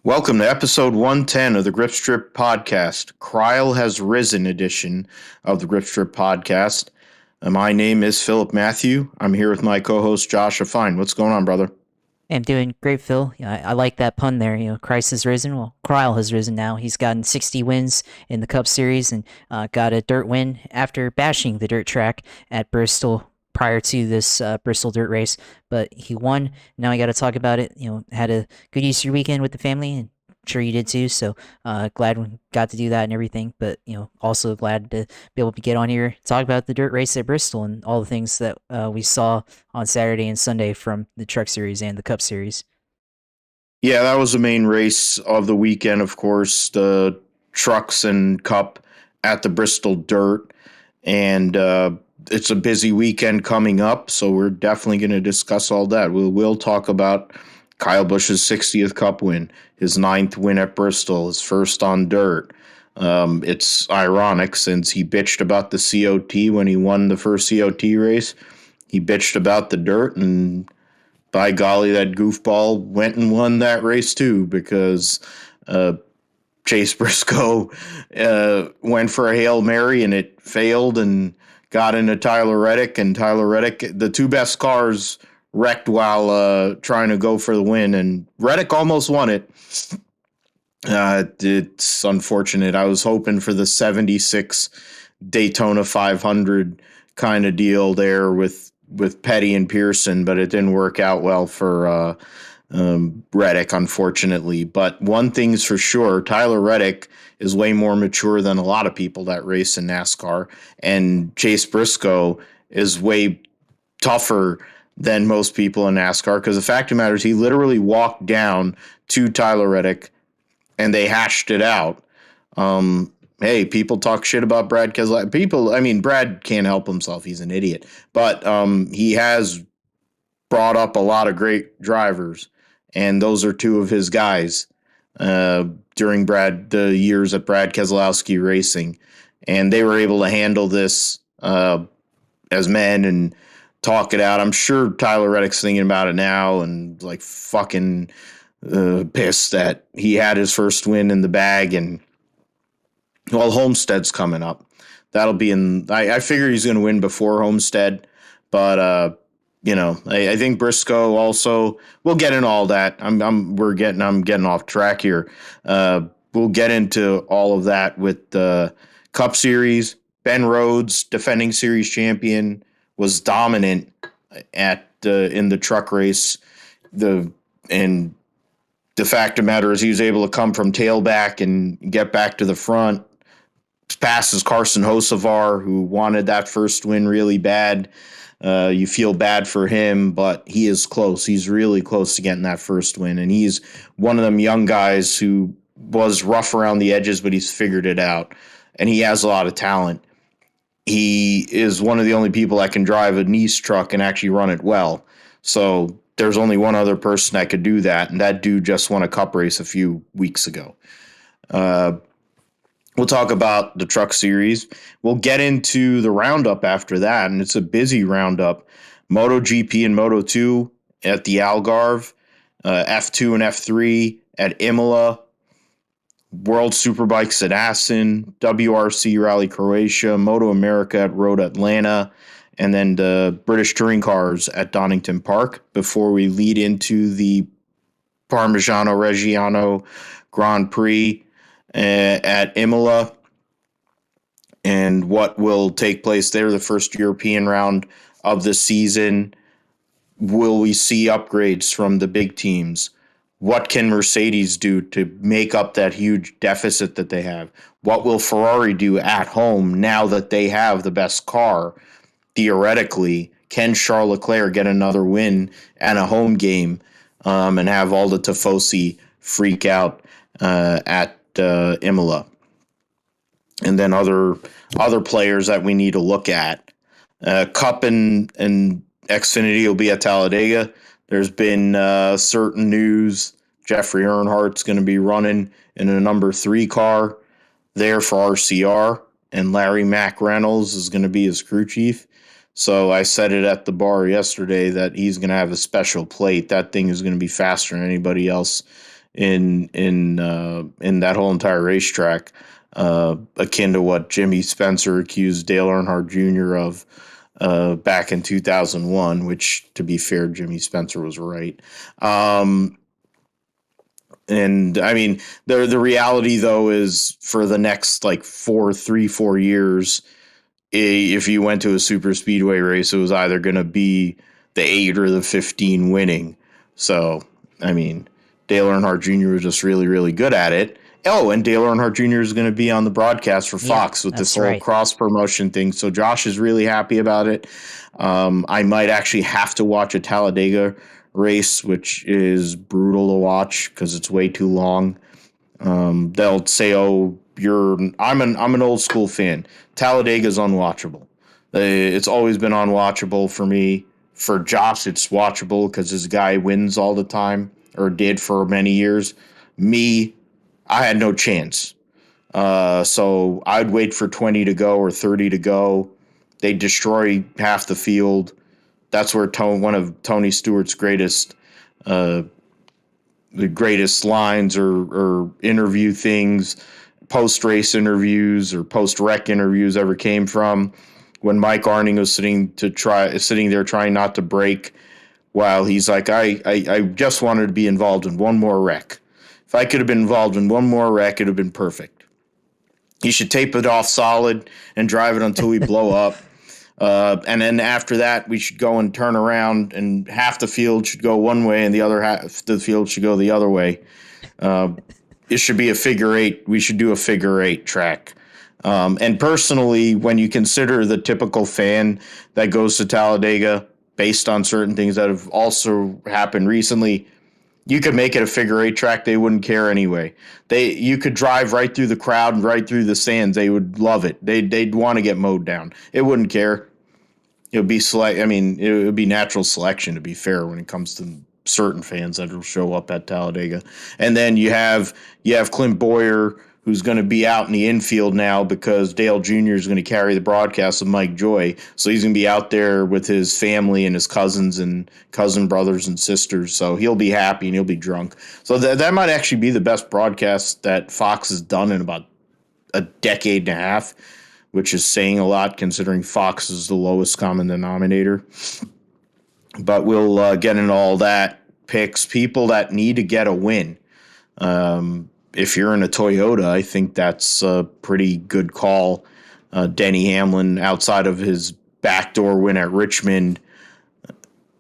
Welcome to episode 110 of the Grip Strip Podcast, Kryle Has Risen edition of the Grip Strip Podcast. My name is Philip Matthew. I'm here with my co-host Josh Fine. What's going on, brother? I'm doing great, Phil. I like that pun there. Christ has risen. Well, Kryle has risen now. He's gotten 60 wins in the Cup Series and got a dirt win after bashing the dirt track at Bristol prior to this Bristol Dirt Race. But he won. Now I got to talk about it. Had a good Easter weekend with the family, and I'm sure you did too. So glad we got to do that and everything. But also glad to be able to get on here, talk about the dirt race at Bristol and all the things that we saw on Saturday and Sunday from the Truck Series and the Cup Series. Yeah, that was the main race of the weekend, of course, the Trucks and Cup at the Bristol Dirt. And it's a busy weekend coming up, so we're definitely going to discuss all that. We'll talk about Kyle Busch's 60th Cup win, his 9th win at Bristol, his first on dirt. It's ironic since he bitched about the COT when he won the first COT race. He bitched about the dirt, and by golly, that goofball went and won that race too because Chase Briscoe went for a Hail Mary and it failed and got into Tyler Reddick. And Tyler Reddick, the two best cars, wrecked while trying to go for the win. And Reddick almost won it. It's unfortunate. I was hoping for the 76 Daytona 500 kind of deal there with Petty and Pearson, but it didn't work out well for Reddick, unfortunately. But one thing's for sure, Tyler Reddick is way more mature than a lot of people that race in NASCAR, and Chase Briscoe is way tougher than most people in NASCAR because the fact of the matter is he literally walked down to Tyler Reddick and they hashed it out. Hey, people talk shit about Brad Keselowski. Brad can't help himself. He's an idiot. But he has brought up a lot of great drivers, and those are two of his guys during the years at Brad Keselowski Racing. And they were able to handle this as men and talk it out. I'm sure Tyler Reddick's thinking about it now and like fucking pissed that he had his first win in the bag. And well, Homestead's coming up. That'll be I figure he's going to win before Homestead, but I think Briscoe also. We'll get into all that. I'm getting off track here. We'll get into all of that with the Cup Series. Ben Rhodes, defending series champion, was dominant in the truck race. And the fact of the matter is he was able to come from tailback and get back to the front. Passes Carson Hocevar, who wanted that first win really bad. You feel bad for him, but he is close. He's really close to getting that first win. And he's one of them young guys who was rough around the edges, but he's figured it out. And he has a lot of talent. He is one of the only people that can drive a Nice truck and actually run it well. So there's only one other person that could do that, and that dude just won a Cup race a few weeks ago. We'll talk about the Truck Series. We'll get into the Roundup after that, and it's a busy Roundup. MotoGP and Moto2 at the Algarve, F2 and F3 at Imola, World Superbikes at Assen, WRC Rally Croatia, MotoAmerica at Road Atlanta, and then the British Touring Cars at Donington Park before we lead into the Parmigiano Reggiano Grand Prix at Imola and what will take place there, the first European round of the season. Will we see upgrades from the big teams? What can Mercedes do to make up that huge deficit that they have? What will Ferrari do at home now that they have the best car? Theoretically, can Charles Leclerc get another win and a home game and have all the Tifosi freak out at Imola? And then other players that we need to look at. Cup and Xfinity will be at Talladega. There's been certain news. Jeffrey Earnhardt's going to be running in a number 3 car there for RCR, and Larry Mack Reynolds is going to be his crew chief. So I said it at the bar yesterday that he's going to have a special plate. That thing is going to be faster than anybody else in that whole entire racetrack, akin to what Jimmy Spencer accused Dale Earnhardt Jr. of back in 2001, which, to be fair, Jimmy Spencer was right. And I mean, the reality though is for the next like 4 years, if you went to a super speedway race, it was either going to be the 8 or the 15 winning. So, I mean, Dale Earnhardt Jr. was just really, really good at it. Oh, and Dale Earnhardt Jr. is going to be on the broadcast for Fox with this whole cross promotion thing. So Josh is really happy about it. I might actually have to watch a Talladega race, which is brutal to watch because it's way too long. They'll say, "Oh, I'm an old school fan. Talladega's unwatchable. It's always been unwatchable for me. For Josh, it's watchable because this guy wins all the time, or did for many years. Me, I had no chance. So I'd wait for 20 to go or 30 to go. They destroy half the field. That's where one of Tony Stewart's greatest lines or interview things, post-race interviews or post-rec interviews ever came from. When Mike Arning was sitting there trying not to break, while he's like, I just wanted to be involved in one more wreck. If I could have been involved in one more wreck, it'd have been perfect. You should tape it off solid and drive it until we blow up. And then after that, we should go and turn around, and half the field should go one way and the other half of the field should go the other way. It should be a figure eight. We should do a figure eight track. And personally, when you consider the typical fan that goes to Talladega based on certain things that have also happened recently, you could make it a figure eight track. They wouldn't care anyway. You could drive right through the crowd and right through the stands. They would love it. They'd want to get mowed down. It wouldn't care. It would be it would be natural selection, to be fair, when it comes to certain fans that will show up at Talladega. And then you have Clint Boyer, who's going to be out in the infield now because Dale Jr. is going to carry the broadcast of Mike Joy. So he's going to be out there with his family and his cousins and cousin brothers and sisters. So he'll be happy and he'll be drunk. So that might actually be the best broadcast that Fox has done in about a decade and a half, which is saying a lot considering Fox is the lowest common denominator. But we'll get into all that. Picks people that need to get a win. If you're in a Toyota, I think that's a pretty good call. Denny Hamlin, outside of his backdoor win at Richmond,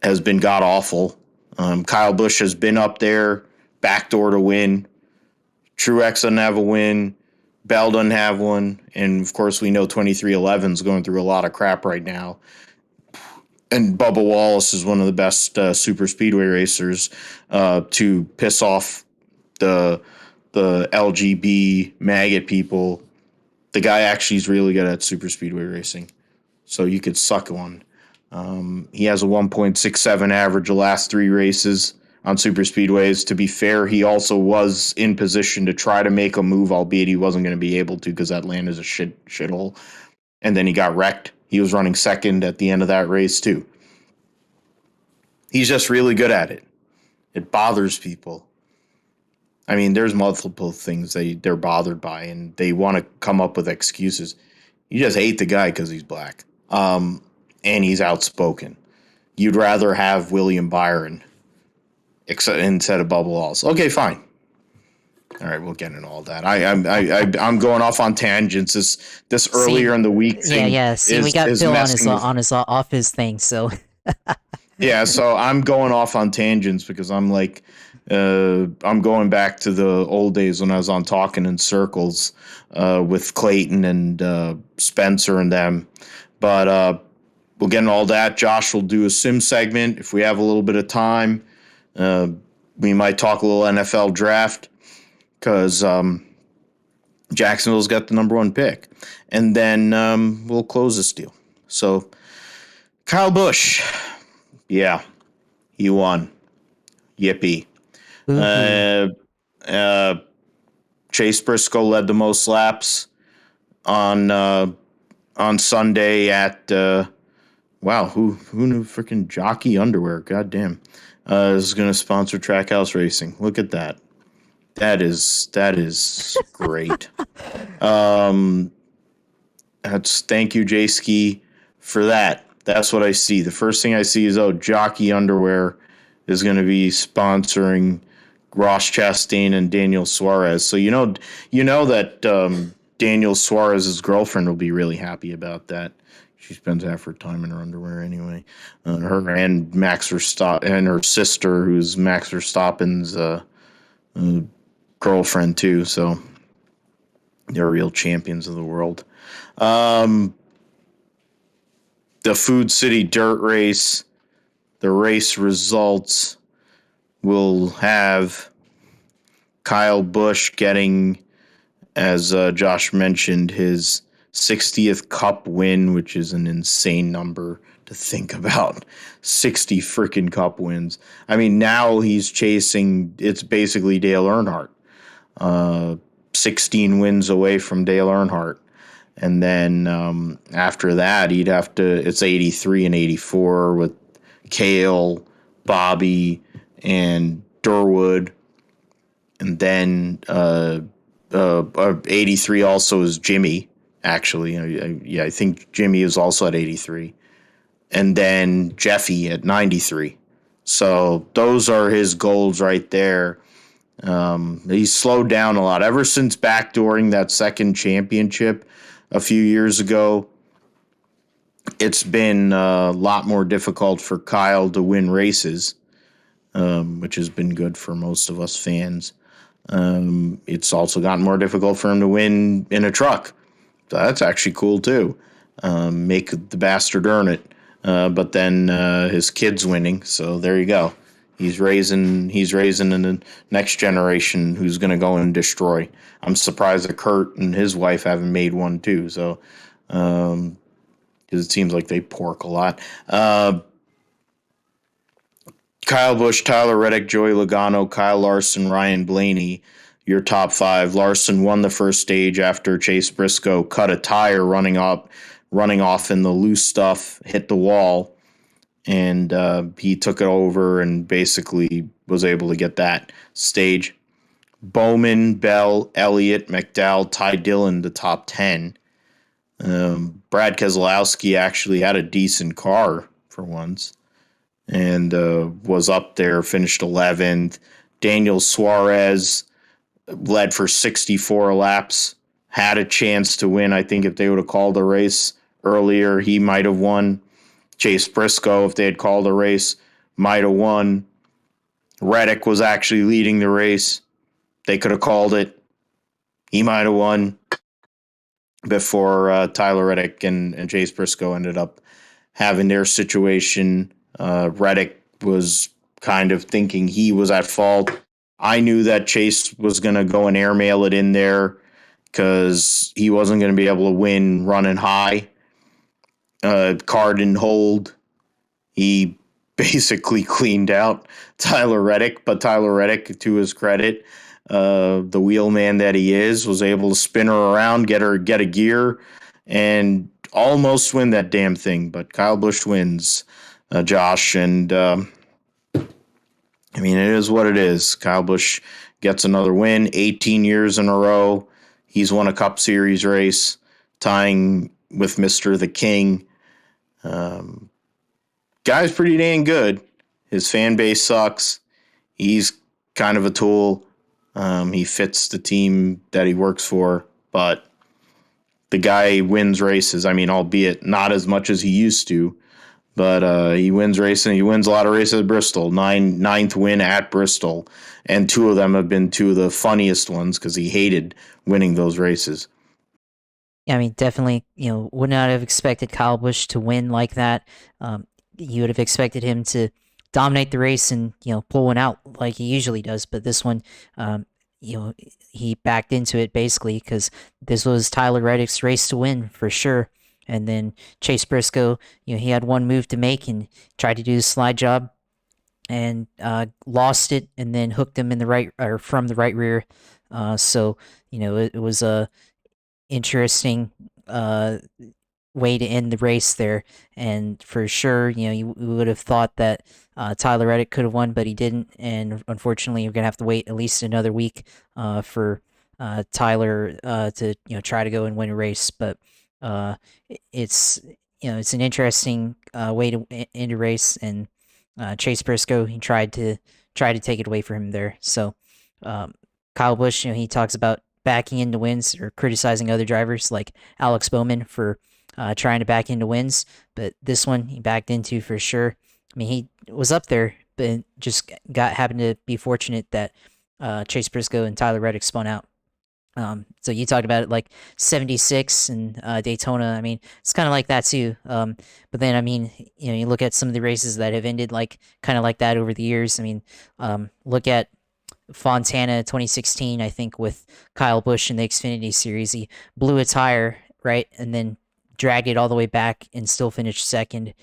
has been god-awful. Kyle Busch has been up there, backdoor to win. Truex doesn't have a win. Bell doesn't have one. And, of course, we know 2311's going through a lot of crap right now. And Bubba Wallace is one of the best super speedway racers to piss off the LGB maggot people. The guy actually is really good at super speedway racing, so you could suck one. He has a 1.67 average the last 3 races on super speedways. To be fair, he also was in position to try to make a move, albeit he wasn't going to be able to because Atlanta's a shithole. And then he got wrecked. He was running second at the end of that race too. He's just really good at it. It bothers people. I mean, there's multiple things they're bothered by, and they want to come up with excuses. You just hate the guy because he's black, and he's outspoken. You'd rather have William Byron instead of Bubba Wallace. Okay, fine. All right, we'll get into all that. I'm going off on tangents. This earlier in the week thing. Yeah. See, we got Phil on his off his thing. So yeah, so I'm going off on tangents because I'm like, I'm going back to the old days when I was on Talking in Circles with Clayton and Spencer and them. But we'll get into all that. Josh will do a sim segment if we have a little bit of time. We might talk a little NFL draft because Jacksonville's got the number 1 pick. And then we'll close this deal. So Kyle Busch, yeah, he won. Yippee. Chase Briscoe led the most laps on Sunday at who knew freaking Jockey Underwear? Goddamn, is going to sponsor Trackhouse Racing. Look at that. That is great. Um, thank you, J Ski, for that. That's what I see. The first thing I see is Jockey Underwear is going to be sponsoring Ross Chastain and Daniel Suarez. So you know that Daniel Suarez's girlfriend will be really happy about that. She spends half her time in her underwear anyway. Her and Max Verstappen and her sister, who's Max Verstappen's girlfriend too. So they're real champions of the world. Um, the Food City Dirt Race, the race results will have Kyle Busch getting, as Josh mentioned, his 60th Cup win, which is an insane number to think about. 60 freaking Cup wins. I mean, now he's chasing, it's basically Dale Earnhardt. 16 wins away from Dale Earnhardt. And then after that, he'd have to, it's 83 and 84 with Cale, Bobby, and Durwood. And then 83 also is Jimmy, actually. I think Jimmy is also at 83. And then Jeffy at 93. So those are his goals right there. He's slowed down a lot ever since backdooring that second championship a few years ago. It's been a lot more difficult for Kyle to win races, which has been good for most of us fans. It's also gotten more difficult for him to win in a truck. So that's actually cool too. Make the bastard earn it. But then his kid's winning, so there you go. He's raising in the next generation who's going to go and destroy. I'm surprised that Kurt and his wife haven't made one too. So, because it seems like they pork a lot. Kyle Busch, Tyler Reddick, Joey Logano, Kyle Larson, Ryan Blaney, your top five. Larson won the first stage after Chase Briscoe cut a tire running off in the loose stuff, hit the wall, and he took it over and basically was able to get that stage. Bowman, Bell, Elliott, McDowell, Ty Dillon, the top 10. Brad Keselowski actually had a decent car for once and was up there, finished 11th. Daniel Suarez led for 64 laps, had a chance to win. I think if they would have called a race earlier, he might have won. Chase Briscoe, if they had called a race, might have won. Reddick was actually leading the race. They could have called it. He might have won before Tyler Reddick and Chase Briscoe ended up having their situation. Reddick was kind of thinking he was at fault. I knew that Chase was going to go and airmail it in there because he wasn't going to be able to win running high. Car didn't hold. He basically cleaned out Tyler Reddick, but Tyler Reddick, to his credit, the wheelman that he is, was able to spin her around, get a gear, and almost win that damn thing. But Kyle Busch wins, Josh, and I mean, it is what it is. Kyle Busch gets another win, 18 years in a row. He's won a Cup Series race, tying with Mr. The King. Guy's pretty dang good. His fan base sucks. He's kind of a tool. He fits the team that he works for, but the guy wins races. I mean, albeit not as much as he used to, but he wins racing. He wins a lot of races at Bristol. Ninth win at Bristol, and two of them have been two of the funniest ones because he hated winning those races. I mean, definitely, would not have expected Kyle Busch to win like that. You would have expected him to dominate the race and, pull one out like he usually does. But this one, he backed into it basically because this was Tyler Reddick's race to win for sure. And then Chase Briscoe, he had one move to make and tried to do the slide job and lost it and then hooked him in the right or from the right rear. So, it was a interesting way to end the race there. And for sure, you would have thought that Tyler Reddick could have won, but he didn't. And unfortunately, you're gonna have to wait at least another week for Tyler to try to go and win a race. But uh, it's it's an interesting way to end a race. And Chase Briscoe, he tried to take it away from him there. So um, Kyle Busch, he talks about backing into wins or criticizing other drivers like Alex Bowman for trying to back into wins, but this one he backed into for sure. I mean, he was up there, but just happened to be fortunate that Chase Briscoe and Tyler Reddick spun out. So you talked about it like 76 and Daytona. I mean, it's kind of like that too. But then, I mean, you look at some of the races that have ended like kind of like that over the years. I mean, look at Fontana 2016, I think, with Kyle Busch in the Xfinity Series. He blew a tire, right? And then dragged it all the way back and still finished second.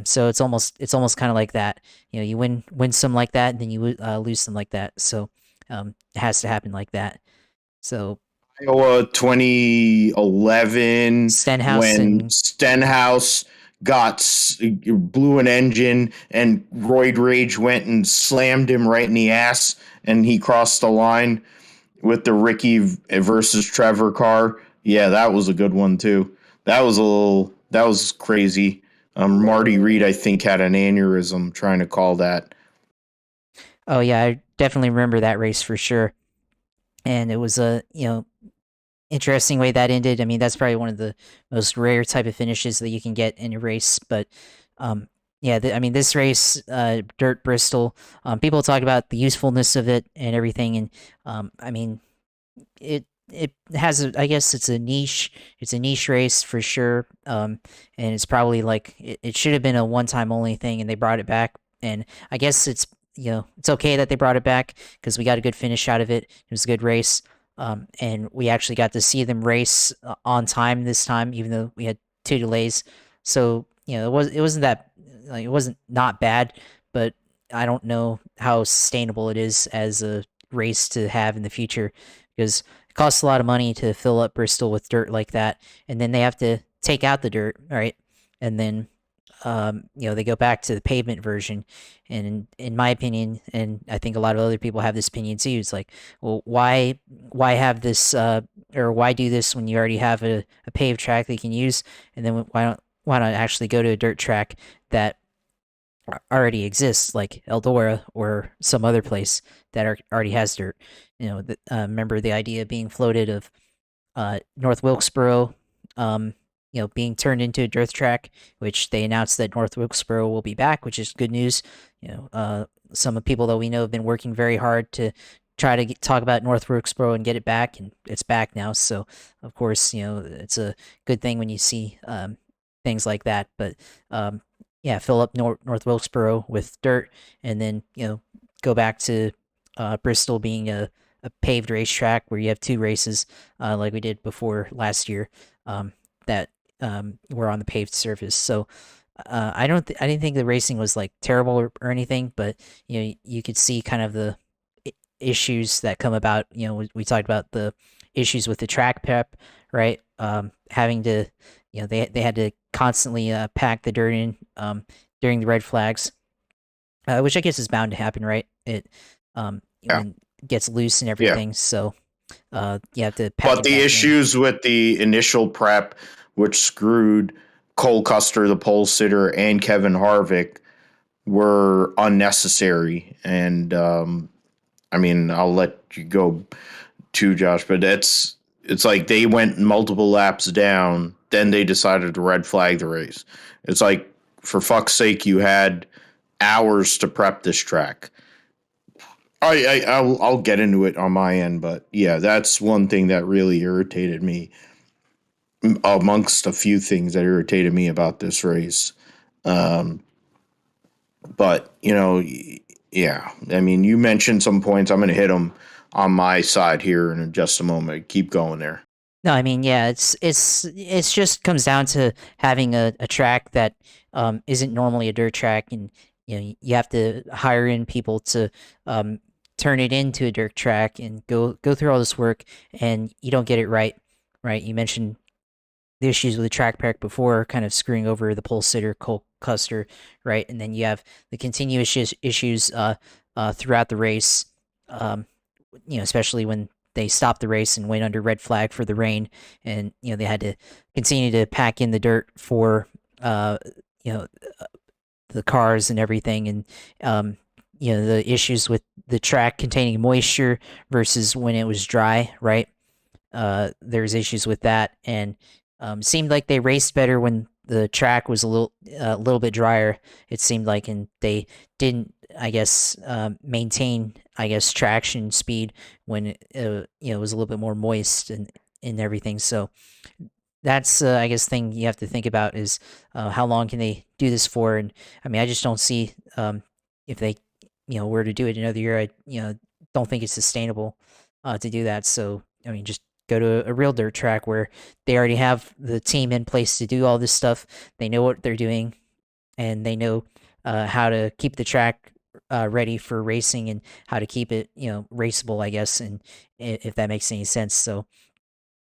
So it's almost kind of like that. You win some like that, and then you lose some like that. So it has to happen like that. So Iowa 2011 Stenhouse when and Stenhouse blew an engine and Roid Rage went and slammed him right in the ass and he crossed the line with the Ricky versus Trevor car. Yeah, that was a good one too. That was crazy. Marty Reed, I think, had an aneurysm trying to call that. oh yeah, I definitely remember that race for sure. And it was a interesting way that ended. I mean, that's probably one of the most rare type of finishes that you can get in a race. But yeah, I mean, this race, Dirt Bristol, people talk about the usefulness of it and everything, and I mean, it has I guess it's a niche race for sure. And it's probably like it should have been a one time only thing, and they brought it back. And I guess it's okay that they brought it back because we got a good finish out of it. It was a good race. And we actually got to see them race on time this time, even though we had two delays. So it wasn't that like it wasn't not bad, but I don't know how sustainable it is as a race to have in the future because it costs a lot of money to fill up Bristol with dirt like that, and then they have to take out the dirt, right? And then they go back to the pavement version. And in my opinion, and I think a lot of other people have this opinion too, it's like, well, why have this or why do this when you already have a paved track that you can use, and then why not actually go to a dirt track that already exists, like Eldora or some other place that already has dirt. Remember the idea being floated of North Wilkesboro, being turned into a dirt track, which they announced that North Wilkesboro will be back, which is good news. Some of the people that we know have been working very hard to try to talk about North Wilkesboro and get it back, and it's back now. So, of course, it's a good thing when you see things like that. But yeah, fill up North Wilkesboro with dirt, and then go back to Bristol being a paved racetrack where you have two races, like we did before last year, that were on the paved surface. So I didn't think the racing was like terrible or anything, but you could see kind of the issues that come about. We talked about the issues with the track prep, right? Having to, they had to constantly pack the dirt in during the red flags, which I guess is bound to happen, right? It Yeah. when it gets loose and Yeah. everything, so you have to pack But it the back in. issues with the initial prep, which screwed Cole Custer, the pole sitter, and Kevin Harvick, were unnecessary. And I mean, I'll let you go too, Josh, but it's like they went multiple laps down, then they decided to red flag the race. It's like, for fuck's sake, you had hours to prep this track. I'll get into it on my end, but yeah, that's one thing that really irritated me amongst a few things that irritated me about this race. Um, but yeah, I mean, you mentioned some points. I'm going to hit them on my side here in just a moment. Keep going there. No, I mean, yeah, it's just comes down to having a track that isn't normally a dirt track, and you have to hire in people to um, turn it into a dirt track and go through all this work, and you don't get it right, right? You mentioned the issues with the track pack before, kind of screwing over the pole sitter Cole Custer, right? And then you have the continuous issues throughout the race, um, especially when they stopped the race and went under red flag for the rain, and they had to continue to pack in the dirt for uh, you know the cars and everything, and the issues with the track containing moisture versus when it was dry, right? There's issues with that, and seemed like they raced better when the track was a little bit drier. It seemed like, and they didn't, I guess, maintain, I guess, traction speed when it was a little bit more moist and everything. So that's I guess thing you have to think about is how long can they do this for? And I mean, I just don't see if they were to do it another year. I don't think it's sustainable to do that. So I mean, just go to a real dirt track where they already have the team in place to do all this stuff. They know what they're doing, and they know how to keep the track ready for racing and how to keep it raceable, I guess, and if that makes any sense. So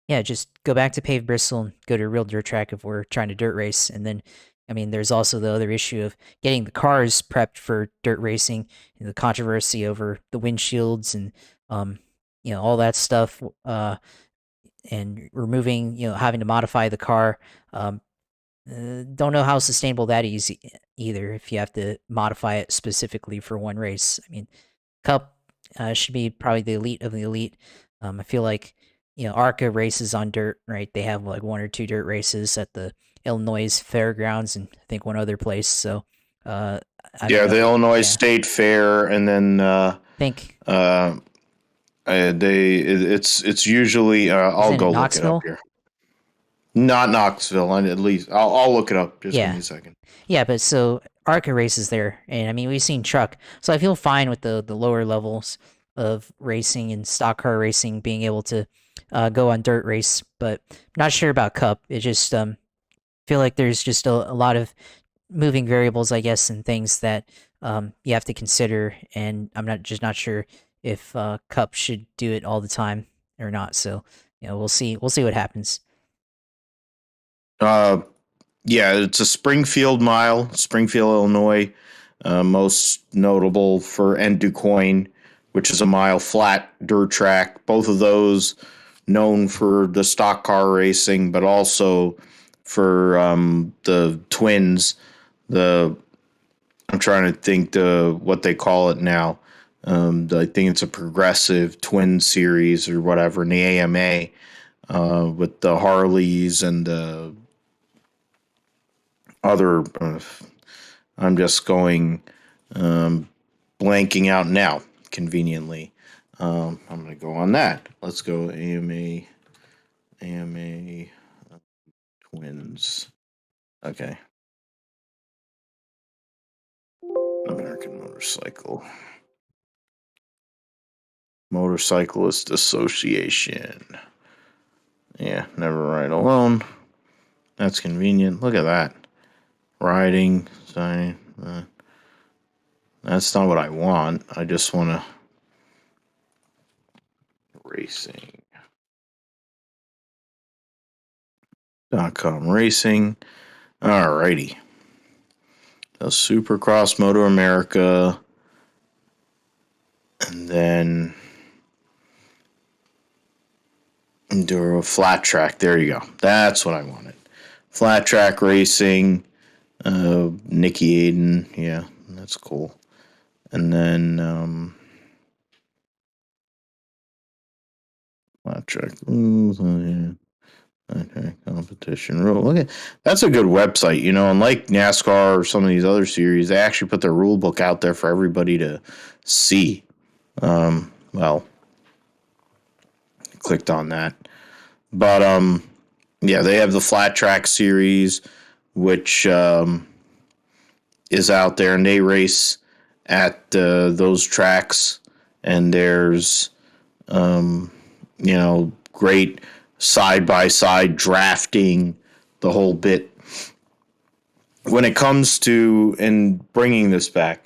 yeah, just go back to paved Bristol and go to a real dirt track if we're trying to dirt race. And then, I mean, there's also the other issue of getting the cars prepped for dirt racing, and the controversy over the windshields and all that stuff. And removing, having to modify the car. Don't know how sustainable that is either. If you have to modify it specifically for one race, I mean, Cup should be probably the elite of the elite. I feel like ARCA races on dirt, right? They have like one or two dirt races at the Illinois Fairgrounds and I think one other place. So I don't Yeah, know. the Illinois Yeah, State Fair, and then think it's usually I'll isn't it go look it up Knoxville? here. Not Knoxville, at least I'll look it up. Just give Yeah, me a second. yeah, but so ARCA races there, and I mean we've seen truck, so I feel fine with the lower levels of racing and stock car racing being able to go on dirt race, but not sure about Cup. It just feel like there's just a lot of moving variables, I guess, and things that you have to consider, and I'm not sure if Cup should do it all the time or not. So we'll see. We'll see what happens. Uh, yeah, it's a Springfield mile, Springfield, Illinois. Most notable for and DuQuoin, which is a mile flat dirt track. Both of those known for the stock car racing, but also for the twins. The I'm trying to think what they call it now. I think it's a progressive twin series or whatever in the AMA with the Harleys and the other. I'm just going blanking out now conveniently. I'm going to go on that. Let's go AMA twins. Okay. American Motorcyclist Association. Yeah, never ride alone. That's convenient. Look at that. Riding, signing. That's not what I want. I just want to racing. .com racing. Alrighty. The Supercross MotoAmerica. And then Enduro flat track. There you go. That's what I wanted. Flat track racing. Nicky Aiden. Yeah, that's cool. And then flat track rules. Oh, yeah. Okay, competition rule. Look at that's a good website, unlike NASCAR or some of these other series, they actually put their rule book out there for everybody to see. Well, clicked on that. But yeah, they have the flat track series, which is out there, and they race at those tracks. And there's great side by side drafting, the whole bit. When it comes to, and bringing this back,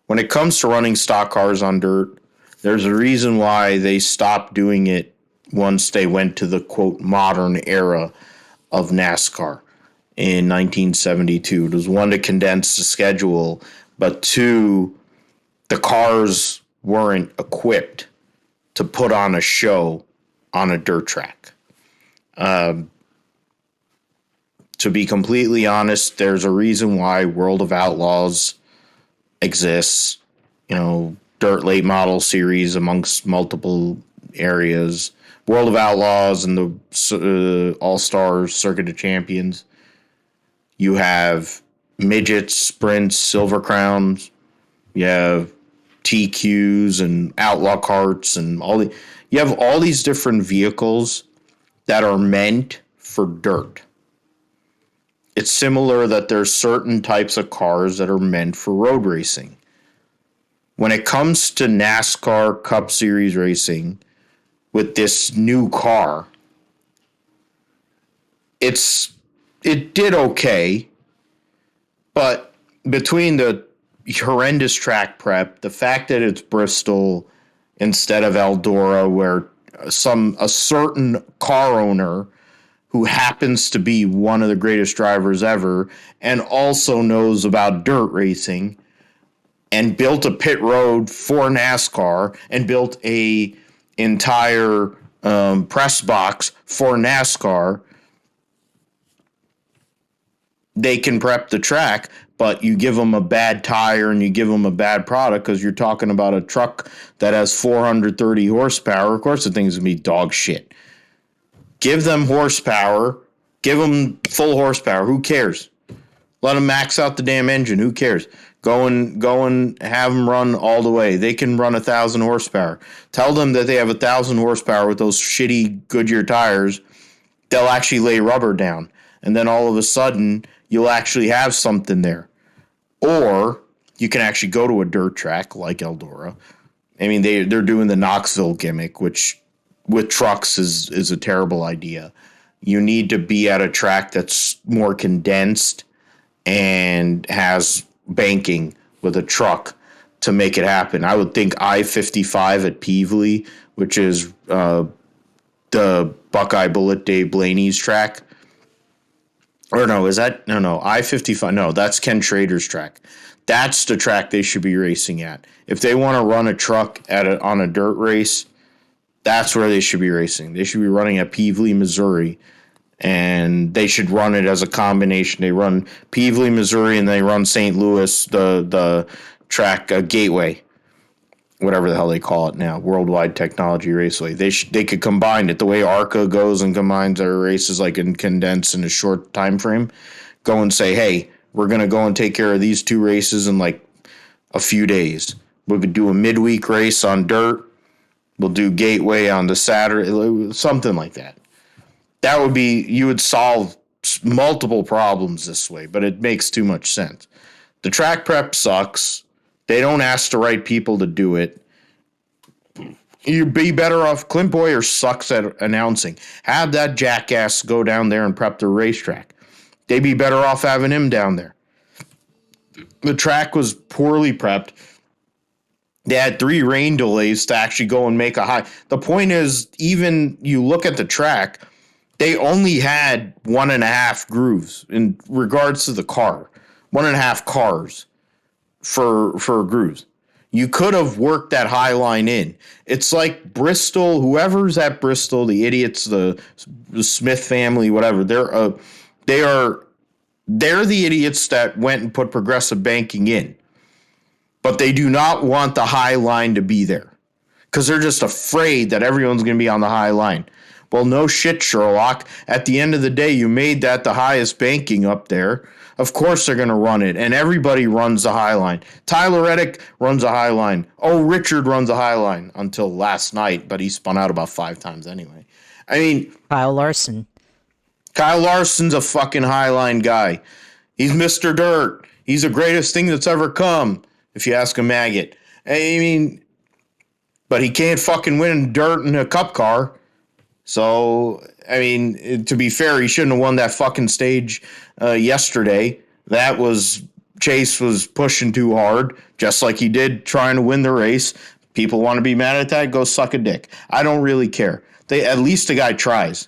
when it comes to running stock cars on dirt, there's a reason why they stopped doing it once they went to the quote modern era of NASCAR in 1972. It was one, to condense the schedule, but two, the cars weren't equipped to put on a show on a dirt track. To be completely honest, there's a reason why World of Outlaws exists. Dirt late model series amongst multiple areas. World of Outlaws and the All-Star Circuit of Champions. You have midgets, sprints, silver crowns. You have TQs and outlaw carts and you have all these different vehicles that are meant for dirt. It's similar that there's certain types of cars that are meant for road racing. When it comes to NASCAR Cup Series racing with this new car, it did okay, but between the horrendous track prep, the fact that it's Bristol instead of Eldora, where a certain car owner who happens to be one of the greatest drivers ever and also knows about dirt racing and built a pit road for NASCAR and built a entire press box for NASCAR, they can prep the track, but you give them a bad tire and you give them a bad product because you're talking about a truck that has 430 horsepower. Of course, the thing's going to be dog shit. Give them horsepower. Give them full horsepower. Who cares? Let them max out the damn engine. Who cares? Go and have them run all the way. They can run 1,000 horsepower. Tell them that they have 1,000 horsepower with those shitty Goodyear tires. They'll actually lay rubber down. And then all of a sudden, you'll actually have something there. Or you can actually go to a dirt track like Eldora. I mean, they're doing the Knoxville gimmick, which with trucks is a terrible idea. You need to be at a track that's more condensed and has banking with a truck to make it happen. I would think I-55 at Peevely, which is the Buckeye Bullet Dave Blaney's track. Or no, is that no I-55? No, that's Ken Schrader's track. That's the track they should be racing at. If they want to run a truck on a dirt race, that's where they should be racing. They should be running at Peevely, Missouri, and they should run it as a combination. They run Peevely, Missouri, and they run St. Louis, the track Gateway, whatever the hell they call it now, Worldwide Technology Raceway. They could combine it the way ARCA goes and combines their races like in condensed in a short time frame. Go and say, hey, we're gonna go and take care of these two races in like a few days. We could do a midweek race on dirt. We'll do Gateway on the Saturday, something like that. That would be, you would solve multiple problems this way, but it makes too much sense. The track prep sucks. They don't ask the right people to do it. You'd be better off. Clint Boyer sucks at announcing. Have that jackass go down there and prep the racetrack. They'd be better off having him down there. The track was poorly prepped. They had 3 rain delays to actually go and make a high. The point is, even you look at the track, they only had 1.5 grooves in regards to the car. 1.5 cars for grooves. You could have worked that high line in. It's like Bristol, whoever's at Bristol, the idiots, the Smith family, whatever. They're the idiots that went and put progressive banking in. But they do not want the high line to be there because they're just afraid that everyone's going to be on the high line. Well, no shit, Sherlock. At the end of the day, you made that the highest banking up there. Of course they're going to run it, and everybody runs the high line. Tyler Reddick runs a high line. Oh, Richard runs a high line until last night, but he spun out about 5 times anyway. I mean, Kyle Larson's a fucking high line guy. He's Mr. Dirt. He's the greatest thing that's ever come, if you ask a maggot. I mean, but he can't fucking win dirt in a cup car. So, I mean, to be fair, he shouldn't have won that fucking stage yesterday. Chase was pushing too hard, just like he did trying to win the race. People want to be mad at that? Go suck a dick. I don't really care. At least the guy tries.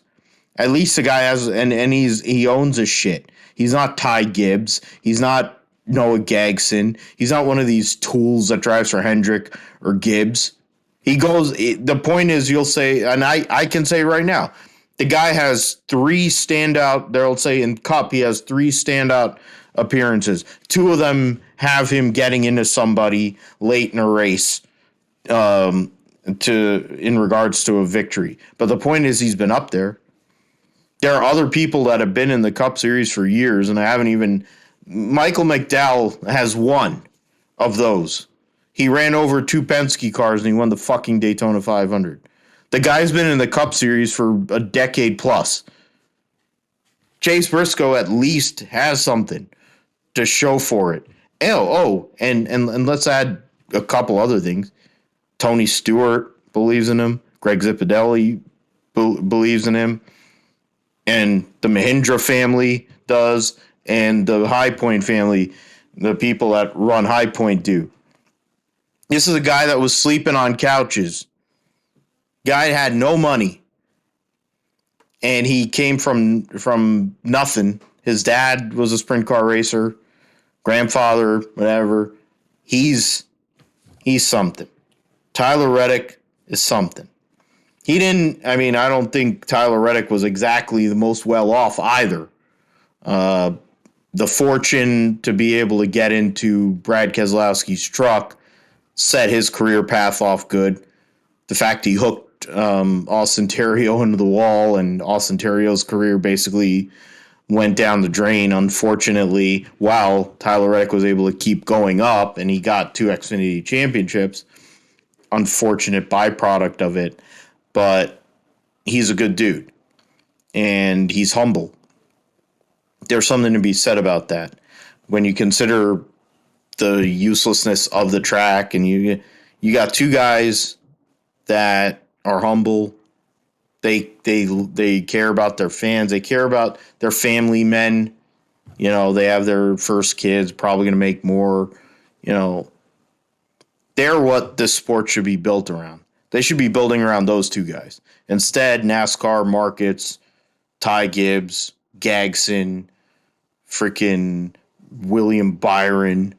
At least the guy has, and he owns his shit. He's not Ty Gibbs. He's not Noah Gagson. He's not one of these tools that drives for Hendrick or Gibbs. He goes. The point is, you'll say, and I can say right now, the guy has 3 standout. They'll say in Cup he has 3 standout appearances. 2 of them have him getting into somebody late in a race, in regards to a victory. But the point is, he's been up there. There are other people that have been in the Cup Series for years, and I haven't even. Michael McDowell has 1 of those. He ran over 2 Penske cars and he won the fucking Daytona 500. The guy's been in the Cup Series for a decade plus. Chase Briscoe at least has something to show for it. And let's add a couple other things. Tony Stewart believes in him. Greg Zipadelli believes in him. And the Mahindra family does. And the High Point family, the people that run High Point, do. This is a guy that was sleeping on couches. Guy had no money. And he came from nothing. His dad was a sprint car racer. Grandfather, whatever. He's something. Tyler Reddick is something. I don't think Tyler Reddick was exactly the most well off either. The fortune to be able to get into Brad Keselowski's truck set his career path off good. The fact he hooked Austin Terrio into the wall, and Austin Terrio's career basically went down the drain, unfortunately, while Tyler Reddick was able to keep going up, and he got 2 Xfinity championships. Unfortunate byproduct of it, but he's a good dude, and he's humble. There's something to be said about that. When you consider the uselessness of the track, and you got 2 guys that are humble. They care about their fans. They care about their family men. You know, they have their first kids, probably going to make more. You know, they're what this sport should be built around. They should be building around those 2 guys. Instead, NASCAR markets Ty Gibbs, Gagson, freaking William Byron,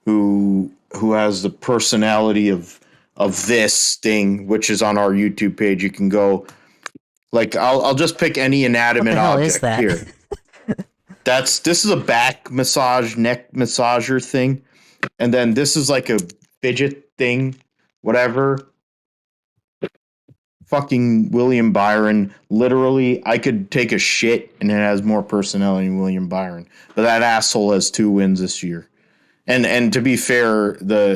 who has the personality of this thing, which is on our YouTube page. You can go, like, I'll just pick any inanimate object here. This is a back massage, neck massager thing, and then this is like a fidget thing, whatever. Fucking William Byron. Literally, I could take a shit and it has more personality than William Byron. But that asshole has 2 wins this year. And to be fair,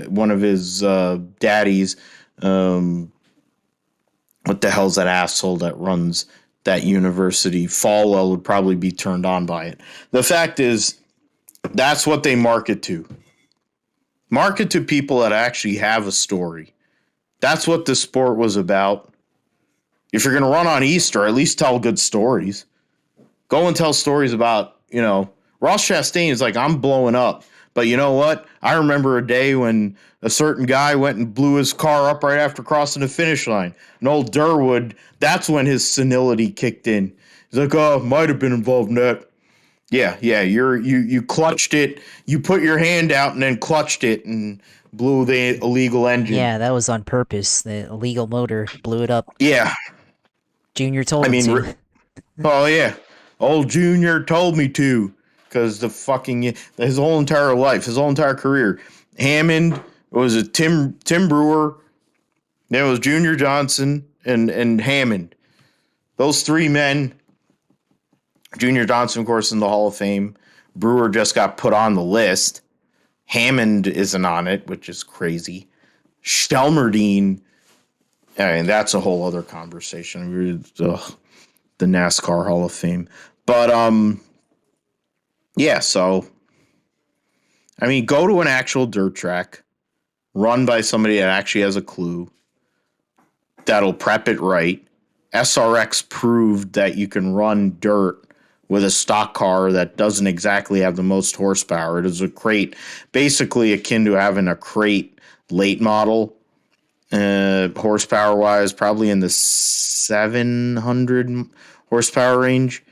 one of his daddies, what the hell's that asshole that runs that university? Falwell would probably be turned on by it. The fact is, that's what they market to. Market to people that actually have a story. That's what the sport was about. If you're going to run on Easter, at least tell good stories. Go and tell stories about, Ross Chastain is like, I'm blowing up. But you know what? I remember a day when a certain guy went and blew his car up right after crossing the finish line. And old Durwood, that's when his senility kicked in. He's like, oh, might have been involved in that. Yeah, you clutched it. You put your hand out and then clutched it and blew the illegal engine. Yeah, that was on purpose. The illegal motor blew it up. Yeah. Junior told me to. Oh, yeah. Old Junior told me to. Because his whole entire life, his whole entire career. Hammond, was it Tim Brewer, then it was Junior Johnson, and Hammond. Those 3 men. Junior Johnson, of course, in the Hall of Fame. Brewer just got put on the list. Hammond isn't on it, which is crazy. Stelmerdine, that's a whole other conversation. The NASCAR Hall of Fame. But, yeah, so, go to an actual dirt track, run by somebody that actually has a clue, that'll prep it right. SRX proved that you can run dirt with a stock car that doesn't exactly have the most horsepower. It is a crate, basically akin to having a crate late model. Horsepower wise, probably in the 700 horsepower range,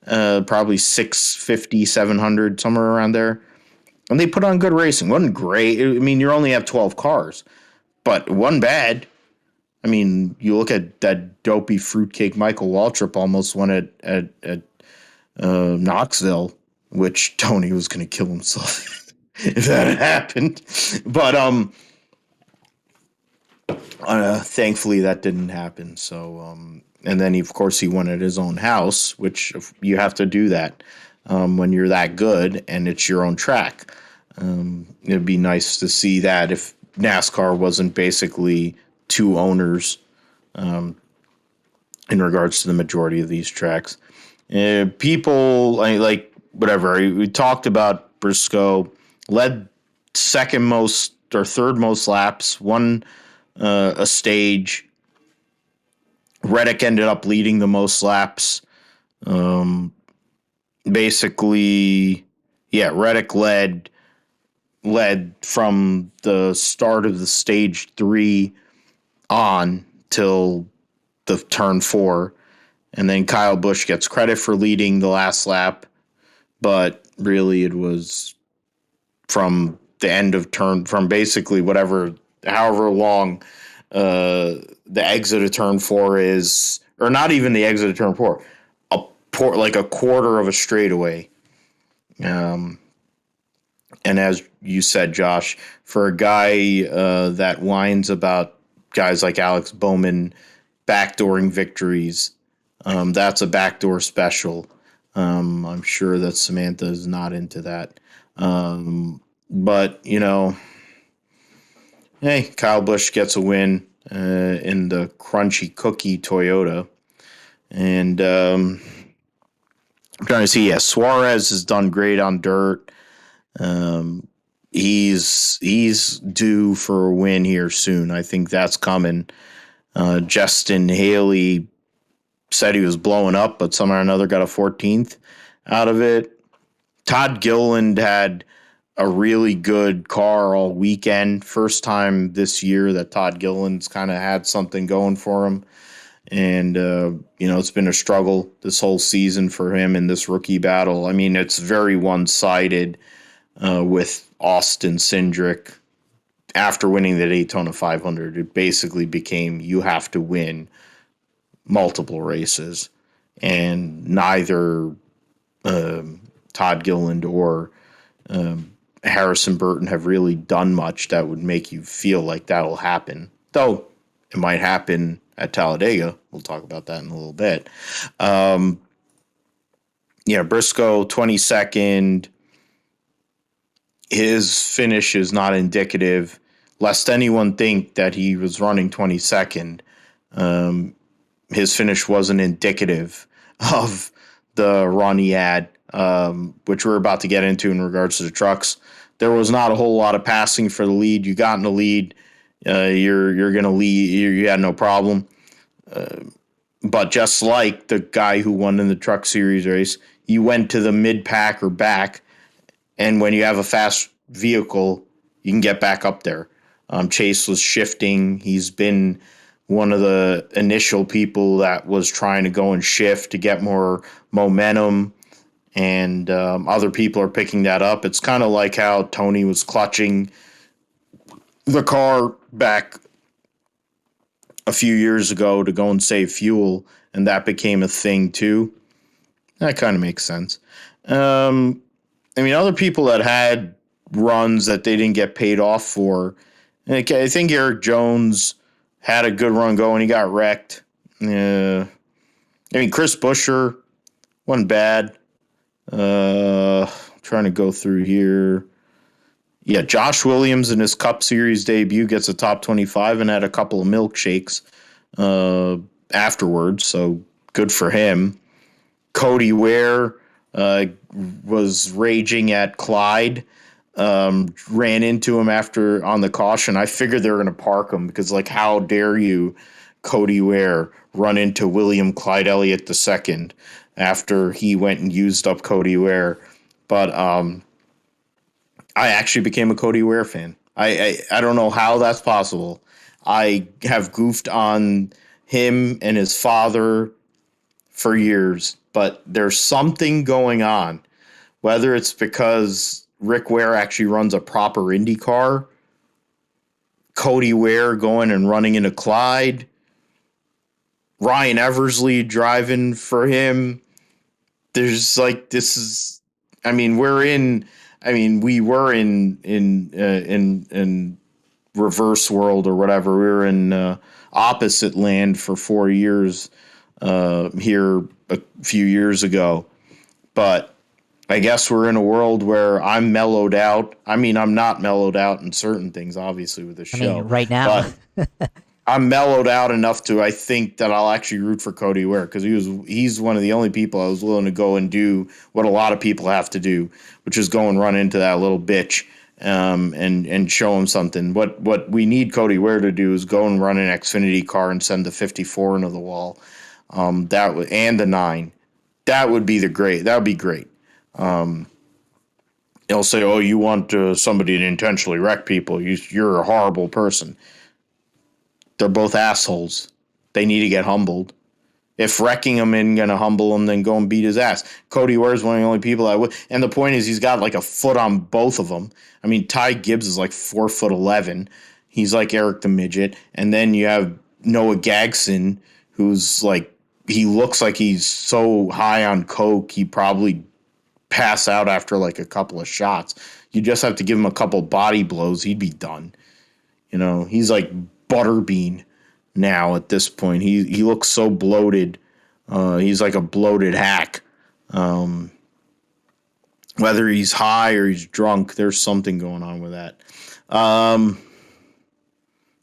probably 650, 700, somewhere around there. And they put on good racing. Wasn't great. I mean, you only have 12 cars, but it wasn't bad. I mean, you look at that dopey fruitcake Michael Waltrip almost won at Knoxville, which Tony was going to kill himself if that had happened. But thankfully that didn't happen. So and then of course he won at his own house, which you have to do that when you're that good and it's your own track. It'd be nice to see that if NASCAR wasn't basically two owners in regards to the majority of these tracks. People like whatever we talked about. Briscoe led second most or third most laps, won a stage. Reddick ended up leading the most laps. Basically, yeah, Reddick led from the start of the stage 3 on till the turn 4. And then Kyle Busch gets credit for leading the last lap, but really it was from the end of turn, from basically however long the exit of turn 4 is, or not even the exit of turn 4, like a quarter of a straightaway. And as you said, Josh, for a guy that whines about guys like Alex Bowman backdooring victories, that's a backdoor special. I'm sure that Samantha is not into that. But, hey, Kyle Busch gets a win in the Crunchy Cookie Toyota. And I'm trying to see, Suarez has done great on dirt. He's due for a win here soon. I think that's coming. Justin Haley said he was blowing up, but somehow or another got a 14th out of it. Todd Gilliland had a really good car all weekend. First time this year that Todd Gilliland's kind of had something going for him. And, it's been a struggle this whole season for him in this rookie battle. I mean, it's very one-sided with Austin Cindric. After winning the Daytona 500, it basically became you have to win multiple races. And neither Todd Gilliland or Harrison Burton have really done much that would make you feel like that'll happen. Though it might happen at Talladega. We'll talk about that in a little bit. Briscoe, 22nd. His finish is not indicative, lest anyone think that he was running 22nd. His finish wasn't indicative of the run he had, which we're about to get into in regards to the trucks. There was not a whole lot of passing for the lead. You got in the lead. You're going to lead. You had no problem. But just like the guy who won in the Truck Series race, you went to the mid-pack or back, and when you have a fast vehicle, you can get back up there. Chase was shifting. He's been one of the initial people that was trying to go and shift to get more momentum, and other people are picking that up. It's kind of like how Tony was clutching the car back a few years ago to go and save fuel, and that became a thing too. That kind of makes sense. Other people that had runs that they didn't get paid off for, I think Eric Jones had a good run going. He got wrecked. Chris Buescher wasn't bad. Trying to go through here. Yeah, Josh Williams in his Cup Series debut gets a top 25 and had a couple of milkshakes afterwards, so good for him. Cody Ware was raging at Clyde, ran into him after on the caution. I figured they were going to park him because, how dare you, Cody Ware, run into William Clyde Elliott II after he went and used up Cody Ware. But I actually became a Cody Ware fan. I don't know how that's possible. I have goofed on him and his father for years, but there's something going on. Whether it's because Rick Ware actually runs a proper Indy car, Cody Ware going and running into Clyde, Ryan Eversley driving for him. There's like this is. I mean, we were in reverse world or whatever. We were in opposite land for 4 years here a few years ago, but I guess we're in a world where I'm mellowed out. I mean, I'm not mellowed out in certain things, obviously, with the I mean, show, right now. but I'm mellowed out enough to I think that I'll actually root for Cody Ware because he's one of the only people I was willing to go and do what a lot of people have to do, which is go and run into that little bitch and show him something. What we need Cody Ware to do is go and run an Xfinity car and send the 54 into the wall. And the 9. That would be that would be great. They'll say, "Oh, you want somebody to intentionally wreck people? You're a horrible person." They're both assholes. They need to get humbled. If wrecking him isn't going to humble him, then go and beat his ass. Cody Ware is one of the only people I would. And the point is, he's got like a foot on both of them. I mean, Ty Gibbs is like 4'11". He's like Eric the Midget. And then you have Noah Gagson, who's like, he looks like he's so high on coke, he probably pass out after like a couple of shots. You just have to give him a couple body blows. He'd be done. He's like Butterbean now at this point. He looks so bloated. He's like a bloated hack. Whether he's high or he's drunk, there's something going on with that.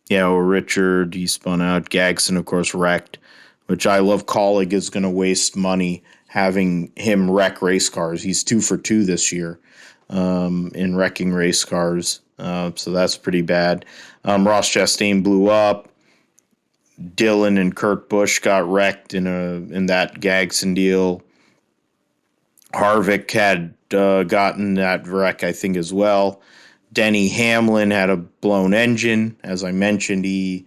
Richard, he spun out. Gagson, of course, wrecked, which I love. Colleague is going to waste money having him wreck race cars. He's 2 for 2 this year in wrecking race cars. So that's pretty bad. Ross Chastain blew up. Dylan and Kurt Busch got wrecked in that Gagson deal. Harvick had gotten that wreck, I think, as well. Denny Hamlin had a blown engine. As I mentioned, he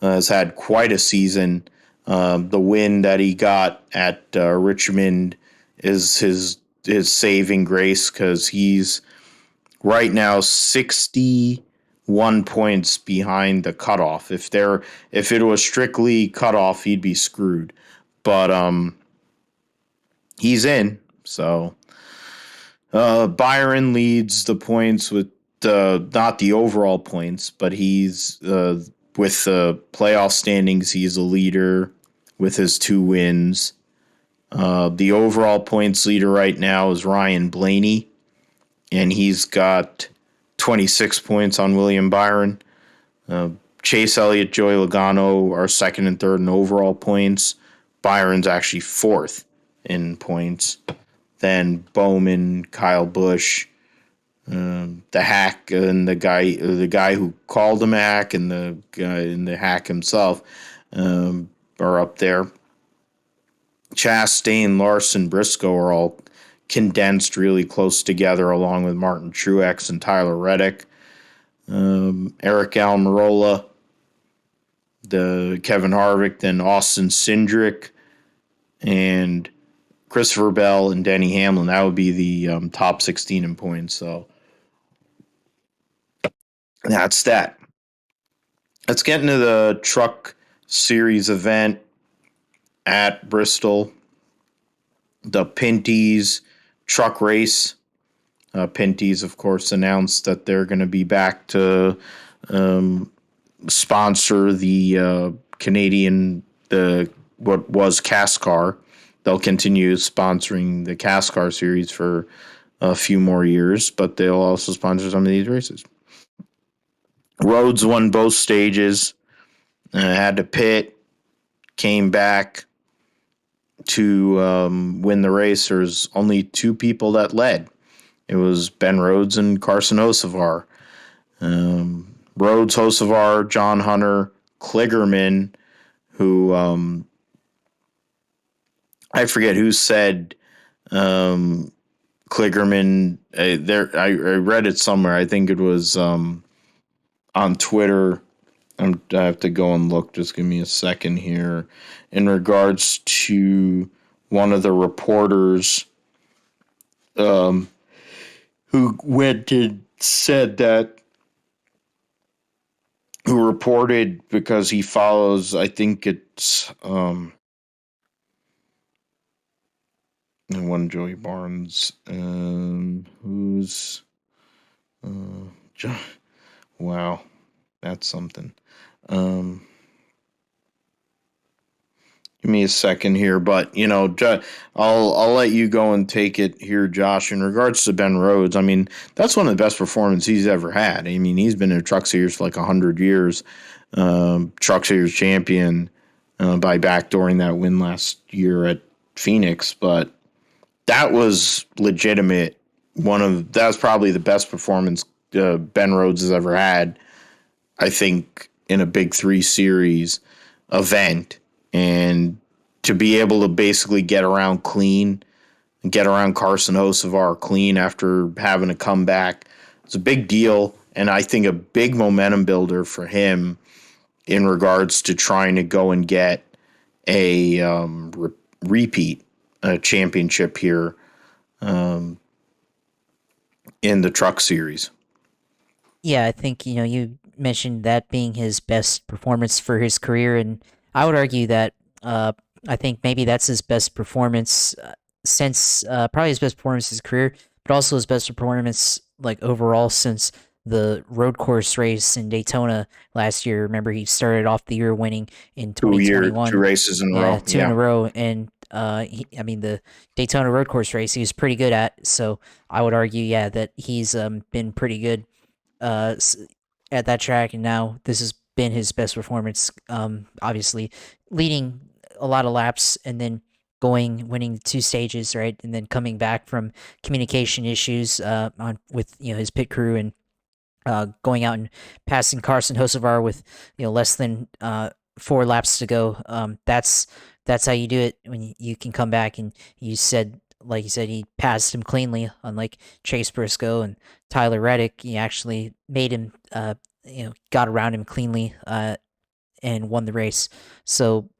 has had quite a season. The win that he got at Richmond is his saving grace because he's right now 61 points behind the cutoff. If it was strictly cutoff, he'd be screwed. But he's in. So Byron leads the points with not the overall points, but he's with the playoff standings. He's a leader with his 2 wins. The overall points leader right now is Ryan Blaney, and he's got 26 points on William Byron. Chase Elliott, Joey Logano are second and third in overall points. Byron's actually 4th in points. Then Bowman, Kyle Busch, the hack, and the guy who called him a hack, and the hack himself are up there. Chastain, Larson, Briscoe are all condensed really close together, along with Martin Truex and Tyler Reddick. Eric Almirola, the Kevin Harvick, then Austin Cindric, and Christopher Bell and Denny Hamlin. That would be the top 16 in points. So that's that. Let's get into the Truck Series event at Bristol. The Pinties truck race. Pinties, of course, announced that they're going to be back to sponsor the Canadian, what was CASCAR. They'll continue sponsoring the CASCAR series for a few more years, but they'll also sponsor some of these races. Rhodes won both stages, had to pit, came back to win the race. There's only 2 people that led. It was Ben Rhodes and Carson Hocevar. Rhodes, Hocevar, John Hunter, Kligerman, who I forget who said Kligerman. I read it somewhere. I think it was on Twitter. I have to go and look. Just give me a second here. In regards to one of the reporters who went and said that, who reported because he follows, I think it's one Joey Barnes, who's John, wow, that's something. Give me a second here, but I'll let you go and take it here, Josh. In regards to Ben Rhodes, I mean that's one of the best performances he's ever had. I mean he's been in Truck Series for like 100 years, Truck Series champion by backdooring that win last year at Phoenix, but that was legitimate. That was probably the best performance Ben Rhodes has ever had. I think in a Big Three series event, and to be able to basically get around clean, get around Carson Hocevar clean after having a comeback, it's a big deal, and I think a big momentum builder for him in regards to trying to go and get a repeat championship here in the Truck Series. Yeah, I think you mentioned that being his best performance for his career, and I would argue that I think maybe that's his best performance since probably his best performance in his career, but also his best performance like overall since the road course race in Daytona last year. Remember, he started off the year winning in 2 2021. races in a Yeah, row. two in Yeah. a row, and I mean the Daytona road course race he was pretty good at. So I would argue, yeah, that he's been pretty good uh, at that track, and now this has been his best performance. Obviously, leading a lot of laps and then winning 2 stages, right, and then coming back from communication issues on with his pit crew and going out and passing Carson Hocevar with less than 4 laps to go. That's how you do it when you can come back, and like you said, he passed him cleanly, unlike Chase Briscoe and Tyler Reddick. He actually made him, got around him cleanly, and won the race. So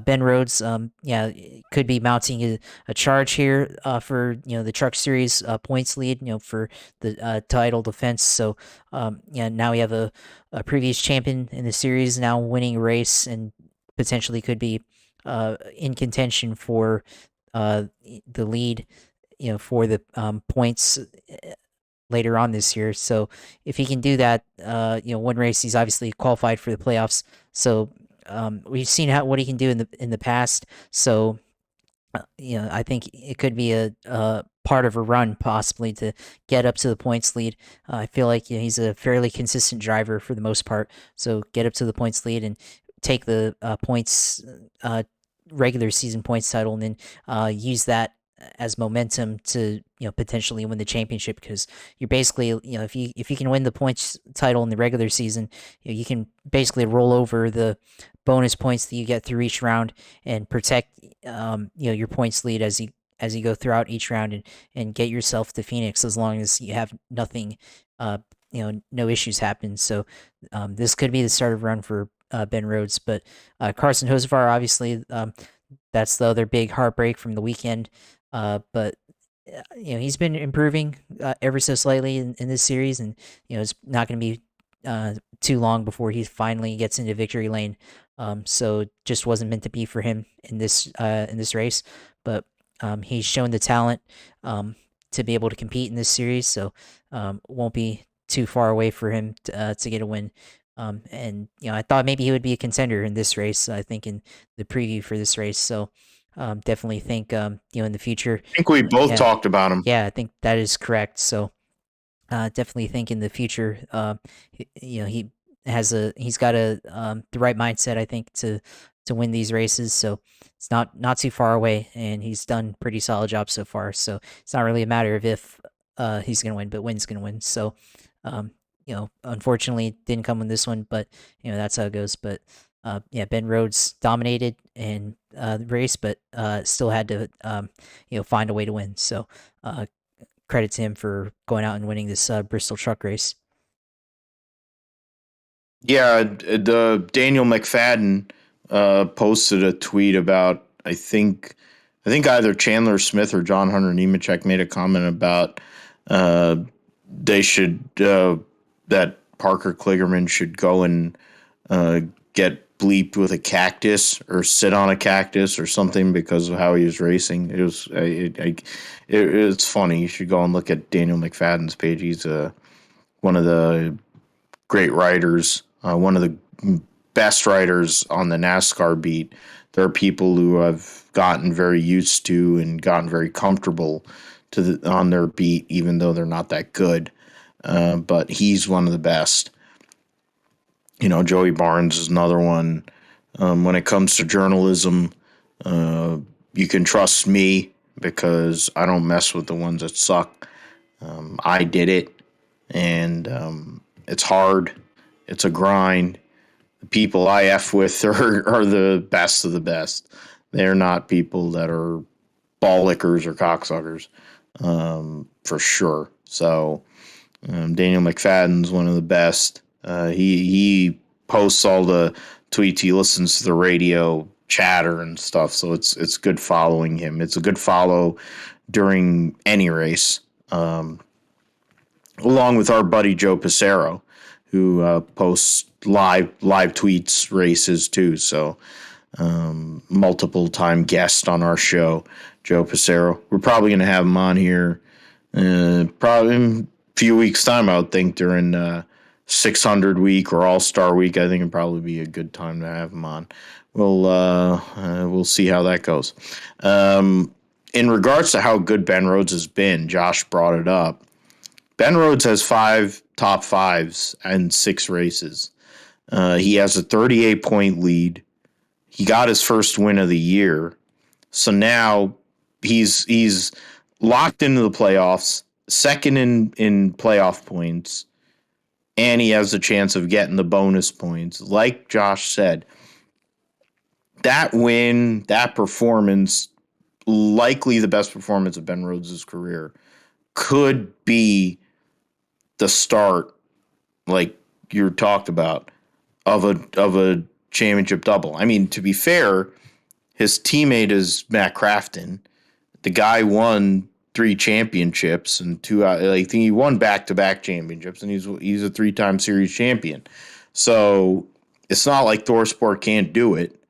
Ben Rhodes, yeah, could be mounting a charge here for the Truck Series points lead, for the title defense. So yeah, now we have a previous champion in the series now winning a race and potentially could be in contention for the lead, for the points later on this year. So if he can do that, one race, he's obviously qualified for the playoffs. So we've seen what he can do in the past. So I think it could be a part of a run possibly to get up to the points lead. I feel like he's a fairly consistent driver for the most part. So get up to the points lead and take the points. Regular season points title, and then use that as momentum to potentially win the championship, because you're basically if you can win the points title in the regular season, you can basically roll over the bonus points that you get through each round and protect your points lead as you go throughout each round, and get yourself to Phoenix as long as you have nothing no issues happen. So this could be the start of run for Ben Rhodes, but Carson Hocevar, obviously, that's the other big heartbreak from the weekend. But he's been improving ever so slightly in this series, and it's not going to be too long before he finally gets into victory lane. So it just wasn't meant to be for him in this race, but he's shown the talent to be able to compete in this series. So won't be too far away for him to get a win. And I thought maybe he would be a contender in this race. I think in the preview for this race. So definitely think in the future. I think we both Yeah, talked about him. yeah, I think that is correct. So definitely think in the future, he's got the right mindset, I think, to win these races. So it's not too far away, and he's done pretty solid job so far. So it's not really a matter of if he's gonna win, but when he's gonna win. So um, unfortunately, didn't come in this one, but that's how it goes. But yeah, Ben Rhodes dominated in the race, but still had to find a way to win. So credit to him for going out and winning this Bristol truck race. Yeah, the Daniel McFadden posted a tweet about I think either Chandler Smith or John Hunter Nemechek made a comment about uh, they should that Parker Kligerman should go and uh, get bleeped with a cactus or sit on a cactus or something because of how he was racing. It's funny. You should go and look at Daniel McFadden's page. He's one of the great writers, one of the best writers on the NASCAR beat. There are people who have gotten very used to and gotten very comfortable on their beat, even though they're not that good. But he's one of the best. Joey Barnes is another one. When it comes to journalism, uh, you can trust me because I don't mess with the ones that suck. I did it, and it's hard. It's a grind. The people I F with are the best of the best. They're not people that are ball lickers or cocksuckers, for sure. So Daniel McFadden's one of the best. He posts all the tweets. He listens to the radio chatter and stuff. So it's good following him. It's a good follow during any race. Along with our buddy Joe Passero, who posts live tweets races too. So multiple time guest on our show, Joe Passero. We're probably going to have him on here probably in a few weeks' time. I would think during 600 week or All Star week. I think it'd probably be a good time to have him on. We'll see how that goes. In regards to how good Ben Rhodes has been, Josh brought it up. Ben Rhodes has 5 top fives and 6 races. He has a 38-point lead. He got his first win of the year. So now he's locked into the playoffs, second in playoff points, and he has a chance of getting the bonus points. Like Josh said, that win, that performance, likely the best performance of Ben Rhodes' career, could be the start, like you talked about, of a championship double. I mean, to be fair, his teammate is Matt Crafton. The guy won 3 championships and 2. I think he won back-to-back championships, and he's a 3-time series champion. So it's not like ThorSport can't do it.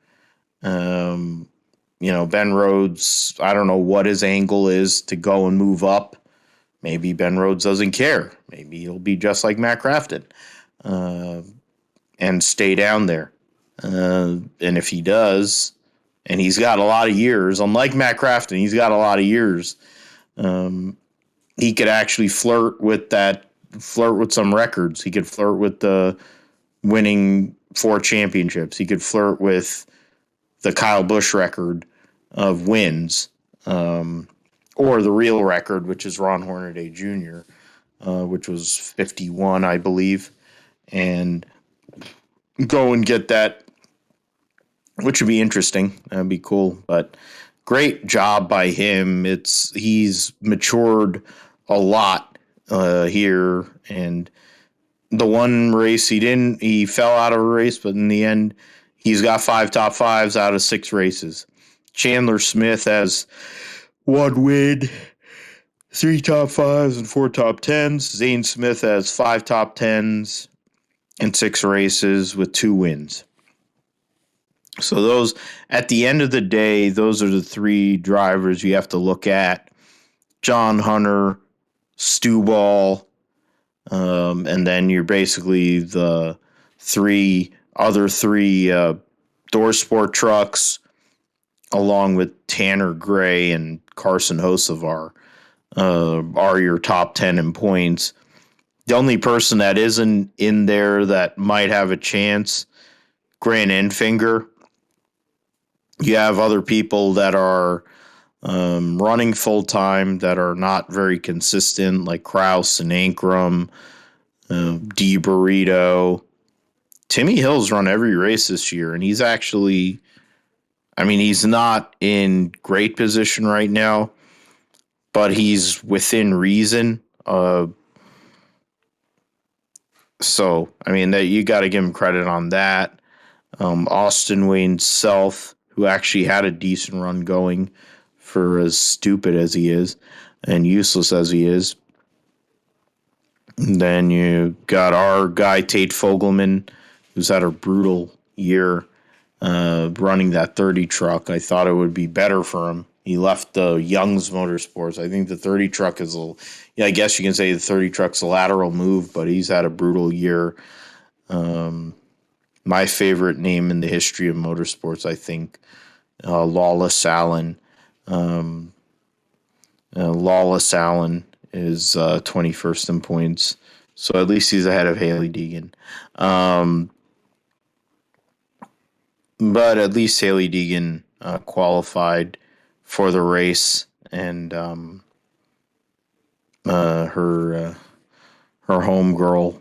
Ben Rhodes, I don't know what his angle is to go and move up. Maybe Ben Rhodes doesn't care. Maybe he'll be just like Matt Crafton and stay down there. And if he does, and he's got a lot of years, unlike Matt Crafton, he's got a lot of years. He could actually flirt with some records. He could flirt with the winning 4 championships. He could flirt with the Kyle Busch record of wins, or the real record, which is Ron Hornaday Jr., which was 51, I believe, and go and get that, which would be interesting. That'd be cool. But great job by him. He's matured a lot here, and the one race he fell out of a race, but in the end, he's got 5 top fives out of 6 races. Chandler Smith has 1 win, 3 top fives, and 4 top tens. Zane Smith has 5 top tens and 6 races with 2 wins. So those, at the end of the day, those are the 3 drivers you have to look at: John Hunter, Stu Ball, and then you're basically the other three Door Sport trucks, along with Tanner Gray and Carson Hocevar, are your top 10 in points. The only person that isn't in there that might have a chance, Grant Enfinger. You have other people that are running full time that are not very consistent, like Krause and Ankrum, D. Burrito. Timmy Hill's run every race this year, and he's actually, he's not in great position right now, but he's within reason. So, I mean, that you got to give him credit on that. Austin Wayne Self, who actually had a decent run going for as stupid as he is and useless as he is. And then you got our guy, Tate Fogelman, who's had a brutal year running that 30 truck. I thought it would be better for him. He left the Young's Motorsports. I think the 30 truck is I guess you can say the 30 truck's a lateral move, but he's had a brutal year. My favorite name in the history of motorsports, I think, Lawless Allen. Lawless Allen is 21st in points, so at least he's ahead of Haley Deegan. But at least Haley Deegan qualified for the race, and her homegirl,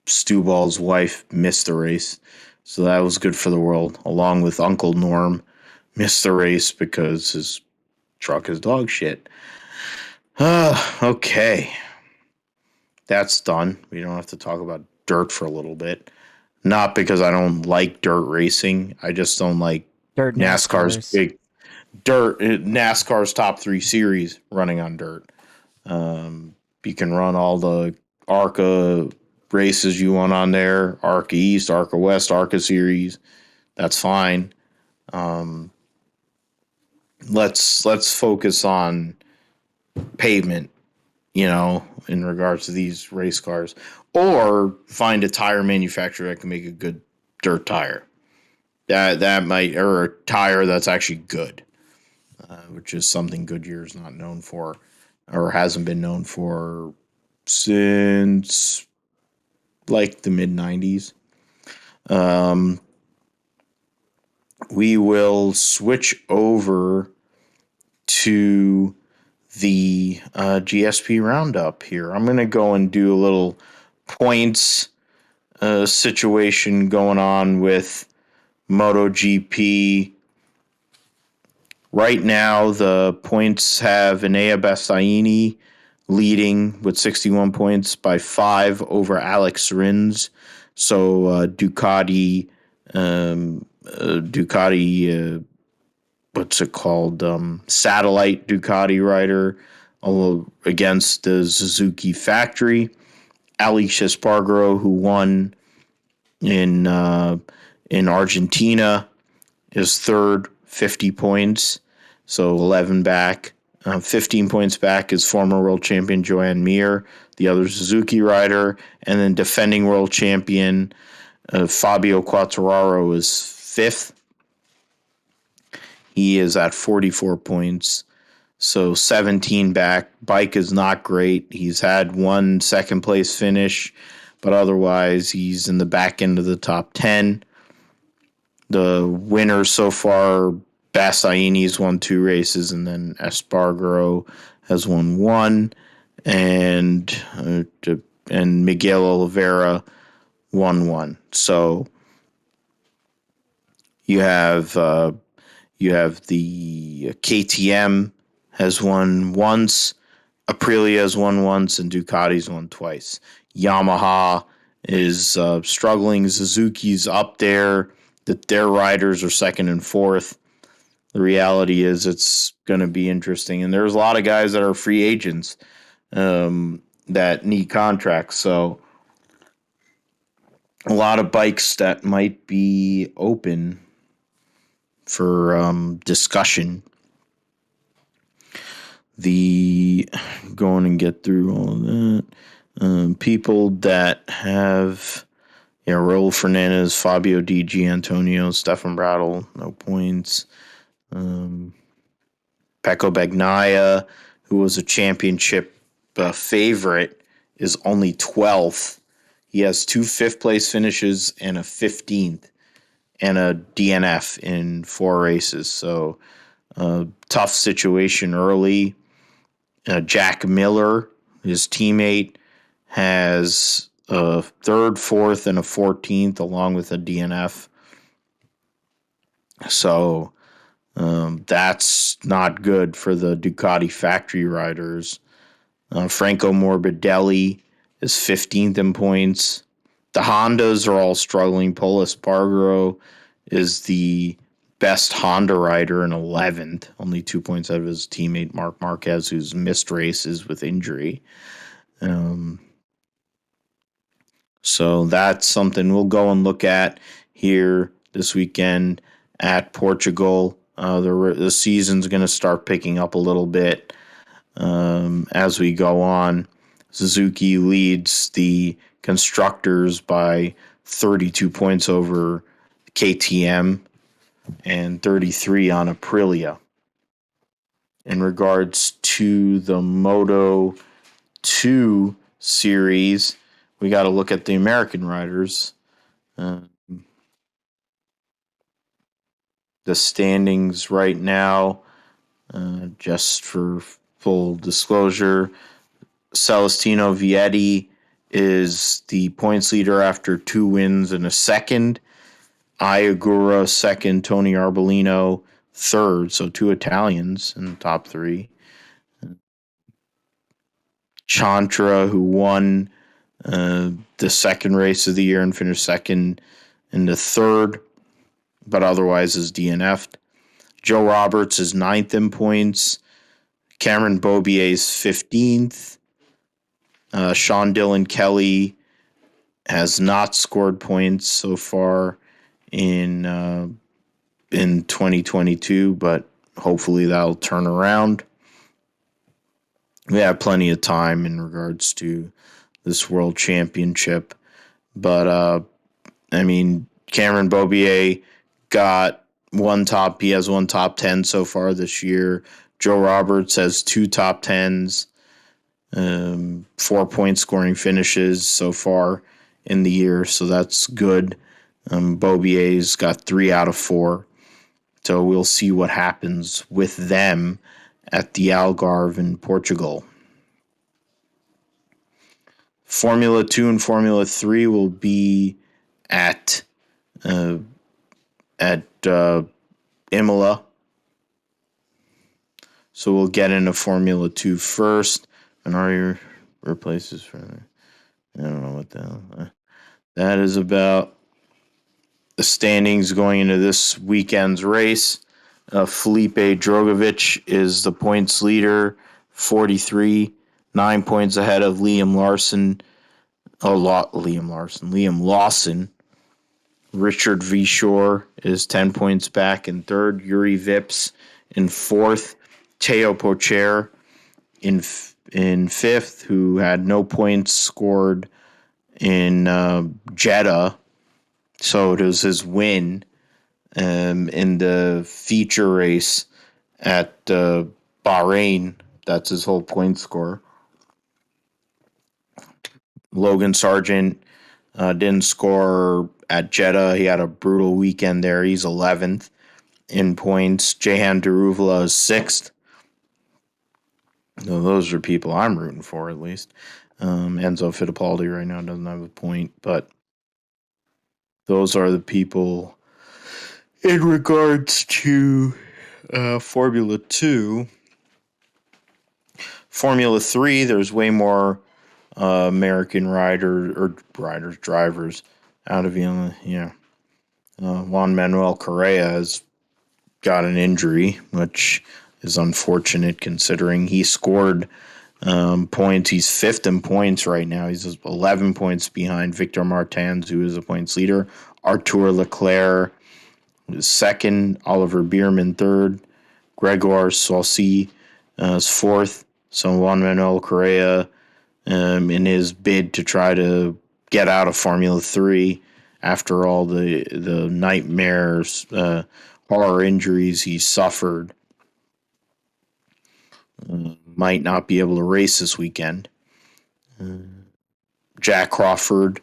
Stewball's wife, missed the race. So that was good for the world, along with Uncle Norm missed the race because his truck is dog shit. Okay. That's done. We don't have to talk about dirt for a little bit. Not because I don't like dirt racing. I just don't like Dirt NASCAR's NASCARs. big dirt. NASCAR's top 3 series running on dirt. You can run all the ARCA races you want on there. ARCA East, ARCA West, ARCA Series. That's fine. Let's focus on pavement, in regards to these race cars, or find a tire manufacturer that can make a good dirt tire. That might, or a tire that's actually good, which is something Goodyear's not known for, or hasn't been known for since like the mid 90s. We will switch over to the GSP Roundup here. I'm going to go and do a little points situation going on with MotoGP. Right now, the points have Enea Bastianini leading with 61 points by 5 over Alex Rins. So Ducati, what's it called? Satellite Ducati rider against the Suzuki factory. Alex Espargaro, who won in Argentina, is third, 50 points, so 11 back. 15 points back is former world champion Joan Mir, the other Suzuki rider, and then defending world champion Fabio Quartararo is fifth. He is at 44 points. So 17 back. Bike is not great. He's had one second place finish, but otherwise he's in the back end of the top 10. The winners so far, Bastianini's won 2 races, and then Espargaro has won 1, and Miguel Oliveira won 1. So you have the KTM has won once, Aprilia has won once, and Ducati's won twice. Yamaha is struggling. Suzuki's up there. Their riders are second and fourth. The reality is it's going to be interesting. And there's a lot of guys that are free agents that need contracts. So a lot of bikes that might be open for discussion. Going and get through all of that. People that have Raul Fernandez, Fabio Di Gianantonio, Stefan Bradl, no points. Pecco Bagnaia, who was a championship favorite, is only 12th. He has 2 fifth-place finishes and a 15th and a DNF in 4 races. So tough situation early. Jack Miller, his teammate, has a 3rd, 4th, and a 14th, along with a DNF. So that's not good for the Ducati factory riders. Franco Morbidelli is 15th in points. The Hondas are all struggling. Pol Espargaro is the best Honda rider in 11th, only 2 points out of his teammate Marc Marquez, who's missed races with injury. So that's something we'll go and look at here this weekend at Portugal. The season's going to start picking up a little bit as we go on. Suzuki leads the constructors by 32 points over KTM and 33 on Aprilia. In regards to the Moto 2 series, we got to look at the American riders. The standings right now, just for full disclosure, Celestino Vietti is the points leader after 2 wins and a second. Iagura second, Tony Arbolino third, so 2 Italians in the top 3. Chantra, who won the second race of the year and finished second in the third, but otherwise is DNF'd. Joe Roberts is 9th in points. Cameron Beaubier is 15th. Sean Dillon Kelly has not scored points so far in 2022, but hopefully that'll turn around. We have plenty of time in regards to this World Championship, but Cameron Beaubier he has 1 top 10 so far this year. Joe Roberts has 2 top 10s, 4 point scoring finishes so far in the year, so that's good. Beaubier's got 3 out of 4, so we'll see what happens with them at the Algarve in Portugal. Formula 2 and Formula 3 will be at Imola. So we'll get into Formula 2 first. And are your replaces for that? I don't know what the hell. That is about the standings going into this weekend's race. Felipe Drogovic is the points leader, 43, 9 points ahead of Liam Lawson. Richard Vishore is 10 points back in third. Yuri Vips in fourth. Teo Pocher in fifth, who had no points scored in Jeddah. So it was his win in the feature race at Bahrain. That's his whole point score. Logan Sargent didn't score at Jeddah. He had a brutal weekend there. He's 11th in points. Jehan Daruvula is 6th. So those are people I'm rooting for, at least. Enzo Fittipaldi right now doesn't have a point, but those are the people. In regards to Formula 2, Formula 3, there's way more American drivers out of Vienna. Yeah. Juan Manuel Correa has got an injury, which is unfortunate considering he scored points. He's 5th in points right now. He's 11 points behind Victor Martins, who is a points leader. Artur Leclerc is 2nd. Oliver Bierman 3rd. Gregor Saucy is 4th. So Juan Manuel Correa, in his bid to try to get out of Formula 3 after all the nightmares, horror injuries he suffered, might not be able to race this weekend. Jack Crawford,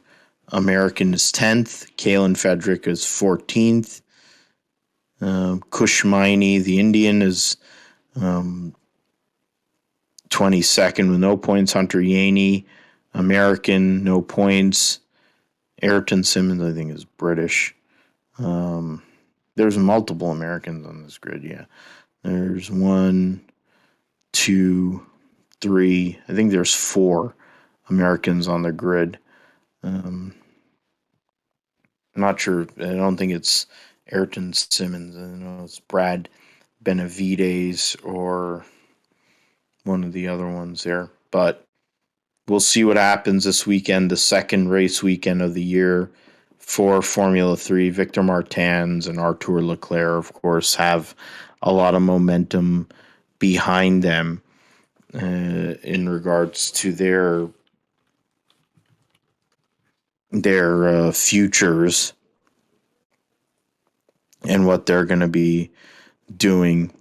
American, is 10th. Kalen Fedrick is 14th. Kushmaini, the Indian, is 22nd with no points. Hunter Yaney, American, no points. Ayrton Simmons, I think, is British. There's multiple Americans on this grid, yeah. There's 1, 2, 3. I think there's 4 Americans on the grid. I'm not sure. I don't think it's Ayrton Simmons. I know it's Brad Benavides or one of the other ones there. But we'll see what happens this weekend, the second race weekend of the year for Formula 3. Victor Martins and Artur Leclerc, of course, have a lot of momentum behind them in regards to their futures and what they're going to be doing.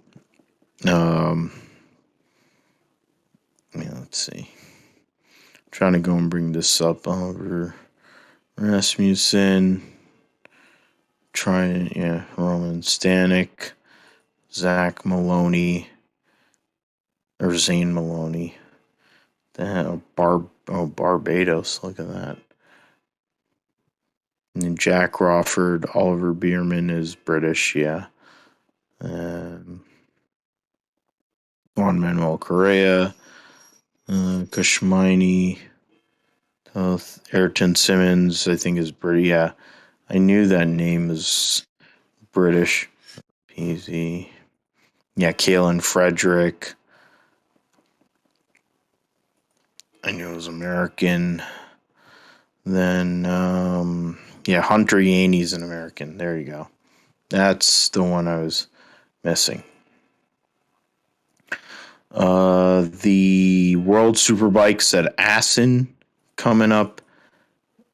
Let's see. I'm trying to go and bring this up. Oliver Rasmussen. Roman Stanek, Zach Maloney, or Zane Maloney. Barbados. Look at that. And then Jack Crawford, Oliver Bierman is British, yeah. Juan Manuel Correa, Kushmini, Ayrton Simmons, I think is British. Yeah, I knew that name was British. PZ. Yeah, Kalen Frederick. I knew it was American. Then, Hunter Yaney's an American. There you go. That's the one I was missing. The World Superbikes at Assen coming up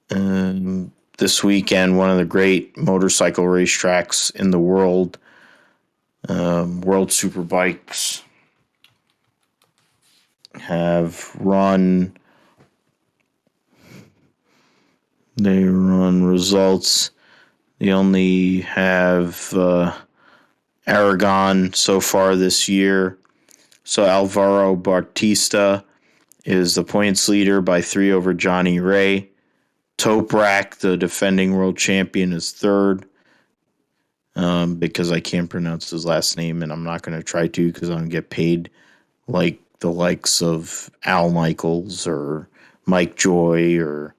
this weekend. One of the great motorcycle racetracks in the world. World Superbikes have run. They run results. They only have Aragon so far this year. So Alvaro Bautista is the points leader by 3 over Johnny Ray. Toprak, the defending world champion, is third. Because I can't pronounce his last name, and I'm not going to try to because I don't get paid like the likes of Al Michaels or Mike Joy or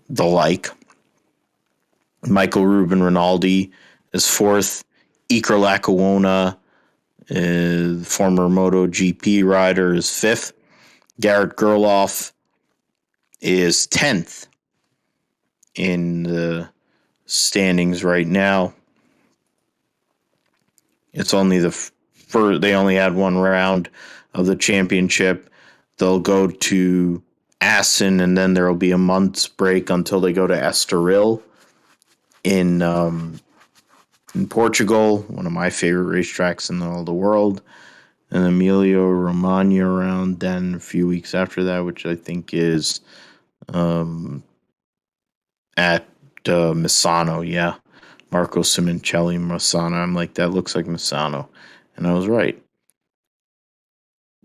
the like. Michael Ruben Rinaldi is fourth. Iker Lackawanna, former MotoGP rider, is fifth. Garrett Gerloff is 10th in the standings right now. It's only they only had one round of the championship. They'll go to Assen, and then there will be a month's break until they go to Estoril in Portugal, one of my favorite racetracks in all the world. And Emilia Romagna around then a few weeks after that, which I think is at Misano, yeah. Marco Simoncelli, Misano. I'm like, that looks like Misano. And I was right.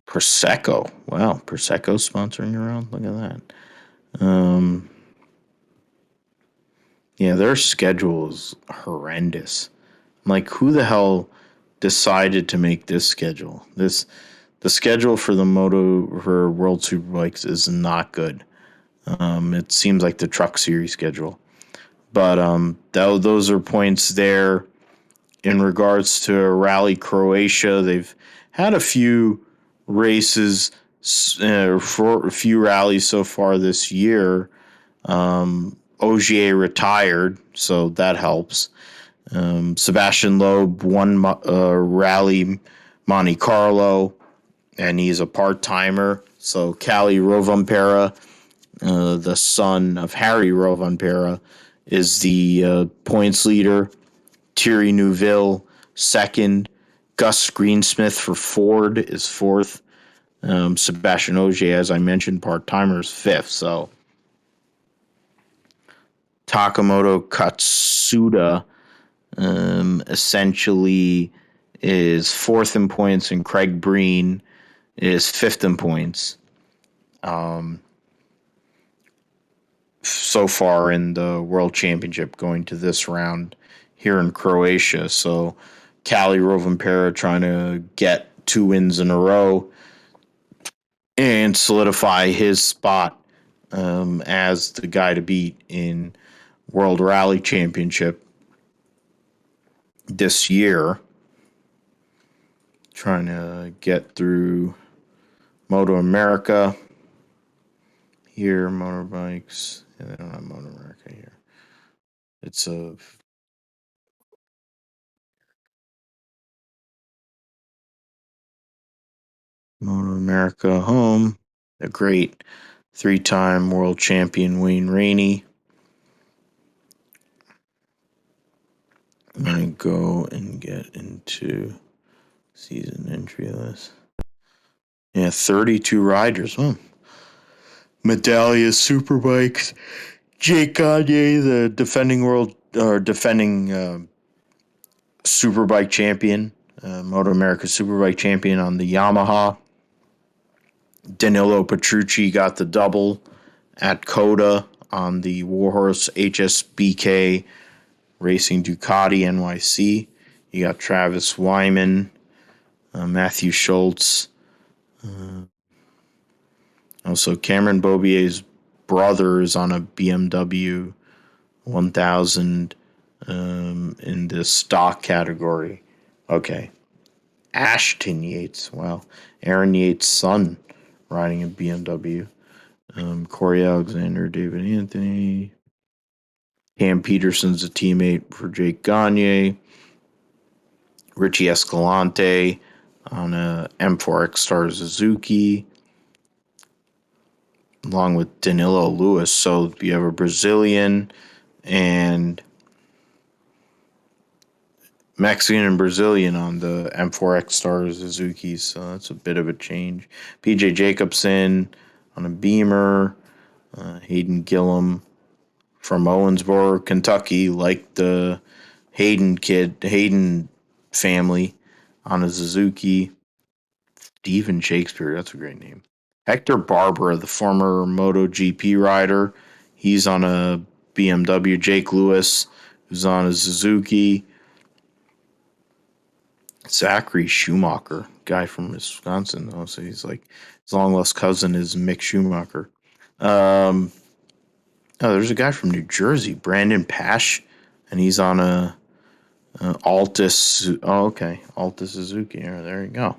Prosecco. Wow, Prosecco sponsoring around. Look at that. Yeah, their schedule is horrendous. I'm like, who the hell decided to make this schedule? The schedule for the World Superbikes is not good. It seems like the Truck Series schedule. But those are points there. In regards to Rally Croatia, they've had a few races, for a few rallies so far this year. Ogier retired, so that helps. Sebastian Loeb won Rally Monte Carlo, and he's a part-timer. So Kalle Rovanperä, the son of Harry Rovanperä, is the points leader. Thierry Neuville, second. Gus Greensmith for Ford is fourth. Sebastian Ogier, as I mentioned, part-timer, is fifth. So Takamoto Katsuda essentially is fourth in points, and Craig Breen is fifth in points. So far in the World Championship, going to this round here in Croatia. So Kalle Rovanperä trying to get 2 wins in a row and solidify his spot as the guy to beat in World Rally Championship this year. Trying to get through MotoAmerica here, motorbikes. Yeah, they don't have MotoAmerica here. It's a MotoAmerica home. The great 3-time world champion Wayne Rainey. I'm going to go and get into season entry list. Yeah, 32 riders. Oh. Medallia Superbikes. Jake Gagne, the defending Superbike champion, MotoAmerica Superbike champion on the Yamaha. Danilo Petrucci got the double at Coda on the Warhorse HSBK Racing Ducati NYC. You got Travis Wyman, Matthew Schultz. Also, Cameron Bobier's brother is on a BMW 1000 in the stock category. Okay. Ashton Yates. Wow. Aaron Yates' son riding a BMW. Corey Alexander, David Anthony. Cam Peterson's a teammate for Jake Gagne. Richie Escalante on a M4X Star Suzuki, along with Danilo Lewis. So you have a Brazilian and Mexican and Brazilian on the M4X Star Suzuki, so that's a bit of a change. PJ Jacobson on a Beamer. Hayden Gillum from Owensboro, Kentucky, like the Hayden family on a Suzuki. Steven Shakespeare, that's a great name. Hector Barbera, the former MotoGP rider, he's on a BMW. Jake Lewis, who's on a Suzuki. Zachary Schumacher, guy from Wisconsin, though, so he's like his long lost cousin is Mick Schumacher. There's a guy from New Jersey, Brandon Pash, and he's on a Altus. Oh, okay, Altus Suzuki. There you go.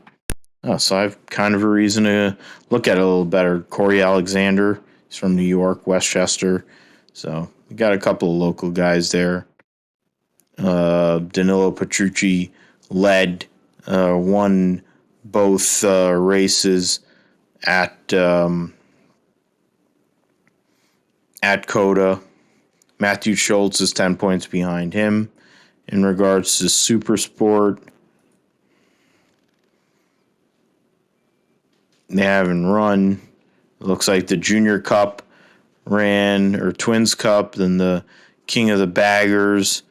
So I have kind of a reason to look at it a little better. Corey Alexander, he's from New York, Westchester. So we got a couple of local guys there. Danilo Petrucci led, won both races at Coda. Matthew Schultz is 10 points behind him. In regards to Super Sport, they haven't run. It looks like the Junior Cup ran, or Twins Cup, then the King of the Baggers.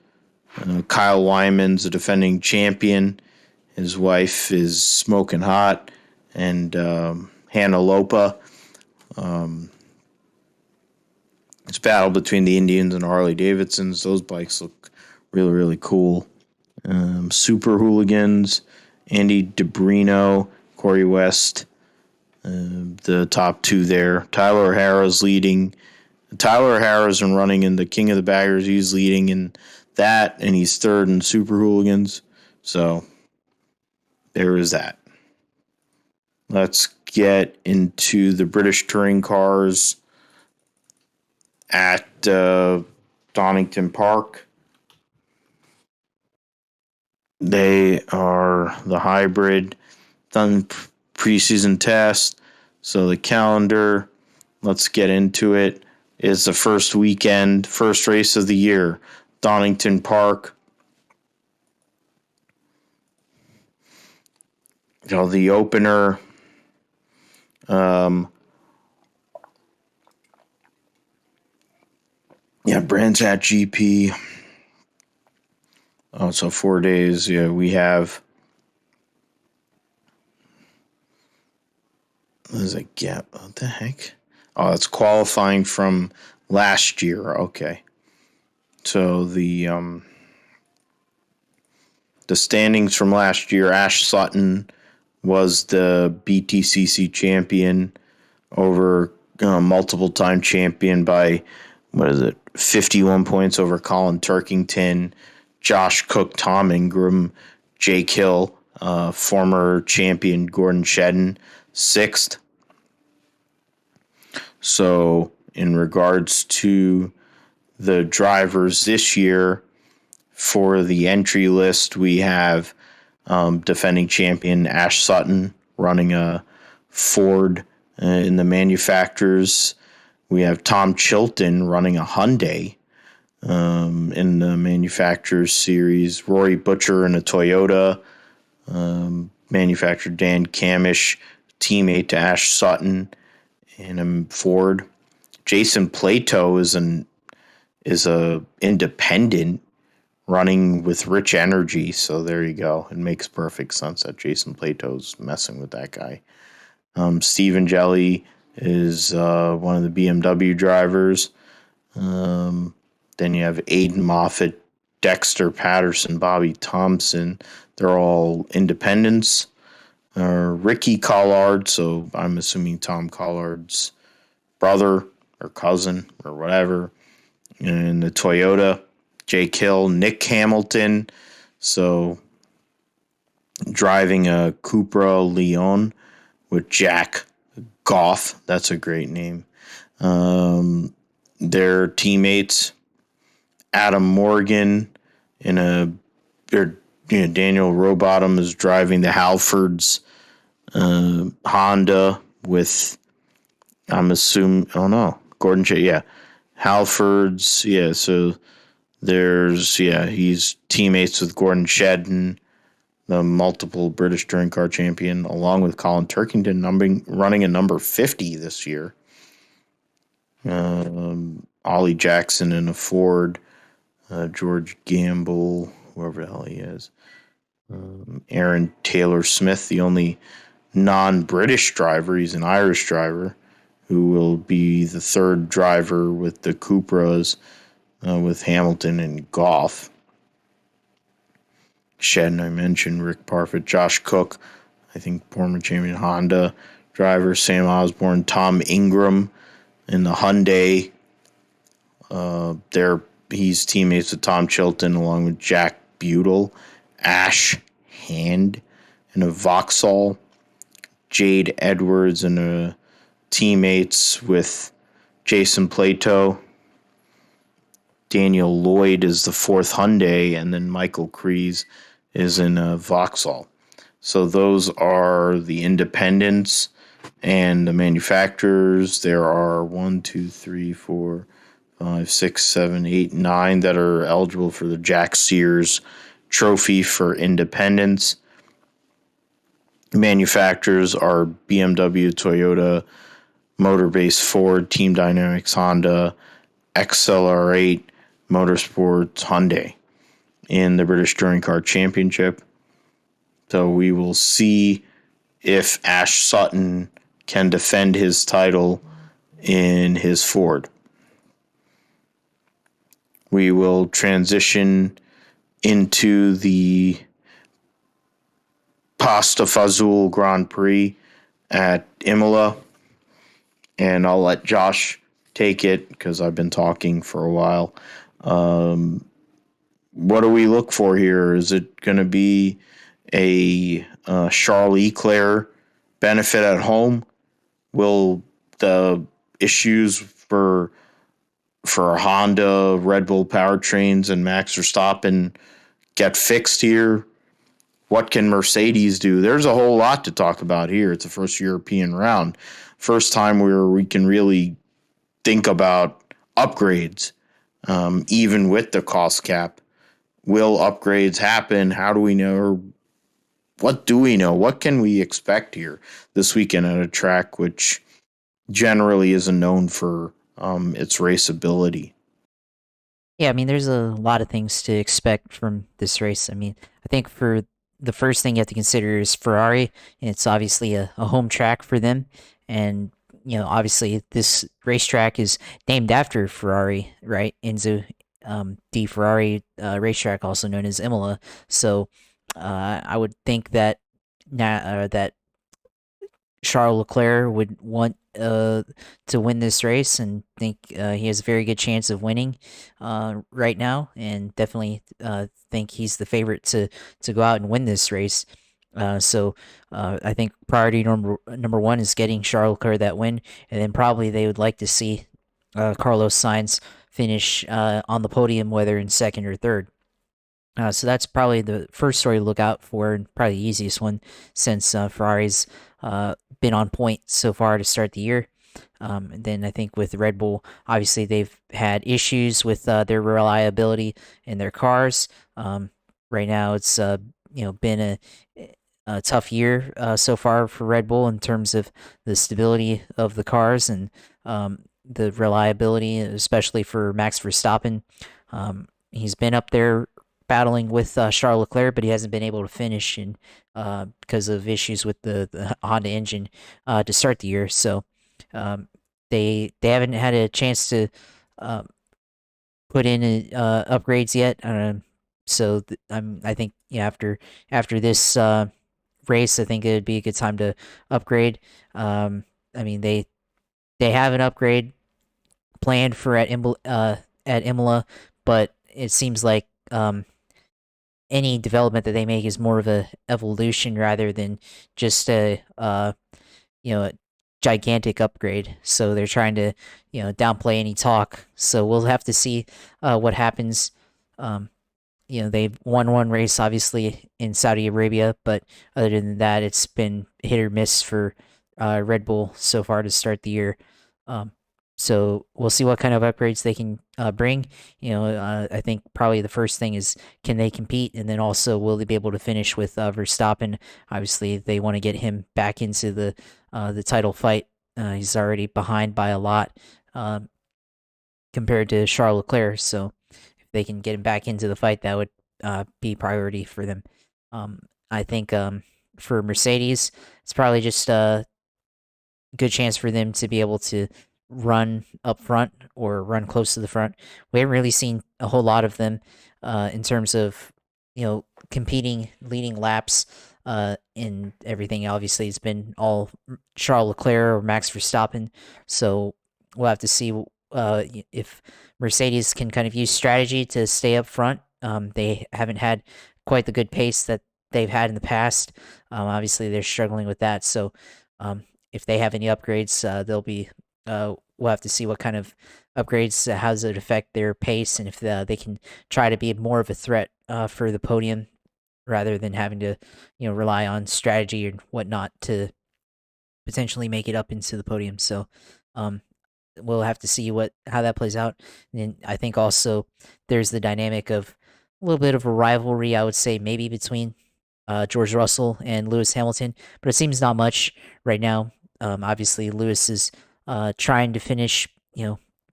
Kyle Wyman's a defending champion. His wife is smoking hot. And Hannah Lopa. It's battle between the Indians and Harley Davidsons. Those bikes look really, really cool. Super Hooligans, Andy DeBrino, Corey West, the top two there. Tyler O'Hara's leading. Tyler O'Hara's been running in the King of the Baggers. He's leading in that, and he's third in Super Hooligans. So there is that. Let's get into the British touring cars at Donington Park. They are the hybrid, done preseason test. So the calendar, let's get into it, is the first weekend, first race of the year, Donington Park. The opener, Brands Hatch GP. Oh, so 4 days. Yeah, we have. What is it? Gap? What the heck? Oh, it's qualifying from last year. Okay. So the standings from last year, Ash Sutton was the BTCC champion over multiple time champion by 51 points over Colin Turkington, Josh Cook, Tom Ingram, Jake Hill, former champion Gordon Shedden, 6th. So in regards to the drivers this year, for the entry list, we have defending champion Ash Sutton running a Ford in the manufacturers. We have Tom Chilton running a Hyundai in the manufacturers series. Rory Butcher in a Toyota. Manufacturer Dan Camish, teammate to Ash Sutton in a Ford. Jason Plato is a independent running with Rich Energy, so there you go. It makes perfect sense that Jason Plato's messing with that guy. Stephen Jelly is one of the BMW drivers. Then you have Aiden Moffat, Dexter Patterson, Bobby Thompson. They're all independents. Ricky Collard, so I'm assuming Tom Collard's brother or cousin or whatever. And the Toyota, Jake Hill, Nick Hamilton, so driving a Cupra Leon with Jack Goff. That's a great name. Their teammates, Adam Morgan Daniel Rowbottom is driving the Halfords Honda with, I'm assuming, Gordon J. Yeah, Halfords. Yeah, so he's teammates with Gordon Shedden, the multiple British Touring Car champion, along with Colin Turkington, running a number 50 this year. Ollie Jackson in a Ford, George Gamble, whoever the hell he is. Aaron Taylor Smith, the only non-British driver, he's an Irish driver, who will be the third driver with the Cupras, with Hamilton and Goff. Shedden, I mentioned, Rick Parfitt, Josh Cook, I think former champion Honda driver, Sam Osborne, Tom Ingram in the Hyundai. He's teammates with Tom Chilton along with Jack Butel, Ash Hand in a Vauxhall, Jade Edwards in a teammates with Jason Plato. Daniel Lloyd is the 4th Hyundai, and then Michael Kreese is in a Vauxhall. So those are the independents and the manufacturers. There are 1, 2, 3, 4, 5, 6, 7, 8, 9 that are eligible for the Jack Sears Trophy for independents. Manufacturers are BMW, Toyota, Motorbase, Ford, Team Dynamics, Honda, XLR8, Motorsports, Hyundai in the British Touring Car Championship. So we will see if Ash Sutton can defend his title in his Ford. We will transition into the Pasta Fazul Grand Prix at Imola, and I'll let Josh take it because I've been talking for a while. What do we look for here? Is it going to be a Charles Leclerc benefit at home? Will the issues for Honda, Red Bull powertrains, and Max Verstappen get fixed here? What can Mercedes do? There's a whole lot to talk about here. It's the first European round. First time where we can really think about upgrades, even with the cost cap. Will upgrades happen? How do we know? Or what do we know? What can we expect here this weekend at a track which generally isn't known for its raceability? Yeah, I mean, there's a lot of things to expect from this race. I mean, I think for the first thing you have to consider is Ferrari. It's obviously a home track for them. And, obviously this racetrack is named after Ferrari, right? Enzo Di Ferrari racetrack, also known as Imola. So I would think that that Charles Leclerc would want to win this race, and think he has a very good chance of winning right now, and definitely think he's the favorite to go out and win this race. So I think priority number one is getting Charles Leclerc that win, and then probably they would like to see Carlos Sainz finish on the podium, whether in second or third. So that's probably the first story to look out for, and probably the easiest one, since Ferrari's been on point so far to start the year. And then I think with Red Bull, obviously they've had issues with their reliability in their cars. Right now, it's been a tough year so far for Red Bull in terms of the stability of the cars and the reliability, especially for Max Verstappen. He's been up there battling with Charles Leclerc, but he hasn't been able to finish because of issues with the Honda engine to start the year. So they haven't had a chance to put in upgrades yet. So I think after this race, I think it would be a good time to upgrade. I mean they have an upgrade planned for at Imola, but it seems like any development that they make is more of a evolution rather than just a a gigantic upgrade. So they're trying to downplay any talk. So we'll have to see what happens. They've won one race obviously in Saudi Arabia, but other than that, it's been hit or miss for Red Bull so far to start the year. So we'll see what kind of upgrades they can bring. I think probably the first thing is, can they compete, and then also will they be able to finish with Verstappen? Obviously, they want to get him back into the title fight. He's already behind by a lot compared to Charles Leclerc. So if they can get him back into the fight, that would be priority for them. I think for Mercedes, it's probably just a good chance for them to be able to run up front or run close to the front. We haven't really seen a whole lot of them in terms of competing, leading laps, in everything. Obviously, it's been all Charles Leclerc or Max Verstappen. So we'll have to see if Mercedes can kind of use strategy to stay up front. They haven't had quite the good pace that they've had in the past. Obviously, they're struggling with that. So if they have any upgrades, they'll be. We'll have to see what kind of upgrades. How does it affect their pace, and if they can try to be more of a threat for the podium rather than having to, rely on strategy and whatnot to potentially make it up into the podium. So, we'll have to see how that plays out. And I think also there's the dynamic of a little bit of a rivalry, I would say, maybe between George Russell and Lewis Hamilton, but it seems not much right now. Obviously, Lewis is trying to finish,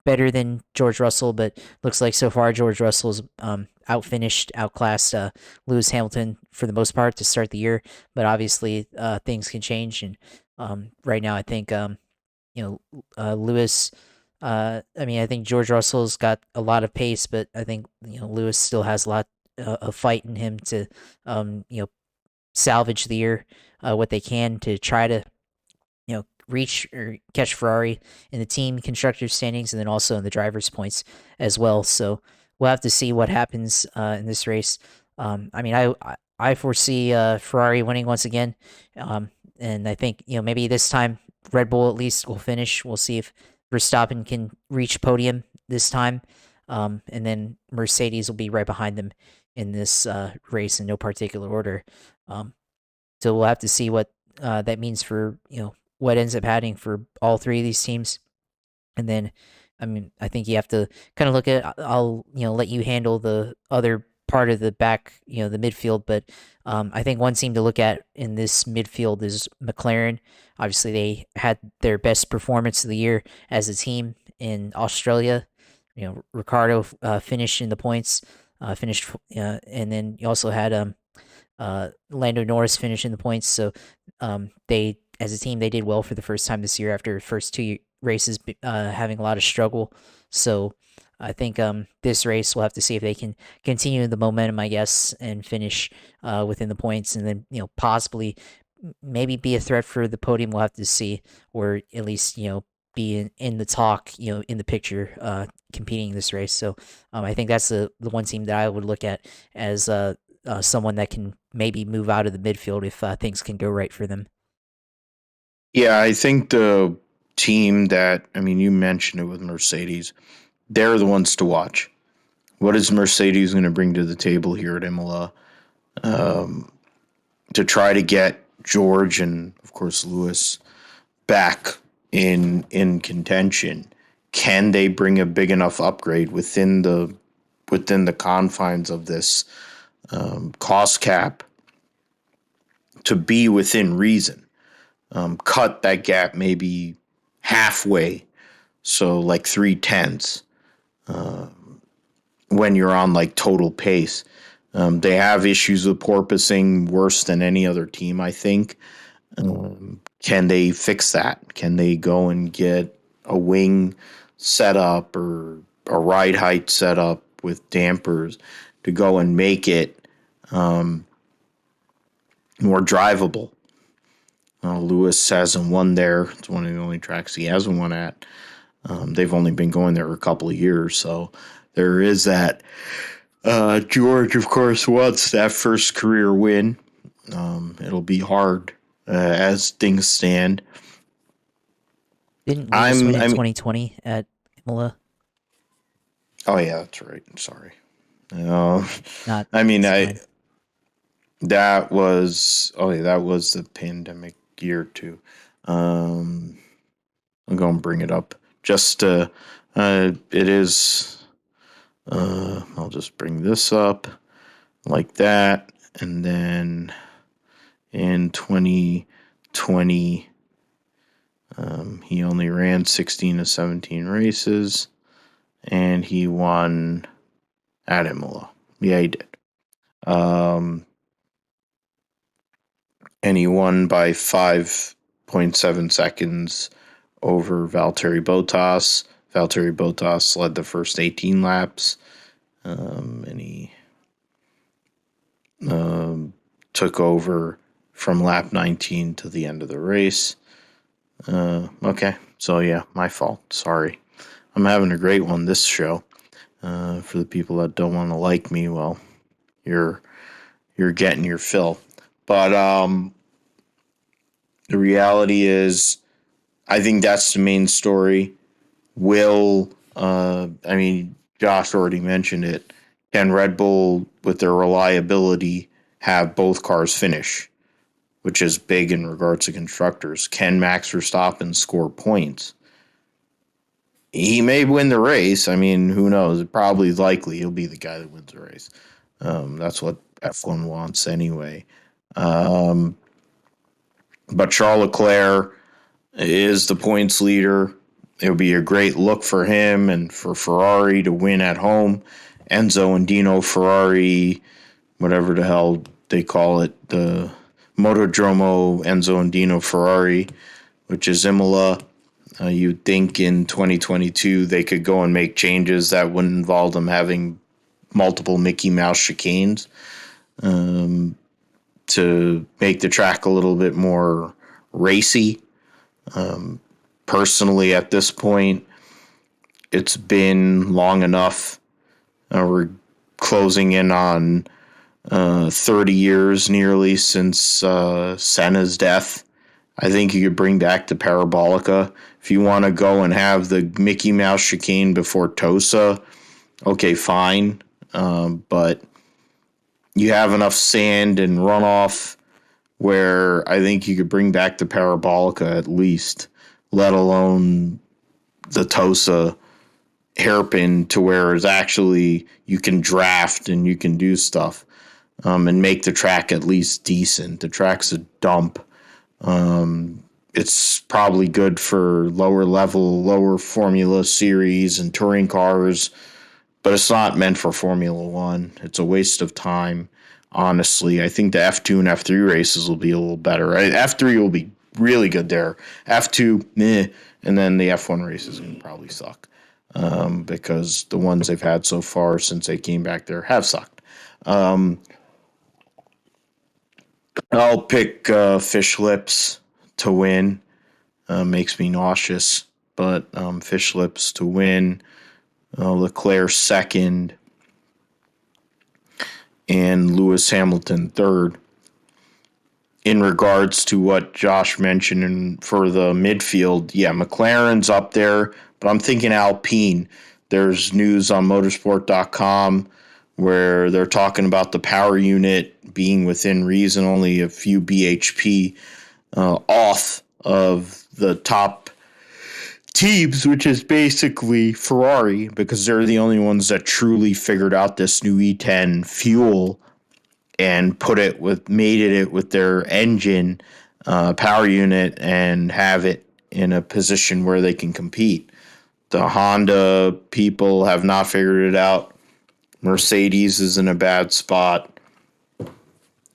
better than George Russell, but looks like so far George Russell's outclassed Lewis Hamilton for the most part to start the year. But obviously, things can change, and right now I think Lewis. I think George Russell's got a lot of pace, but I think Lewis still has a lot of fight in him to salvage the year what they can to try to reach or catch Ferrari in the team constructor standings, and then also in the drivers' points as well. So we'll have to see what happens in this race. I foresee Ferrari winning once again, and I think maybe this time Red Bull at least will finish. We'll see if Verstappen can reach podium this time, and then Mercedes will be right behind them in this race in no particular order. So we'll have to see what that means for what ends up happening for all three of these teams. And then, I think you have to kind of look at. I'll let you handle the other part of the back, the midfield. But I think one team to look at in this midfield is McLaren. Obviously, they had their best performance of the year as a team in Australia. Ricardo finished in the points, and then you also had Lando Norris finish in the points. So they, as a team, they did well for the first time this year after the first two races having a lot of struggle. So I think this race we'll have to see if they can continue the momentum, I guess, and finish within the points, and then possibly maybe be a threat for the podium. We'll have to see, or at least be in the talk, in the picture, competing this race. So I think that's the one team that I would look at as someone that can maybe move out of the midfield if things can go right for them. Yeah, I think the team that, I mean, you mentioned it with Mercedes, they're the ones to watch. What is Mercedes going to bring to the table here at Imola to try to get George and, of course, Lewis back in contention? Can they bring a big enough upgrade within the confines of this cost cap to be within reason? Cut that gap maybe halfway, so like 3/10 when you're on like total pace. They have issues with porpoising worse than any other team, I think. Can they fix that? Can they go and get a wing set up or a ride height set up with dampers to go and make it more drivable? Lewis hasn't won there. It's one of the only tracks he hasn't won at. They've only been going there a couple of years, so there is that. George, of course, wants that first career win. It'll be hard as things stand. Didn't Lewis win in 2020 at Imola? Oh yeah, that's right. Sorry. Not. I mean, fine. that was the pandemic year too. I'm going to bring it up just it is. I'll just bring this up like that, and then in 2020, he only ran 16 to 17 races, and he won at Imola. Yeah, he did. And he won by 5.7 seconds over Valtteri Bottas. Valtteri Bottas led the first 18 laps, and he took over from lap 19 to the end of the race. Okay, so yeah, my fault. Sorry. I'm having a great one this show. For the people that don't want to like me, well, you're getting your fill. But the reality is, I think that's the main story. Josh already mentioned it. Can Red Bull, with their reliability, have both cars finish, which is big in regards to constructors? Can Max Verstappen score points? He may win the race. I mean, who knows? Probably likely he'll be the guy that wins the race. That's what F1 wants anyway. But Charles Leclerc is the points leader. It would be a great look for him and for Ferrari to win at home. Enzo and Dino Ferrari, whatever the hell they call it, the Motodromo Enzo and Dino Ferrari, which is Imola. You'd think in 2022 they could go and make changes that wouldn't involve them having multiple Mickey Mouse chicanes to make the track a little bit more racy. Personally, at this point, it's been long enough. We're closing in on 30 years nearly since Senna's death. I think you could bring back the Parabolica. If you want to go and have the Mickey Mouse chicane before Tosa, okay, fine. But you have enough sand and runoff where I think you could bring back the Parabolica at least, let alone the Tosa hairpin to where it's actually you can draft and you can do stuff and make the track at least decent. The track's a dump. It's probably good for lower level, lower Formula Series and touring cars, but it's not meant for Formula One. It's a waste of time. Honestly, I think the F2 and F3 races will be a little better. F3 will be really good there. F2, meh, and then the F1 races can probably suck because the ones they've had so far since they came back there have sucked. I'll pick Fish Lips to win. Makes me nauseous, but Fish Lips to win. Leclerc second, and Lewis Hamilton third. In regards to what Josh mentioned for the midfield, yeah, McLaren's up there, but I'm thinking Alpine. There's news on motorsport.com where they're talking about the power unit being within reason, only a few bhp off of the top teams, which is basically Ferrari, because they're the only ones that truly figured out this new E10 fuel and made it with their engine power unit and have it in a position where they can compete. The Honda people have not figured it out. Mercedes is in a bad spot.